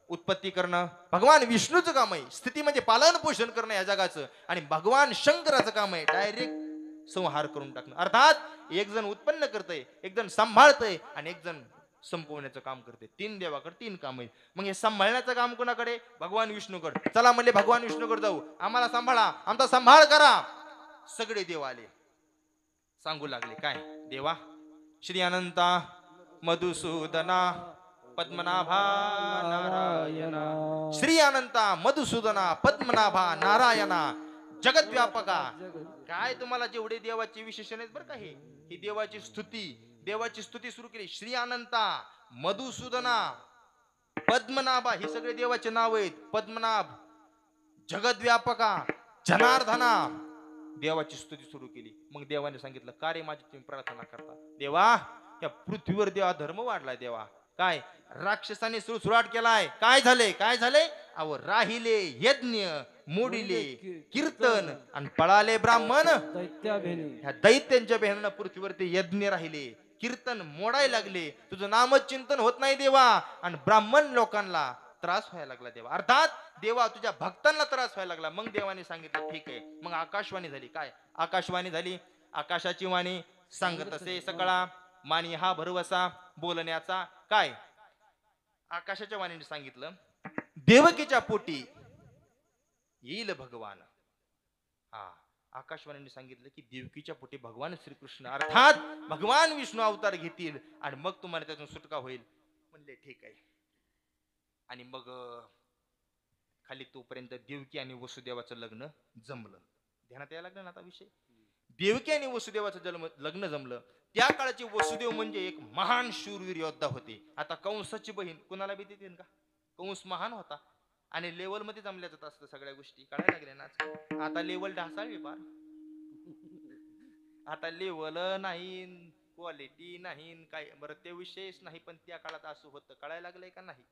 उत्पत्ती करणं, भगवान विष्णूचं काम आहे स्थिती म्हणजे पालन पोषण करणं या जगाचं, आणि भगवान शंकराचं काम आहे डायरेक्ट संहार करून टाकणं. अर्थात एक जण उत्पन्न करतय, एक जण सांभाळतय आणि एक जण संपवण्याचं काम करते. 3 देवाकडे 3 काम आहेत. मग हे सांभाळण्याचं काम कोणाकडे, भगवान विष्णूकडे. चला म्हणले भगवान विष्णूकडे जाऊ, आम्हाला सांभाळा, आमचा सांभाळ करा. सगळे देव आले, सांगू लागले काय, देवा श्री अनंता मधुसूदना पद्मनाभा नारायणा. नारायणा. श्री अनंता मधुसूदना पद्मनाभा नारायणा जगत व्यापका. काय तुम्हाला जेवढे देवाचे विशेषण आहेत बरं का, ही देवाची स्तुती सुरू केली. श्री अनंता, मधुसूदना, पद्मनाभा, ही सगळे देवाचे नाव आहेत. पद्मनाभ, जगत व्यापका, जनार्दना, देवाची स्तुती सुरू केली. मग देवाने सांगितलं, का रे माझी तुम्ही प्रार्थना करता? देवा, या पृथ्वीवर देवा धर्म वाढलाय. देवा काय राक्षसाने सुळसुळाट केलाय. काय झाले अहो राहिले यज्ञ, मोडिले कीर्तन आणि पळाले ब्राह्मण. दैत्याभिनी. ह्या दैत्यांच्या बहिणीनं पृथ्वीवरती यज्ञ राहिले, कीर्तन मोडायला लागले. तुझं नामच चिंतन होत नाही देवा, आणि ब्राह्मण लोकांना त्रास व्हायला लागला. देवा अर्थात देवा तुझ्या भक्तांना त्रास व्हायला लागला. मग देवाने सांगितलं ठीक आहे. मग आकाशवाणी झाली. काय आकाशवाणी झाली? आकाशाची वाणी सांगत असे सकळा, मानी हा भरवसा बोलण्याचा. काय आकाशाच्या वाणीने सांगितलं, देवकीच्या पोटी येईल भगवान. हा आकाशवाणीने सांगितलं की देवकीच्या पोटी भगवान श्रीकृष्ण अर्थात भगवान विष्णू अवतार घेतील आणि मग तुम्हाला त्यातून सुटका होईल. म्हणले ठीक आहे. आणि मग खाली तोपर्यंत देवकी आणि वसुदेवाचं लग्न जमलं. ध्यानात यायला लागलं ना आता विषय. देवकी आणि वसुदेवाचं लग्न जमलं. त्या काळाचे वसुदेव म्हणजे एक महान शूरवीर योद्धा होते. आता कंसाची बहीण कुणाला बी देतील का? कंस महान होता आणि लेवल मध्ये जमल्या जात असतं सगळ्या गोष्टी. कळायला लागल्या ना आता लेवल ढासाळली पार. आता लेवल नाही, क्वालिटी नाही, काय बरं ते विषयच नाही. पण त्या काळात असं होतं. कळायला लागलंय का नाही?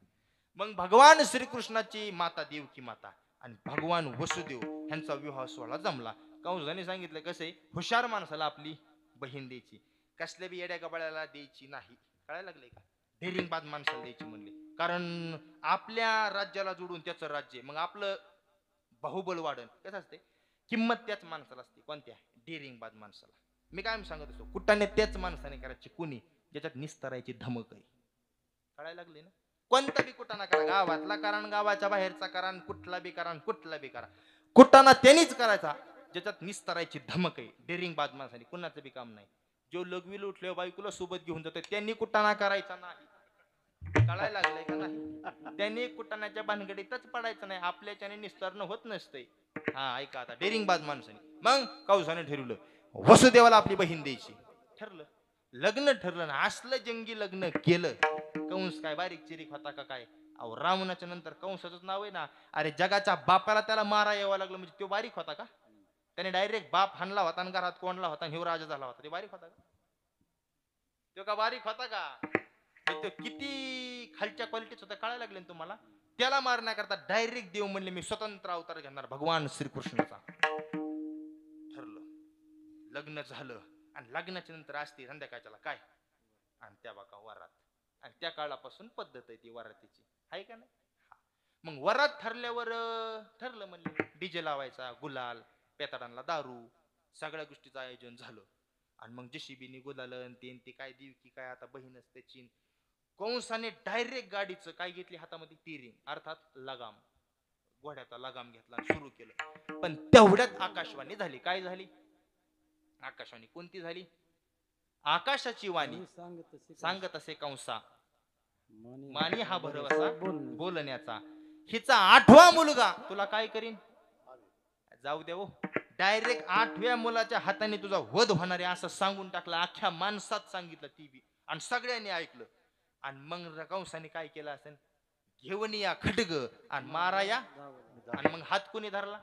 मग भगवान श्रीकृष्णाची माता देवकी माता आणि भगवान वसुदेव यांचा विवाह सोहळा जमला. कंसाने सांगितलं कसं हुशार माणसाला आपली बहीण द्यायची, कसल्या बी येड्या गबाळ्याला द्यायची नाही. कळायला लागलंय का? डेरिंगबाज माणसाला द्यायची म्हणले. कारण आपल्या राज्याला जोडून त्याचं राज्य, मग आपलं बाहुबल वाढन. कसं असते किंमत त्याच माणसाला असते. कोणत्या? डेरिंगबाज माणसाला. मी काय सांगत असतो, कुठाने त्याच माणसाने करायची कुणी ज्याच्यात निस्तरायची धमक आहे. कळायला लागले ना? कोणता बी कुटाणा करा, गावातला कारण गावाच्या बाहेरचा करा, कुठला बी करा, कुटाणा त्यांनीच करायचा ज्याच्यात निस्तरायची धमक आहे. डेरिंगबाज माणसाने कुणाचं बी काम नाही. जो लघवील उठले बायकोला सोबत घेऊन जातो त्यांनी कुटाणा करायचा नाही. कळायला लागलंय का नाही? त्यांनी कुटाण्याच्या भानगडीतच पडायचं नाही. आपल्याच्याने निस्तरण होत नसते. हा ऐका आता, डेरिंगबाज माणसाने. मग कंसाने ठरवलं वसुदेवाला आपली बहीण द्यायची. ठरलं, लग्न ठरलं ना. असलं जंगी लग्न केलं. कंस काय बारीक चिरीक होता का काय? अहो रावणाच्या नंतर कंसाचंच नाव आहे ना. अरे जगाच्या बापाला त्याला मारा यावं लागलं म्हणजे तो बारीक होता का? त्याने डायरेक्ट बाप हाणला होता आणि घरात कोणला होता आणि ह्यो राजा झाला होता. ते बारीक होता का? तो का बारीक होता का? तो किती खालच्या क्वालिटीच होता. कळायला लागले तुम्हाला? त्याला मारण्याकरता डायरेक्ट देव म्हणले मी स्वतंत्र अवतार घेणार भगवान श्रीकृष्णाचा. ठरलं, लग्न झालं आणि लग्नाच्या नंतर असते संध्याकाळच्याला काय आणि त्या बाका वरात. आणि त्या काळापासून पद्धत आहे ती वरातीची, आहे का नाही? मग वरात ठरल्यावर ठरलं म्हणले डीजे लावायचा, गुलाल, पेताडांना दारू, सगळ्या गोष्टीचं आयोजन झालं. आणि मग जशीबीनी गुलालन ते काय देवकी काय आता बहीणच त्याची. कंसाने डायरेक्ट गाडीचं काय घेतली हातामध्ये? टिरिंग अर्थात लगाम, घोड्याचा लगाम घेतला आणि सुरू केलं. पण तेवढ्यात आकाशवाणी झाली. काय झाली? आकाशवाणी कोणती झाली? आकाशाची वाणी सांगत असे कंसा, मानी हा भरवसा बोलण्याचा. हिचा 8वा मुलगा तुला काय करीन? जाऊ दे. डायरेक्ट 8व्या मुलाच्या हाताने तुझा वध होणार आहे असं सांगून टाकलं. अख्ख्या माणसात सांगितलं टीव्ही आणि सगळ्यांनी ऐकलं. आणि मग कंसाने काय केलं असेल? घेऊन या खडग आणि मारा या. आणि मग हात कोणी धरला?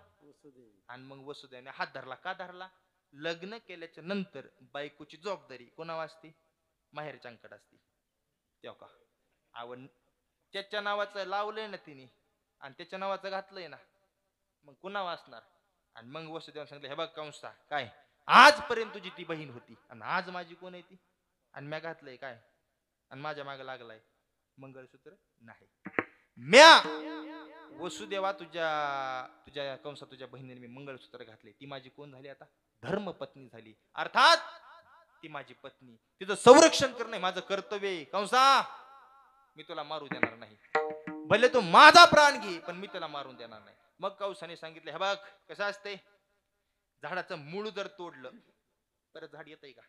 आणि मग वसुदेवाने हात धरला. का धरला? लग्न केल्याच्या नंतर बायकोची जबाबदारी कोणावर असते? माहेरच्यांकडे असते. तेव्हा का आवड त्याच्या नावाचं लावलंय ना तिने आणि त्याच्या नावाचं घातलंय ना, मग कुणावर असणार? आणि मग वसुदेवाने सांगितलं हे बघ कंसा, काय आजपर्यंत तुझी ती बहीण होती आणि आज माझी कोण आहे ती? आणि म्या घातलंय काय आणि माझ्या मागे लागलाय मंगळसूत्र नाही. म्या वसुदेवा तुझ्या कंसा तुझ्या बहिणीने मी मंगळसूत्र घातले. ती माझी कोण झाली आता? धर्मपत्नी झाली. अर्थात ती माझी पत्नी. तिचं संरक्षण करणं माझं कर्तव्य आहे. कंसा मी तुला मारू देणार नाही. भले तू माझा प्राण घे पण मी तुला मारून देणार नाही. मग कंसाने सांगितलं हे बघ कसं असते, झाडाचं मूळ जर तोडलं परत झाड येतंय का?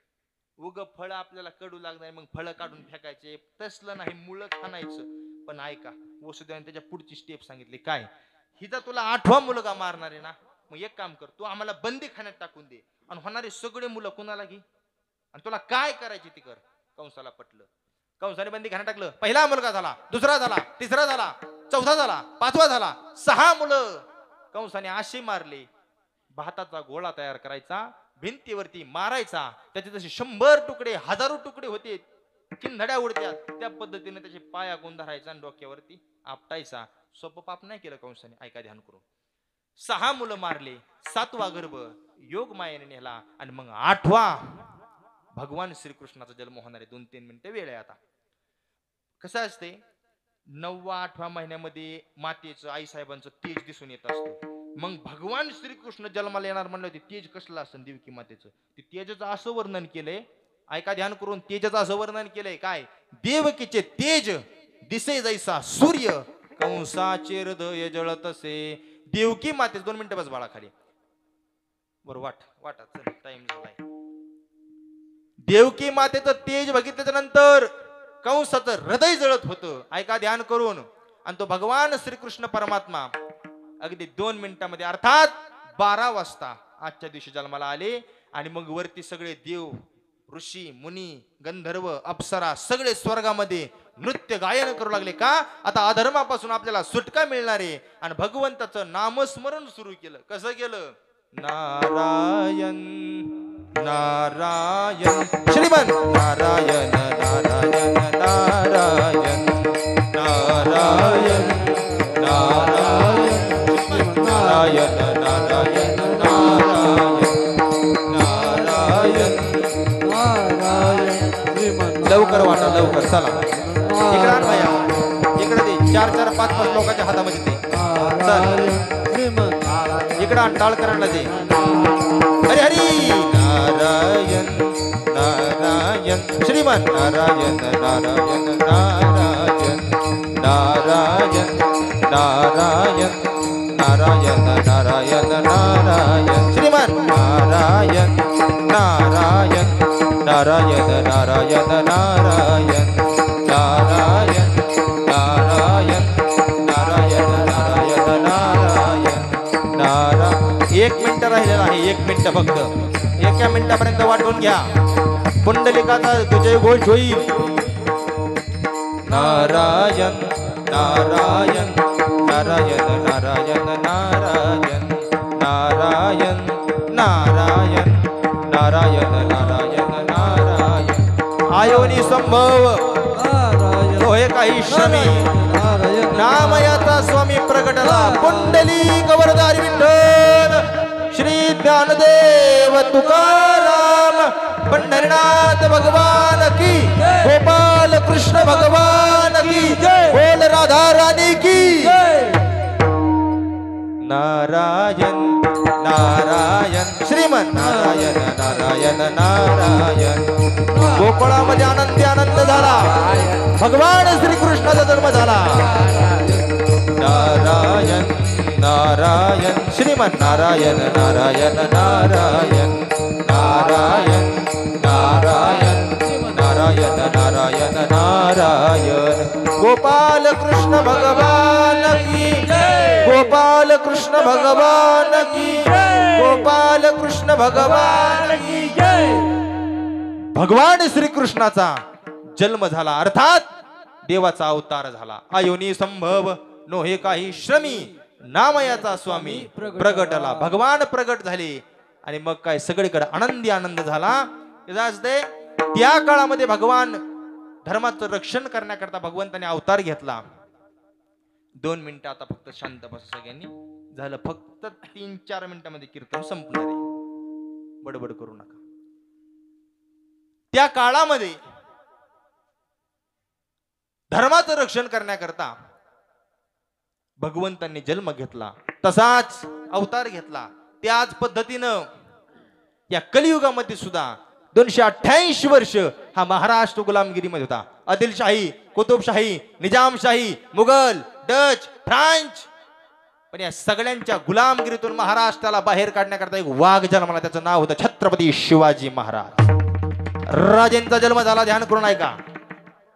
उग फळ आपल्याला कडू लागणार मग फळं काढून फेकायचे तसलं नाही मुळं खाणायचं. पण ऐका वसुदेवाने त्याच्या पुढची स्टेप सांगितली काय, हिचा तुला 8वा मुलगा मारणार आहे ना, मग एक काम कर, तू आम्हाला बंदी खाण्यात टाकून दे आणि होणारे सगळे मुलं कुणाला घे आणि तुला काय करायचे ते कर. कंसाला पटलं. कंसाने बंदी खाण्यात टाकलं. पहिला मुलगा झाला, दुसरा झाला, तिसरा झाला, चौथा झाला, 5वा झाला, 6 मुलं कंसाने असे मारले. भाताचा गोळा तयार करायचा, भिंतीवरती मारायचा, त्याचे जसे 100 तुकडे 1000 तुकडे होते, चिंधड्या उडत्यात त्या पद्धतीने त्याचे पाया धरायचा आणि डोक्यावरती आपटायचा. सोपं पाप नाही केलं कंसाने. ऐका ध्यान करून. 6 मुलं मारले, 7वा गर्भ योग मायेने नेला आणि मग 8वा भगवान श्रीकृष्णाचा जन्म होणार आहे. 2-3 मिनिटं वेळ आहे. आता कसं असते 9व्या 8व्या महिन्यामध्ये मातेचं आईसाहेबांचं तेज दिसून येत असतं. मग भगवान श्रीकृष्ण जन्माला येणार म्हणलं ते तेज कसलं असतं देवकी मातेचं, ते तेजाचं असं वर्णन केलंय. ऐका ध्यान करून. तेजाचं असं वर्णन केलंय काय, देवकीचे तेज दिसे जैसा सूर्य, कंसाचे हृदय जळतसे. देवकी मातेच 2 मिनिटं बस बाळा खाली. बरं वाटा चल टाइम झालाय. देवकी मातेचं तेज बघितल्याच्या नंतर कंसाचं हृदय जळत होतं. ऐका ध्यान करून. आणि तो भगवान श्रीकृष्ण परमात्मा अगदी 2 मिनिटांमध्ये अर्थात 12 वाजता आजच्या दिवशी जन्माला आले. आणि मग वरती सगळे देव ऋषी मुनी गंधर्व अप्सरा सगळे स्वर्गामध्ये नृत्य गायन करू लागले. का, आता अधर्मापासून आपल्याला सुटका मिळणार आहे. आणि भगवंताचं नामस्मरण सुरू केलं. कसं केलं, नारायण नारायण श्रीमन नारायण नारायण नारायण नारायण नारायण नारायण नारायण नारायण नारायण. लवकर वाटा लवकर चला. इकडे आण भैया, इकडे दे. 4-4-5-5 लोकांच्या हातामध्ये ते चल. इकडे आण टाळकरांना दे. हरी हरी नारायण नारायण श्रीमान नारायण नारायण नारायण नारायण नारायण नारायण नारायण नारायण श्रीमान नारायण नारायण नारायण नारायण नारायण नारायण नारायण नारायण नारायण नारायण नारायण. 1 मिनिट राहिलेला आहे. 1 मिनिट फक्त. 1 मिनिटापर्यंत वाटून घ्या. पुंडलिकाचा तुझे घोष होईल. नारायण नारायण नारायण नारायण नारायण नारायण नारायण नारायण नारायण नारायण. आयोनी संभव होय काही श्रमी, नामयाचा स्वामी प्रगटला. पुंडलिक वरदारी विठ्ठल श्री ज्ञानदेव तुकाराम पंढरीनाथ भगवान की, गोपाल कृष्ण भगवान की, बोल राधा रानी की. नारायण नारायण श्रीमन नारायण नारायण नारायण. गोकुळामध्ये आनंदी आनंद झाला. भगवान श्रीकृष्णाचा जन्म झाला. नारायण नारायण श्रीमन नारायण नारायण नारायण नारायण नारायण नारायण नारायण नारायण. गोपाल कृष्ण भगवान की, गोपाल कृष्ण भगवान की, गोपाल कृष्ण भगवान की. भगवान श्रीकृष्णाचा जन्म झाला अर्थात देवाचा अवतार झाला. आयोनी संभव नोहे काही श्रमी, नामयाचा स्वामी प्रगटला. भगवान प्रगट झाले आणि मग काय सगळीकडे आनंदी आनंद झाला. त्या काळामध्ये भगवान धर्माचं रक्षण करण्याकरता भगवंताने अवतार घेतला. 2 मिनिटं आता फक्त शांत बसा सगळ्यांनी. झालं फक्त 3-4 मिनिटांमध्ये कीर्तन संपणार आहे. बडबड करू नका. त्या काळामध्ये धर्माचं रक्षण करण्याकरता भगवंतांनी जन्म घेतला, तसाच अवतार घेतला. त्याच पद्धतीनं या कलियुगामध्ये सुद्धा 288 वर्ष हा महाराष्ट्र गुलामगिरीमध्ये होता. Adilshahi, Qutubshahi, Nizamshahi, Mughal, Dutch, French. पण या सगळ्यांच्या गुलामगिरीतून महाराष्ट्राला बाहेर काढण्याकरता एक वाघ जन्माला. त्याचं नाव होतं छत्रपती शिवाजी महाराज. राजेंचा जन्म झाला, ध्यान करून ऐका.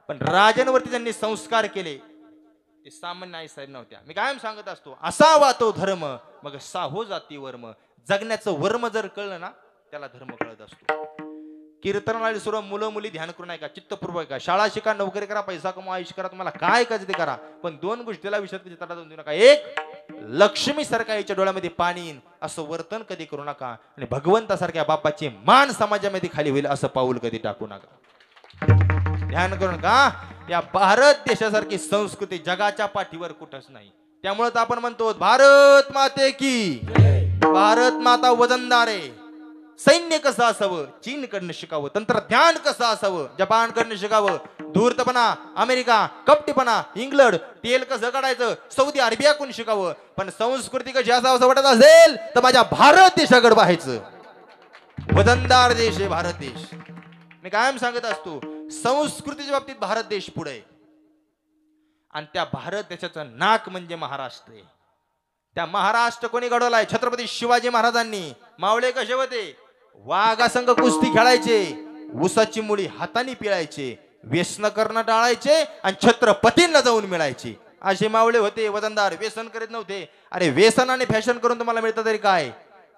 पण राजांवरती ज्यांनी संस्कार केले ते सामान्य आई साहेब नव्हत्या. मी कायम सांगत असतो, असावा तो धर्म मग साहो जाती वर्म. जगण्याचं वर्म जर कळलं ना त्याला धर्म कळत असतो. कीर्तनाला सर्व मुलं मुली ध्यान करून ऐका, चित्तपूर्वक ऐका. शाळा शिका, नोकरी करा, पैसा कमवा, आयुष्य करा, तुम्हाला काय करायचं ते करा. पण दोन गोष्टीला विषयात चित्राला देऊ नका. एक, लक्ष्मी सारख्या आईच्या डोळ्यामध्ये पाणी येईन असं वर्तन कधी करू नका. आणि भगवंतासारख्या बापाची मान समाजामध्ये खाली होईल असं पाऊल कधी टाकू नका. ध्यान करून का, या भारत देशासारखी संस्कृती जगाच्या पाठीवर कुठंच नाही. त्यामुळे तर आपण म्हणतो भारत माते की, भारत माता वजनदार आहे. सैन्य कसं असावं चीनकडनं शिकावं, तंत्रज्ञान कसं असावं जपानकडनं शिकावं, धूर्तपणा अमेरिका, कपटीपणा इंग्लंड, तेल कसं काढायचं सौदी अरेबियाकडून शिकावं. पण संस्कृती कशी असावं वाटत असेल तर माझ्या भारत देशाकडे पाहायचं. वजनदार देश आहे भारत देश. मी कायम सांगत असतो, संस्कृतीच्या बाबतीत भारत देश पुढे आहे. आणि त्या भारत देशाचं नाक म्हणजे महाराष्ट्र आहे. त्या महाराष्ट्र कोणी घडवलाय? छत्रपती शिवाजी महाराजांनी. मावळे कसे होते? वाघासंग कुस्ती खेळायचे, ऊसाची मुळी हाताने पिळायचे, व्यसन करणं टाळायचे आणि छत्रपतींना जाऊन मिळायचे. असे मावळे होते वजनदार. व्यसन करीत नव्हते. अरे व्यसन आणि फॅशन करून तुम्हाला मिळतं तरी काय?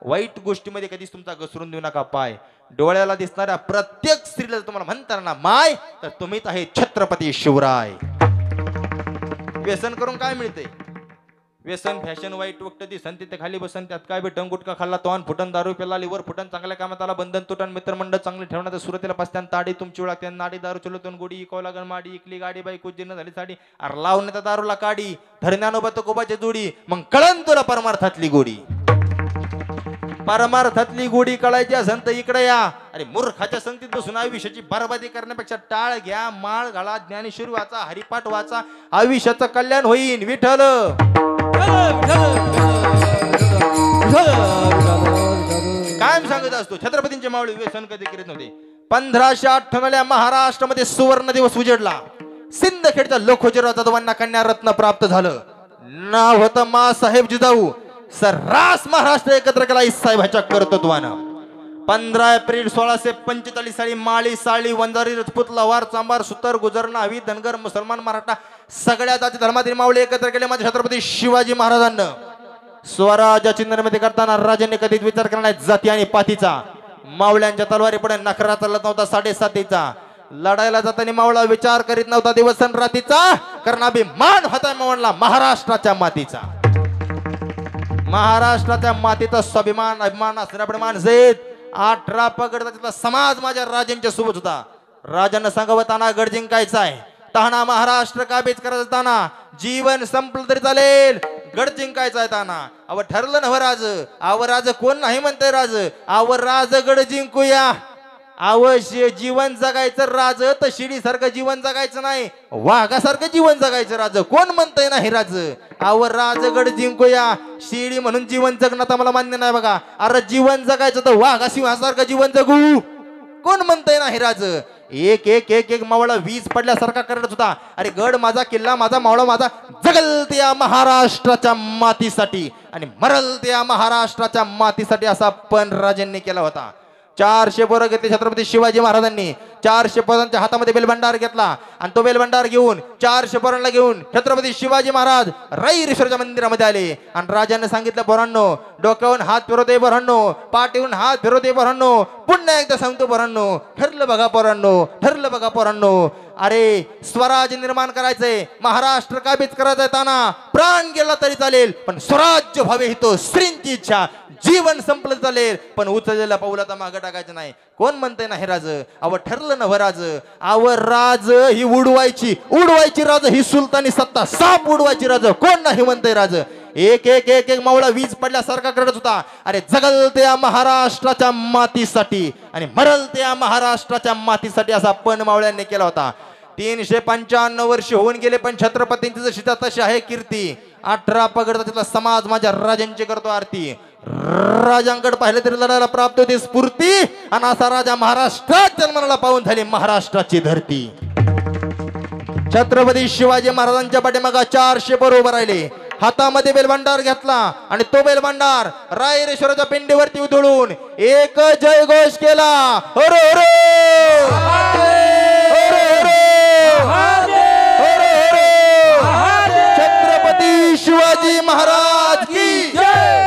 वाईट गोष्टीमध्ये कधीच तुमचा घसरून देऊ नका पाय. डोळ्याला दिसणाऱ्या प्रत्येक स्त्रीला तुम्हाला म्हणता ना माय, तर तुम्हीच आहे छत्रपती शिवराय. व्यसन करून काय मिळते? व्यसन फॅशन वाईट वक्त दिसन तिथे खाली बसन, त्यात काय भेटन? गुटखा खाल्ला तोंड फुटन, दारू प्याला लिवर फुटन, चांगल्या कामात आला बंधन तुटन, मित्रमंडळ चांगले ठेवण्यात सुरुवातीला पासत्यान ताडी तुमची ओळख नाडी दारू चलतून गोडी इकवा लागण माडी इकली गाडी बाई कुजीर्ण झाली साडी. अरे लावण्यात दारूला काडी धरण्यानोबत कोबाची जोडी, मग कळन तुला परमार्थातली गोडी. परमार्थातली गोडी कळायची असेल तर इकडे या. अरे मूर्खाच्या संगतीत बसून आयुष्याची बरबादी करण्यापेक्षा टाळ घ्या, माळ घाला, ज्ञानेश्वरी वाचा, हरिपाठ वाचा, आयुष्याचं कल्याण होईल. विठ्ठल कायम सांगत असतो, छत्रपतींचे मावळे व्यसन कधी करीत नव्हते. 1598 महाराष्ट्रामध्ये सुवर्ण दिवस उजेडला. सिंदखेडच्या लोखोजीराव जाधवांना कन्या रत्न प्राप्त झालं. नाव होतं मा साहेब जिजाऊ. सर्रास महाराष्ट्र एकत्र केला साहेबांच्या कर्तृत्वानं. 15 एप्रिल 1645 साली माळी, साळी, वंजारी, राजपूत, लवार, चांबार, सुतार, गुजर, नावी, धनगर, मुसलमान, मराठा सगळ्या जाती धर्मातील मावळे एकत्र केले माझे छत्रपती शिवाजी महाराजांना. स्वराज्याची निर्मिती करताना राजांनी कधीच विचार केला नाही जाती आणि पातीचा. मावळ्यांच्या तलवारी पुढे नखरा चालत नव्हता 7.5. लढायला जाताना मावळा विचार करीत नव्हता दिवस रात्रीचा, कारण अभिमान होता मावळला महाराष्ट्राच्या मातीचा. महाराष्ट्राच्या मातीचा स्वाभिमान अभिमान असणारे माणसेत 18 पगड तिथला समाज माझ्या राजांच्या सोबत होता. राजांना सांगावं ताना गड जिंकायचा आहे, ताना महाराष्ट्र काबीज करायचा, ताना जीवन संपलं तरी चालेल, गड जिंकायचा आहे ताना. अव ठरलं ना राज. आव राज कोण नाही म्हणतंय राज. आव राज गड जिंकूया. अवश्य जीवन जगायचं राज तर शिडी सारखं जीवन जगायचं नाही, वाघासारखं जीवन जगायचं राज. कोण म्हणतंय नाही राज. आवर राजगड जिंकूया. शिडी म्हणून जीवन जगणं तर मला मान्य नाही बघा. अरे जीवन जगायचं तर वाघा सिंहासारखं जीवन जगू. कोण म्हणतंय नाही राज. एक एक एक एक मावळा वीज पडल्यासारखा करत होता. अरे गड माझा, किल्ला माझा, मावळा माझा, जगल त्या महाराष्ट्राच्या मातीसाठी आणि मरल त्या महाराष्ट्राच्या मातीसाठी असा पण राजांनी केला होता. 400 पोरं घेतले छत्रपती शिवाजी महाराजांनी. 400 पोरांच्या हातामध्ये बेलभंडार घेतला आणि तो बेलभंडार घेऊन 400 पोरांना घेऊन छत्रपती शिवाजी महाराज रईश्वरच्या मंदिरामध्ये आले. आणि राजाने सांगितलं, पोरांनो डोक्यावरून हात फिरवते पोरांनो, पाठीवरून हात फिरवते पोरांनो, पुन्हा एकदा सांगतो पोरांनो, ठरलं बघा पोरांनो, ठरलं बघा पोरांनो. अरे स्वराज्य निर्माण करायचंय, महाराष्ट्र काबीज करायचंय, ताना प्राण गेला तरी चालेल पण स्वराज्य व्हावे ही तो श्रींची इच्छा. जीवन संपलं चालेल पण उचललेला पाऊलाचा मागं टाकायचं नाही. कोण म्हणतंय नाही राज. अव ठरलं नव राज. अव राज ही उडवायची, उडवायची राज ही सुलतानी सत्ता, साप उडवायची राज. कोण नाही म्हणतंय राज. एक एक एक एक मावळा वीज पडल्यासारखा करत होता. अरे जगल त्या महाराष्ट्राच्या मातीसाठी आणि मरल त्या महाराष्ट्राच्या मातीसाठी असा पण मावळ्यांनी केला होता. 355 वर्ष होऊन गेले पण छत्रपतींची जशी तशी आहे कीर्ती. 18 पगडचा तिथला समाज माझ्या राजांची करतो आरती. राजांकडे पाहिलं तरी लढायला प्राप्त होती स्फूर्ती. आणि असा राजा महाराष्ट्रात जन्माला पाहून झाली महाराष्ट्राची धरती. छत्रपती शिवाजी महाराजांच्या पाठीमागे 400 पोरं उभं राहिले. हातामध्ये बेलभांडार घेतला आणि तो बेलभांडार रायरेश्वराच्या पिंडीवरती उधळून एक जय घोष केला. हरो हरो छत्रपती शिवाजी महाराज की,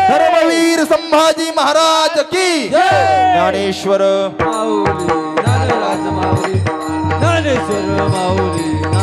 धर्मवीर संभाजी महाराज की, ज्ञानेश्वर माऊली ज्ञानराज माऊली ज्ञानेश्वर माऊली.